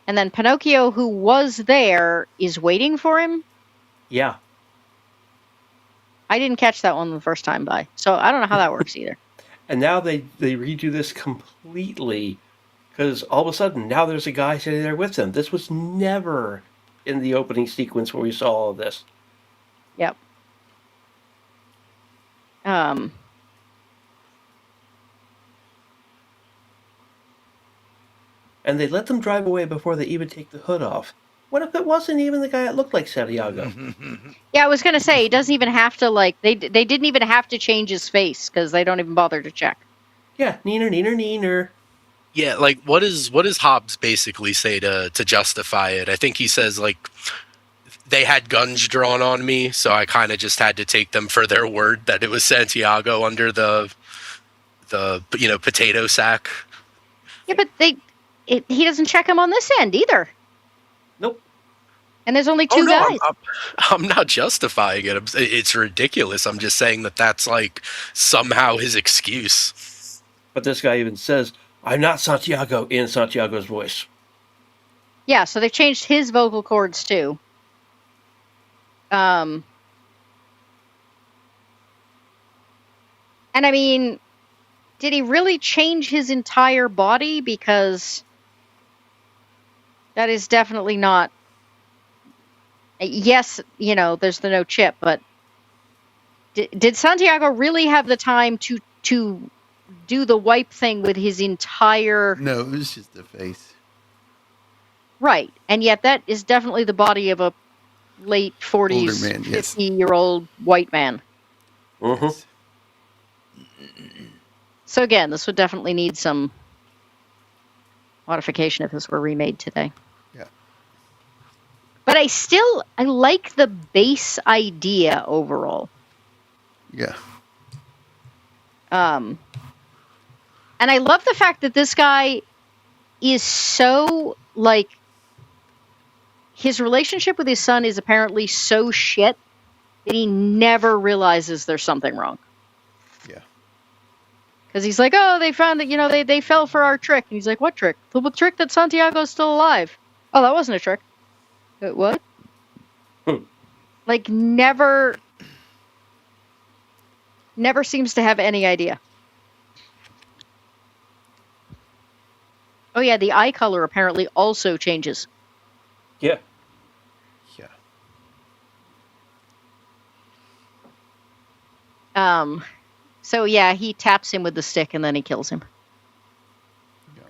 S1: and then Pinocchio, who was there, is waiting for him?
S2: Yeah.
S1: I didn't catch that one the first time by, so I don't know how that works either.
S2: And now they redo this completely, because all of a sudden, now there's a guy sitting there with them. This was never in the opening sequence where we saw all of this.
S1: Yep.
S2: and they let them drive away before they even take the hood off. What if it wasn't even the guy that looked like Santiago?
S1: Yeah, I was gonna say he doesn't even have to they didn't even have to change his face because they don't even bother to check.
S2: Yeah, neener.
S3: Yeah, like what does Hobbs basically say to justify it? I think he says like they had guns drawn on me, so I kind of just had to take them for their word that it was Santiago under the potato sack.
S1: Yeah, but he doesn't check him on this end either.
S2: Nope.
S1: And there's only two guys.
S3: I'm not justifying it. It's ridiculous. I'm just saying that that's like somehow his excuse.
S2: But this guy even says, "I'm not Santiago" in Santiago's voice.
S1: Yeah, so they've changed his vocal cords too. And I mean, did he really change his entire body? Because that is definitely not. Yes, there's the no chip, but did Santiago really have the time to do the wipe thing with his entire?
S4: No, it was just the face.
S1: Right, and yet that is definitely the body of a late 40s,
S4: Older man,
S1: 50-year-old white man.
S2: Mm-hmm.
S1: So again, this would definitely need some modification if this were remade today.
S4: Yeah.
S1: But I like the base idea overall.
S4: Yeah.
S1: And I love the fact that this guy is so his relationship with his son is apparently so shit that he never realizes there's something wrong.
S4: Yeah.
S1: Because he's like, oh, they found that, they fell for our trick. And he's like, what trick? The trick that Santiago's still alive. Oh, that wasn't a trick. What? Never seems to have any idea. Oh yeah, the eye color apparently also changes.
S2: Yeah.
S1: So yeah, he taps him with the stick and then he kills him.
S4: Yeah.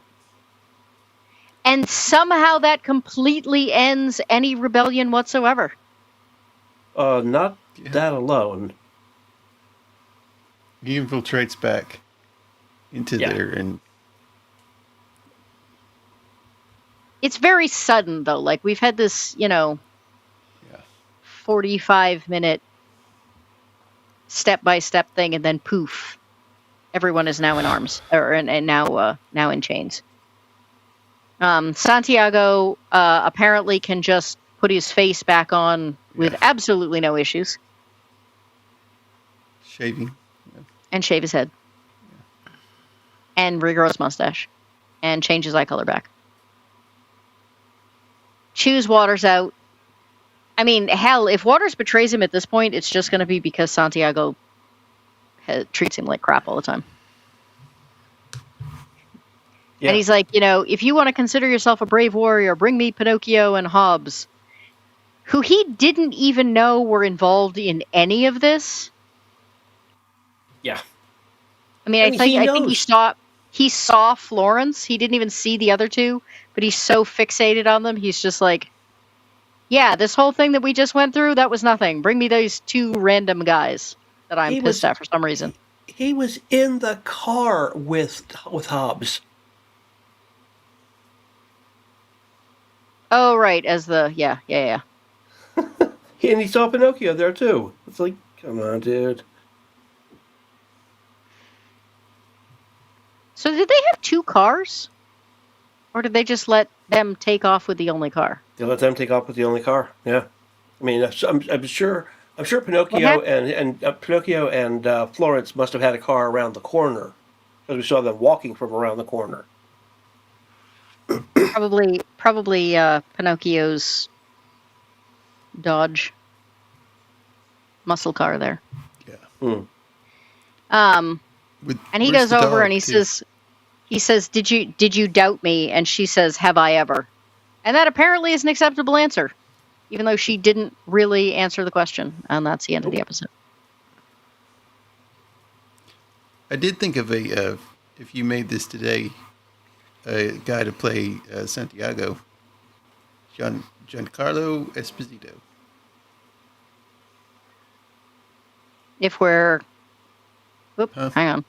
S1: And somehow that completely ends any rebellion whatsoever.
S2: Not that alone.
S4: He infiltrates back into there and...
S1: It's very sudden, though. We've had this, 45-minute step-by-step thing, and then poof, everyone is now in arms, and now in chains. Santiago apparently can just put his face back on with absolutely no issues.
S4: Shaving. Yeah.
S1: And shave his head. Yeah. And regrow his mustache. And change his eye color back. Choose Waters out. I mean, hell, if Waters betrays him at this point, it's just going to be because Santiago treats him like crap all the time. Yeah. And he's like, if you want to consider yourself a brave warrior, bring me Pinocchio and Hobbs, who he didn't even know were involved in any of this.
S2: Yeah.
S1: I mean, I think he saw Florence. He didn't even see the other two, but he's so fixated on them. He's just like, yeah, this whole thing that we just went through, that was nothing. Bring me those two random guys that I'm pissed at for some reason.
S2: He was in the car with Hobbs.
S1: Oh, right, yeah.
S2: And he saw Pinocchio there, too. It's like, come on, dude.
S1: So did they have two cars? Or did they just let them take off with the only car?
S2: They let them take off with the only car, yeah. I mean, I'm sure Pinocchio and Pinocchio and Florence must have had a car around the corner. Because we saw them walking from around the corner.
S1: Probably Pinocchio's Dodge muscle car there.
S4: Yeah.
S1: And he goes over and he says, "Did you doubt me?" And she says, "Have I ever?" And that apparently is an acceptable answer, even though she didn't really answer the question. And that's the end of the episode.
S4: I did think of if you made this today, a guy to play Santiago, Giancarlo Esposito.
S1: If we're,
S4: Huh?
S1: hang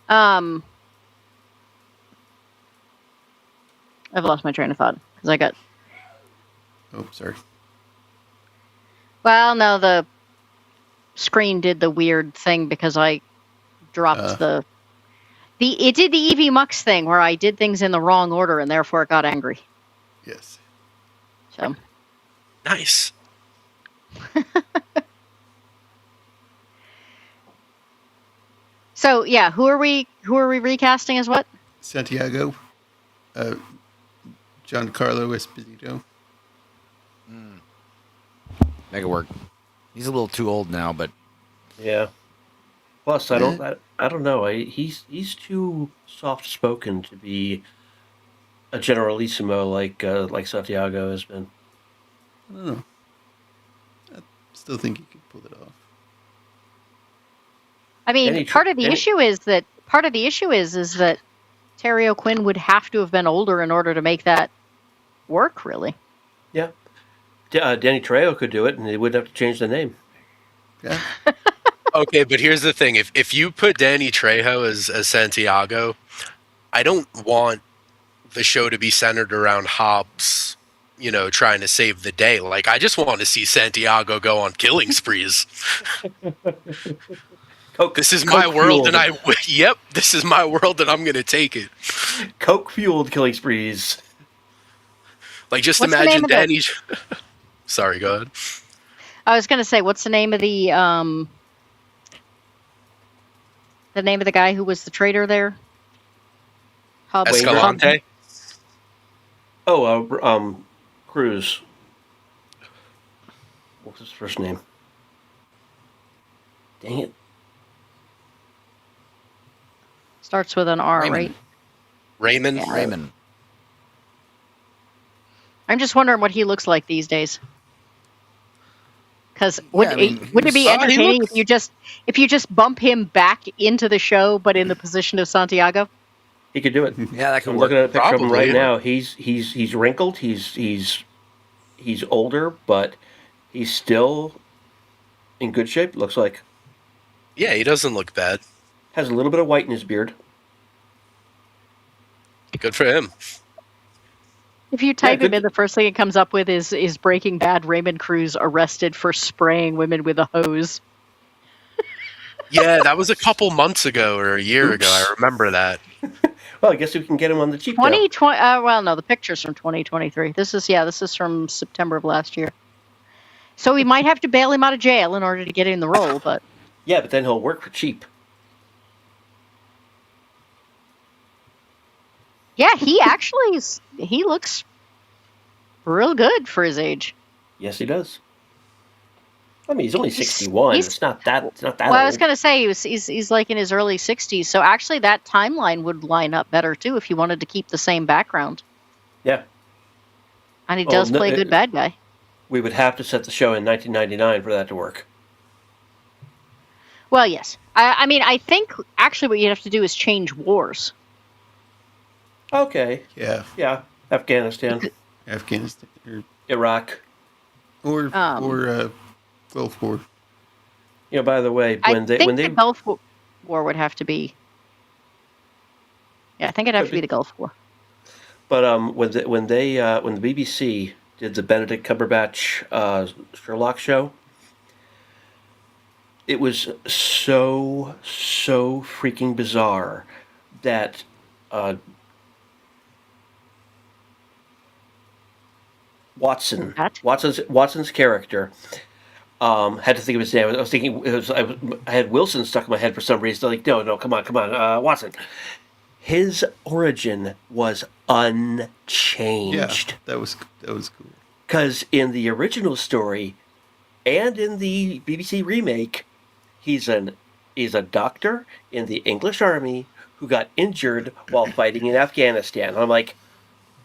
S1: on. I've lost my train of thought because I got.
S4: Oh, sorry.
S1: Well, no, the screen did the weird thing because I dropped it did the Eevee Mux thing where I did things in the wrong order and therefore it got angry.
S4: Yes.
S1: So
S3: Nice.
S1: So yeah, who are we recasting as what?
S4: Santiago, Giancarlo Esposito.
S5: Make it work. He's a little too old now, but
S2: Yeah. Plus, I don't know. He's too soft spoken to be a generalissimo like Santiago has been.
S4: I don't know. I still think he could pull it off.
S1: I mean, part of the issue is that Terry O'Quinn would have to have been older in order to make that work, really.
S2: Yeah. Danny Trejo could do it, and they wouldn't have to change the name.
S4: Yeah.
S3: Okay, but here's the thing: if you put Danny Trejo as Santiago, I don't want the show to be centered around Hobbs, trying to save the day. Like, I just want to see Santiago go on killing sprees. This is my world, and this is my world, and I'm going to take it.
S2: Coke-fueled killing sprees.
S3: Like, just imagine Danny. Sorry, go ahead.
S1: I was going to say, what's the name of the guy who was the traitor there?
S3: Escalante.
S2: Oh, Cruz. What's his first name? Dang it.
S1: Starts with an R,
S5: Raymond.
S1: right?
S3: Raymond.
S1: Yeah.
S5: Raymond.
S1: I'm just wondering what he looks like these days. Because wouldn't it be entertaining if you just bump him back into the show, but in the position of Santiago?
S2: He could do it.
S5: Yeah, that could
S2: I'm
S5: work.
S2: looking at a picture of him right
S3: Probably.
S2: now. He's wrinkled. He's older, but he's still in good shape. Looks like.
S3: Yeah, he doesn't look bad.
S2: Has a little bit of white in his beard.
S3: Good for him.
S1: If you type him in, the first thing it comes up with is Breaking Bad Raymond Cruz arrested for spraying women with a hose.
S3: Yeah, that was a couple months ago or a year ago. I remember that.
S2: Well, I guess we can get him on the cheap.
S1: 2020. Well, no, the picture's from 2023. This is from September of last year. So we might have to bail him out of jail in order to get in the role, but
S2: yeah, but then he'll work for cheap.
S1: yeah, he looks real good for his age.
S2: Yes, he does. I mean, he's only 61. It's not that old.
S1: I was going to say he's like in his early 60s. So actually, that timeline would line up better too if you wanted to keep the same background.
S2: Yeah.
S1: And he does play a good bad guy.
S2: We would have to set the show in 1999 for that to work.
S1: Well, yes. I mean, I think actually what you'd have to do is change wars.
S2: Okay.
S4: Yeah.
S2: Yeah. Afghanistan.
S4: Afghanistan. Or
S2: Iraq.
S4: Or Gulf War.
S2: You know, by the way,
S1: the Gulf War would have to be. Yeah, I think it'd have to be the Gulf War.
S2: But when the BBC did the Benedict Cumberbatch Sherlock show, it was so freaking bizarre that Watson's character had to think of his name. I was thinking I had Wilson stuck in my head for some reason. Like, no, come on, Watson. His origin was unchanged.
S4: Yeah, that was cool.
S2: Because in the original story and in the BBC remake, he's a doctor in the English army who got injured while fighting in Afghanistan. And I'm like,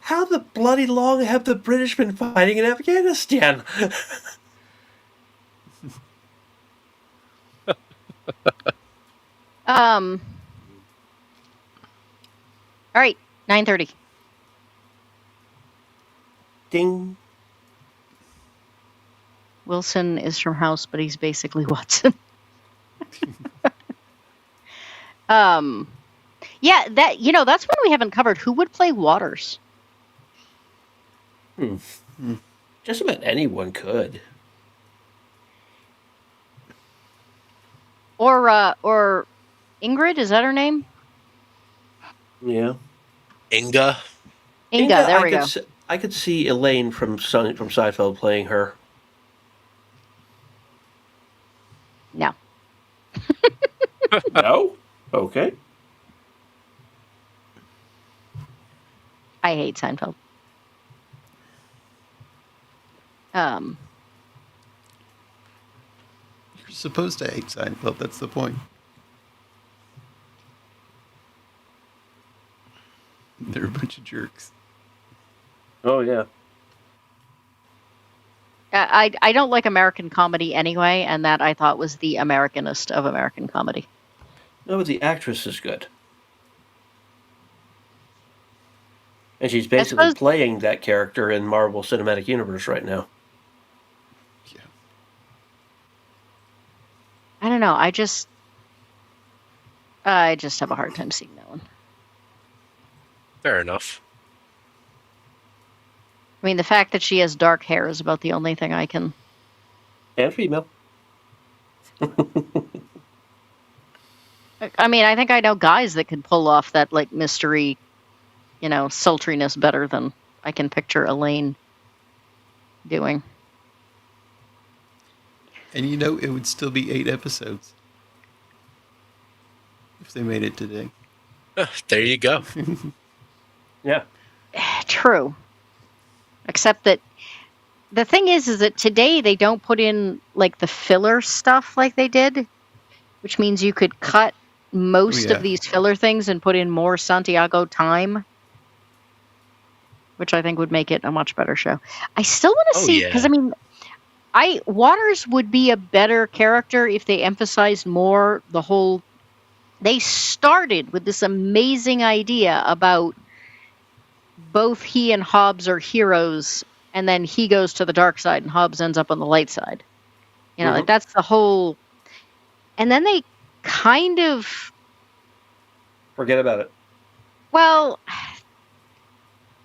S2: how the bloody long have the British been fighting in Afghanistan?
S1: All right, 9:30.
S2: Ding.
S1: Wilson is from House, but he's basically Watson. Yeah, that's one we haven't covered. Who would play Waters?
S2: Just about anyone could.
S1: Or Ingrid, is that her name?
S2: Yeah.
S3: Inga.
S1: There we go.
S2: I could see Elaine from Seinfeld playing her.
S1: No.
S2: No? Okay.
S1: I hate Seinfeld.
S4: You're supposed to hate Seinfeld. That's the point. They're a bunch of jerks.
S2: Oh, yeah.
S1: I don't like American comedy anyway, and that I thought was the Americanist of American comedy.
S2: No, but the actress is good. And she's basically playing that character in Marvel Cinematic Universe right now.
S4: Yeah.
S1: I don't know. I just have a hard time seeing that one.
S3: Fair enough.
S1: I mean, the fact that she has dark hair is about the only thing I can.
S2: And female.
S1: I mean, I think I know guys that can pull off that like mystery, sultriness better than I can picture Elaine doing.
S4: And it would still be 8 episodes if they made it today.
S3: There you go.
S2: Yeah.
S1: True. Except that the thing is that today they don't put in like the filler stuff like they did, which means you could cut most of these filler things and put in more Santiago time, which I think would make it a much better show. I still want to see, because I mean, Waters would be a better character if they emphasized more the whole. They started with this amazing idea about both he and Hobbs are heroes, and then he goes to the dark side and Hobbs ends up on the light side. Like that's the whole. And then they kind of
S2: forget about it.
S1: Well,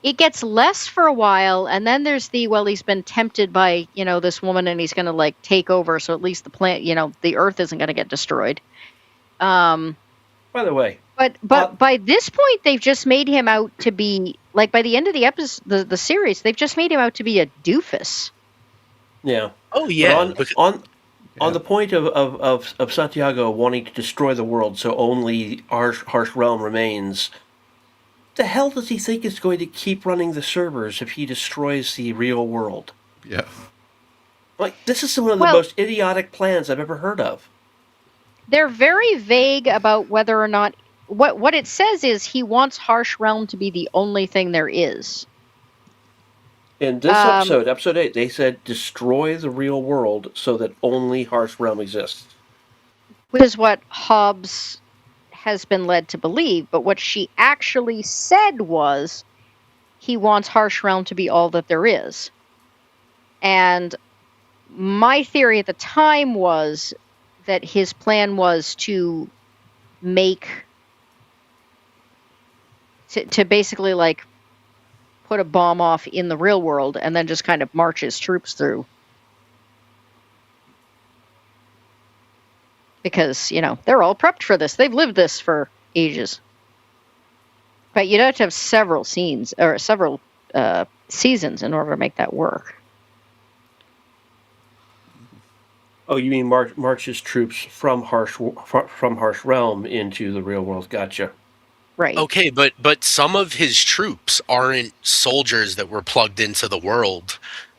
S1: it gets less for a while, and then there's he's been tempted by, this woman, and he's going to like take over, so at least the planet, the Earth isn't going to get destroyed.
S2: By the way.
S1: But by this point, they've just made him out to be, like, by the end of the episode, the series, they've just made him out to be a doofus.
S2: Yeah.
S3: Oh, yeah.
S2: On the point of Santiago wanting to destroy the world so only Harsh Realm remains, the hell does he think is going to keep running the servers if he destroys the real world?
S4: Yeah.
S2: Like, this is one of the most idiotic plans I've ever heard of.
S1: They're very vague about whether or not... What it says is he wants Harsh Realm to be the only thing there is.
S2: In this episode 8, they said destroy the real world so that only Harsh Realm exists.
S1: Which is what Hobbs has been led to believe, but what she actually said was he wants Harsh Realm to be all that there is. And my theory at the time was that his plan was to make... to basically, like, put a bomb off in the real world and then just kind of march his troops through. Because, they're all prepped for this. They've lived this for ages. But you'd have to have several seasons in order to make that work.
S2: Oh, you mean march his troops from Harsh Realm into the real world? Gotcha.
S1: Right.
S3: Okay, but some of his troops aren't soldiers that were plugged into the world.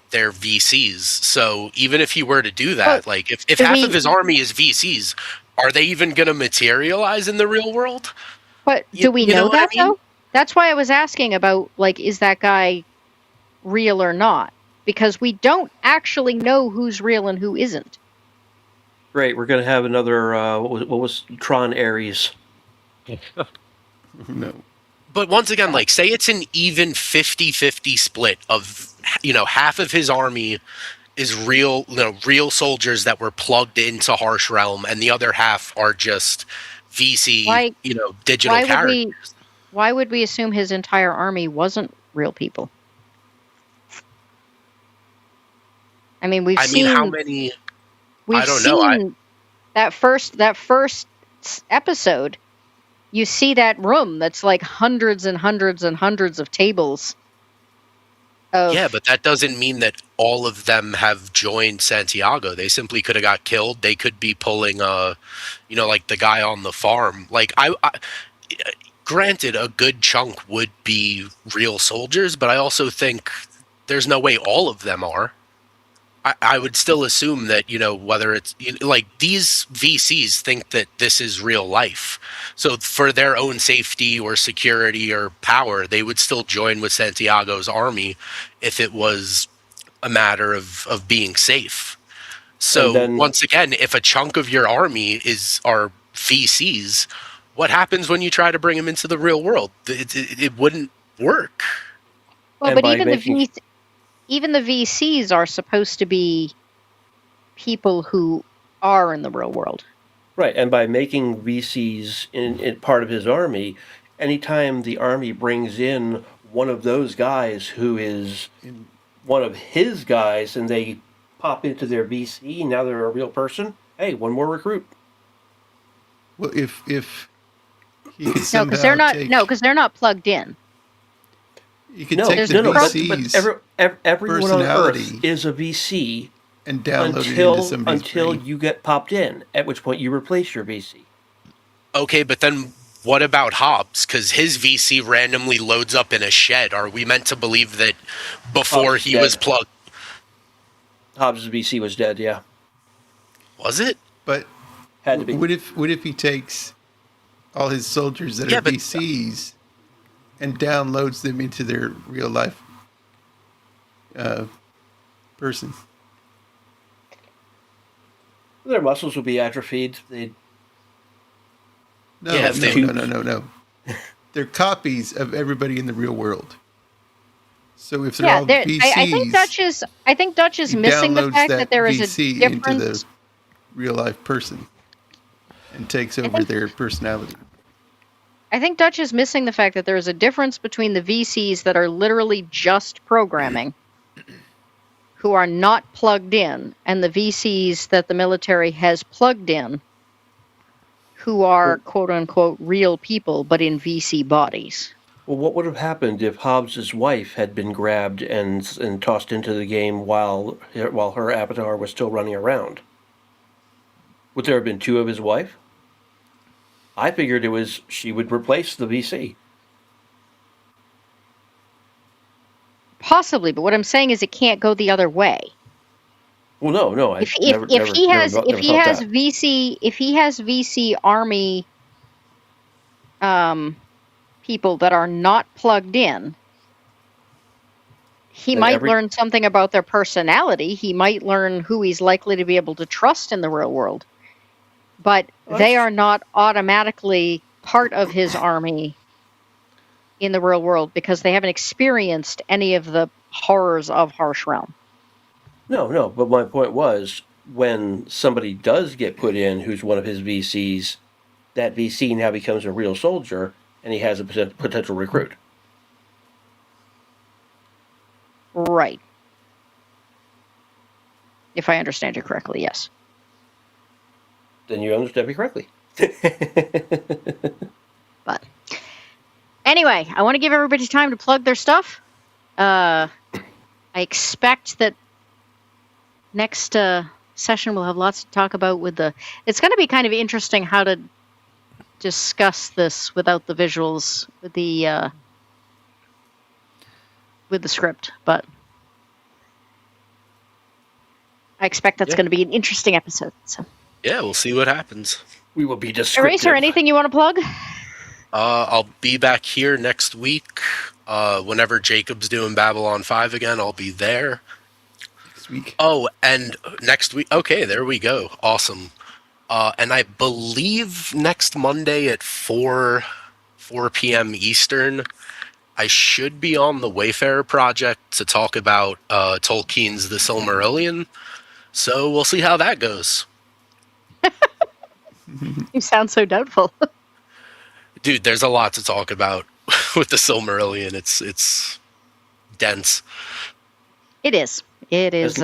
S3: They're VCs. So even if he were to do that, like if half of his army is VCs, are they even going to materialize in the real world?
S1: But do we know that,
S3: I mean?
S1: though? That's why I was asking about, like, is that guy real or not? Because we don't actually know who's real and who isn't.
S2: Great, we're going to have another, what was Tron Ares?
S4: No.
S3: But once again, like, say it's an even 50-50 split of, half of his army is real soldiers that were plugged into Harsh Realm, and the other half are just VC,
S1: Why
S3: digital
S1: why would
S3: characters.
S1: we assume his entire army wasn't real people? I mean,
S3: how many? I don't know.
S1: That first episode. You see that room that's like hundreds and hundreds and hundreds of tables.
S3: Yeah, but that doesn't mean that all of them have joined Santiago. They simply could have got killed. They could be pulling, like the guy on the farm. Like, I granted, a good chunk would be real soldiers, but I also think there's no way all of them are. I would still assume that, whether it's like these VCs think that this is real life. So for their own safety or security or power, they would still join with Santiago's army if it was a matter of being safe. So
S2: then,
S3: once again, if a chunk of your army are VCs, what happens when you try to bring them into the real world? It wouldn't work.
S1: Well, but even the VCs are supposed to be people who are in the real world.
S2: Right, and by making VCs in part of his army, anytime the army brings in one of those guys who is one of his guys and they pop into their VC, now they're a real person, hey, one more recruit.
S4: Well, if he could
S1: no, because they're not plugged in.
S4: You could take the VC's
S2: but everyone on Earth is a VC
S4: and download it into somebody's
S2: until
S4: brain.
S2: you get popped in, at which point you replace your VC.
S3: Okay, but then what about Hobbs? Because his VC randomly loads up in a shed. Are we meant to believe that before he was plugged?
S2: Hobbs' VC was dead, yeah.
S3: Was it?
S4: But
S2: had to be.
S4: What if he takes all his soldiers that are VCs and downloads them into their real life person?
S2: Their muscles would be atrophied.
S4: No. They're copies of everybody in the real world. So if they're all VCs,
S1: I think Dutch is missing the fact that there is
S4: VC
S1: a difference
S4: into the real life person and takes over their personality.
S1: I think Dutch is missing the fact that there is a difference between the VCs that are literally just programming, who are not plugged in, and the VCs that the military has plugged in, who are quote-unquote real people, but in VC bodies.
S2: Well, what would have happened if Hobbs' wife had been grabbed and tossed into the game while her avatar was still running around? Would there have been two of his wife? I figured she would replace the VC.
S1: Possibly, but what I'm saying is it can't go the other way.
S2: Well, no.
S1: If he has VC army people that are not plugged in, he might learn something about their personality. He might learn who he's likely to be able to trust in the real world. But they are not automatically part of his army in the real world because they haven't experienced any of the horrors of Harsh Realm.
S2: No, but my point was, when somebody does get put in who's one of his VCs, that VC now becomes a real soldier, and he has a potential recruit.
S1: Right. If I understand you correctly, yes.
S2: Then you understand me correctly.
S1: But anyway, I want to give everybody time to plug their stuff. I expect that next session we'll have lots to talk about it's going to be kind of interesting how to discuss this without the visuals with the script, but I expect that's going to be an interesting episode. So
S3: yeah, we'll see what happens.
S2: We will be descriptive.
S1: Eraser, anything you want to plug?
S3: I'll be back here next week. Whenever Jacob's doing Babylon 5 again, I'll be there.
S4: Next week.
S3: Oh, and next week. Okay, there we go. Awesome. And I believe next Monday at 4 4 p.m. Eastern, I should be on the Wayfarer Project to talk about Tolkien's The Silmarillion. So we'll see how that goes.
S1: You sound so doubtful.
S3: Dude, there's a lot to talk about with the Silmarillion. It's dense.
S1: It is. It is.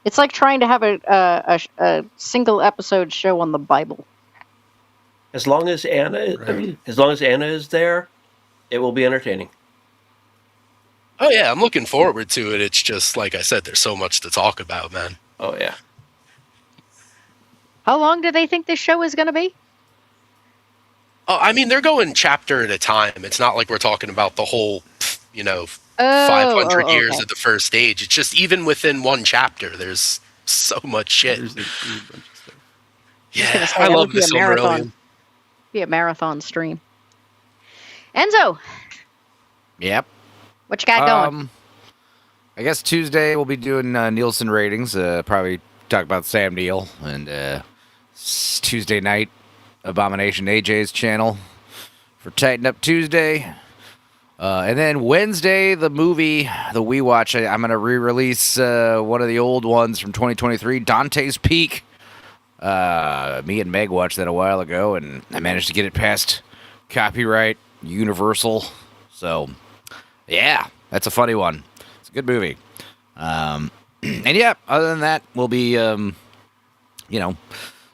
S1: It's like trying to have a single episode show on the Bible.
S2: As long as Anna is there, it will be entertaining.
S3: Oh yeah, I'm looking forward to it. It's just like I said, there's so much to talk about, man.
S2: Oh yeah.
S1: How long do they think this show is going to be?
S3: Oh, I mean, they're going chapter at a time. It's not like we're talking about the whole, 500 years of the First Age. It's just even within one chapter, there's so much shit.
S4: There's a bunch of stuff.
S3: Yeah, I love the Silmarillion.
S1: Be a marathon stream. Enzo.
S5: Yep.
S1: What you got going?
S5: I guess Tuesday we'll be doing Nielsen ratings. Probably talk about Sam Neill, and Tuesday night Abomination AJ's channel for Tighten Up Tuesday. And then Wednesday, the movie that we watch, I'm going to re-release one of the old ones from 2023, Dante's Peak. Me and Meg watched that a while ago, and I managed to get it past copyright Universal. So, yeah, that's a funny one. It's a good movie. And yeah, other than that, we'll be,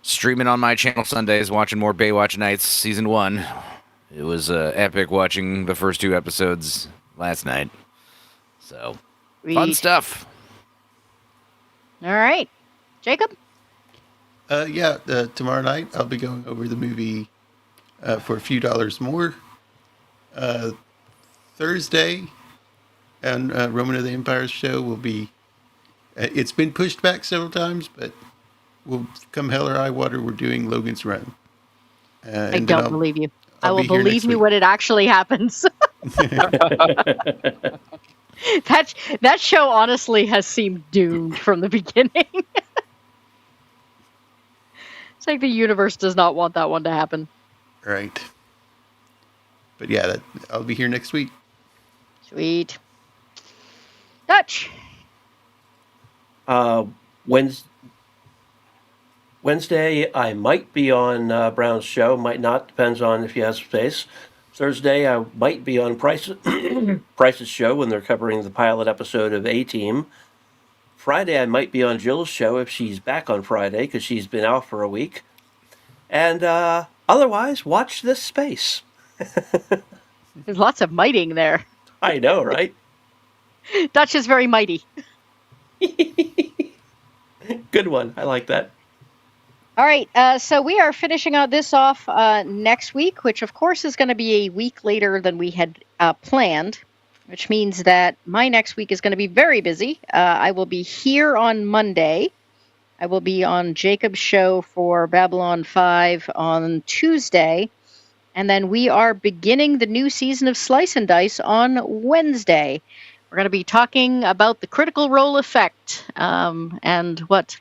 S5: streaming on my channel Sundays, watching more Baywatch Nights Season 1. It was epic watching the first 2 episodes last night. So, fun stuff.
S1: All right. Jacob?
S4: Tomorrow night I'll be going over the movie for a few dollars more. Thursday and Roman of the Empire's show will be... it's been pushed back several times, but we'll come hell or high water, we're doing Logan's Run.
S1: I don't believe you. I will
S4: be here
S1: believe
S4: next
S1: you
S4: week.
S1: when it actually happens. That show honestly has seemed doomed from the beginning. It's like the universe does not want that one to happen.
S4: Right. But yeah, I'll be here next week.
S1: Sweet. Dutch.
S2: Wednesday, I might be on Brown's show. Might not. Depends on if he has space. Thursday, I might be on Price's show when they're covering the pilot episode of A-Team. Friday, I might be on Jill's show if she's back on Friday, because she's been out for a week. And otherwise, watch this space.
S1: There's lots of mighting there.
S2: I know, right?
S1: Dutch is very mighty.
S2: Good one. I like that.
S1: All right, so we are finishing this off next week, which of course is going to be a week later than we had planned, which means that my next week is going to be very busy. I will be here on Monday. I will be on Jacob's show for Babylon 5 on Tuesday, and then we are beginning the new season of Slice and Dice on Wednesday. We're going to be talking about the Critical Role effect and what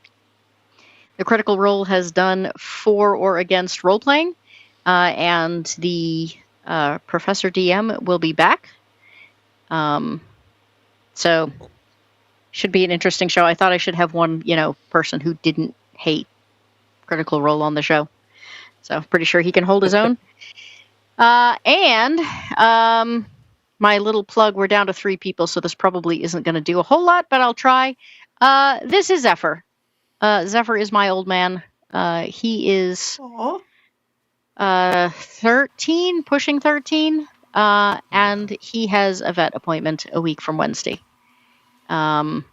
S1: the Critical Role has done for or against role-playing, and the Professor DM will be back. So, should be an interesting show. I thought I should have one, person who didn't hate Critical Role on the show. So, pretty sure he can hold his own. And my little plug, we're down to 3 people, so this probably isn't going to do a whole lot, but I'll try. This is Zephyr. Zephyr is my old man. He is 13, pushing 13, and he has a vet appointment a week from Wednesday. And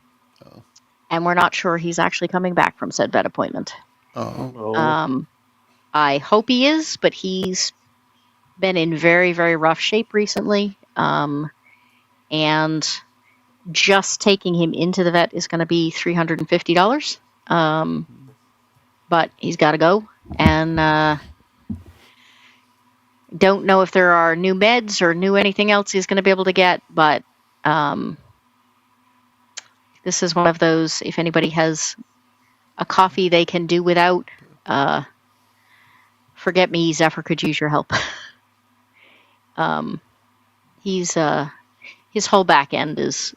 S1: we're not sure he's actually coming back from said vet appointment. I hope he is, but he's been in very, very rough shape recently. And just taking him into the vet is going to be $350. But he's got to go, and don't know if there are new meds or new anything else he's going to be able to get, but this is one of those, if anybody has a coffee they can do without forget me, Zephyr could use your help. He's his whole back end is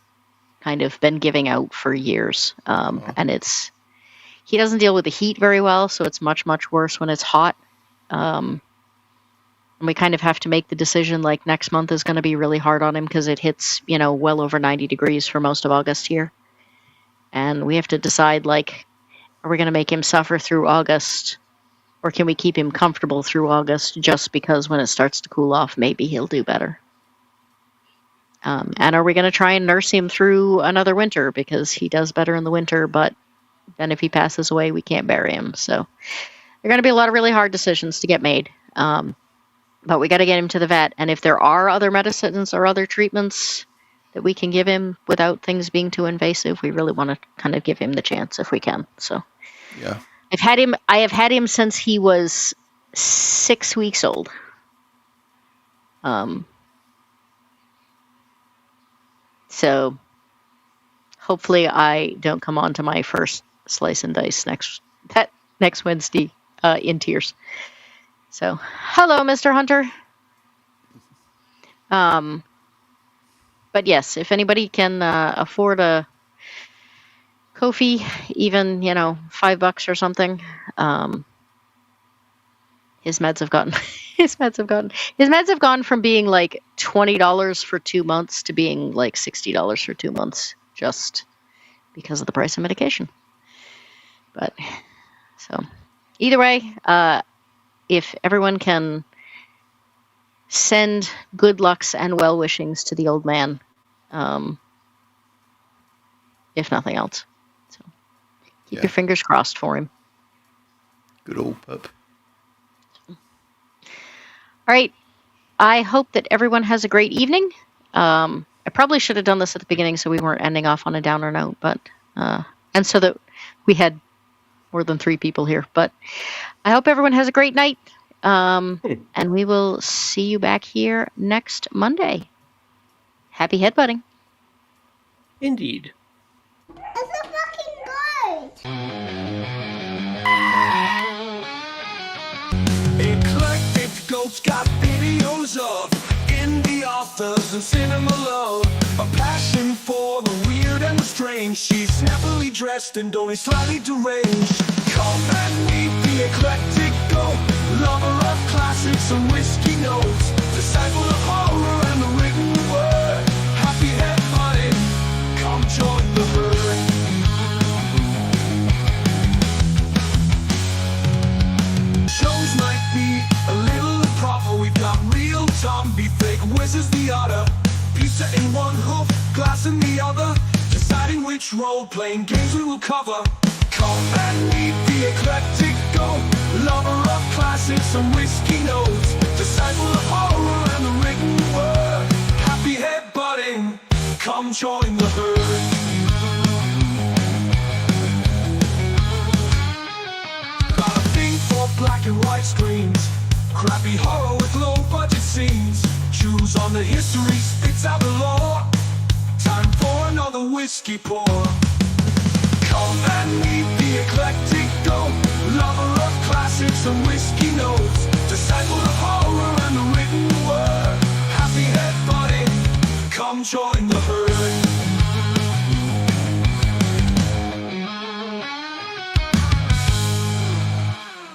S1: kind of been giving out for years, and he doesn't deal with the heat very well, so it's much worse when it's hot. And we kind of have to make the decision, like, next month is going to be really hard on him because it hits, well over 90 degrees for most of August here. And we have to decide, like, are we going to make him suffer through August, or can we keep him comfortable through August just because when it starts to cool off, maybe he'll do better? And are we going to try and nurse him through another winter because he does better in the winter, but then if he passes away, we can't bury him. So there are going to be a lot of really hard decisions to get made. But we got to get him to the vet. And if there are other medicines or other treatments that we can give him without things being too invasive, we really want to kind of give him the chance if we can. So
S4: Yeah.
S1: I have had him since he was 6 weeks old. So hopefully I don't come on to my first slice and dice next Wednesday in tears. So, hello, Mr. Hunter. But yes, if anybody can afford a Ko-fi, even $5 or something, his meds have gotten his meds have gone from being like $20 for 2 months to being like $60 for 2 months, just because of the price of medication. But so either way, if everyone can send good lucks and well wishings to the old man, if nothing else. So keep your fingers crossed for him.
S4: Good old pup.
S1: All right. I hope that everyone has a great evening. I probably should have done this at the beginning so we weren't ending off on a downer note, but and so that we had more than 3 people here. But I hope everyone has a great night. And we will see you back here next Monday. Happy headbutting.
S2: Indeed.
S6: It's a fucking good.
S7: Eclectic Goats got videos of indie authors and cinema love. A passion for the weird and the strange. She's heavily dressed and only slightly deranged. Come and meet the eclectic goat, lover of classics and whiskey notes, disciple of horror and the written word. Happy headbutting, come join the herd. Shows might be a little improper. We've got real zombie, fake whizzes the otter, pizza in one hoof, glass in the other, deciding which role-playing games we will cover. Come and meet the eclectic goat, lover of classics and whiskey notes, disciple of horror and the written word. Happy headbutting, come join the herd. Got a thing for black and white screens, crappy horror with low budget scenes. Choose on the history, spits out the lore. Time for another whiskey pour. Come and meet the eclectic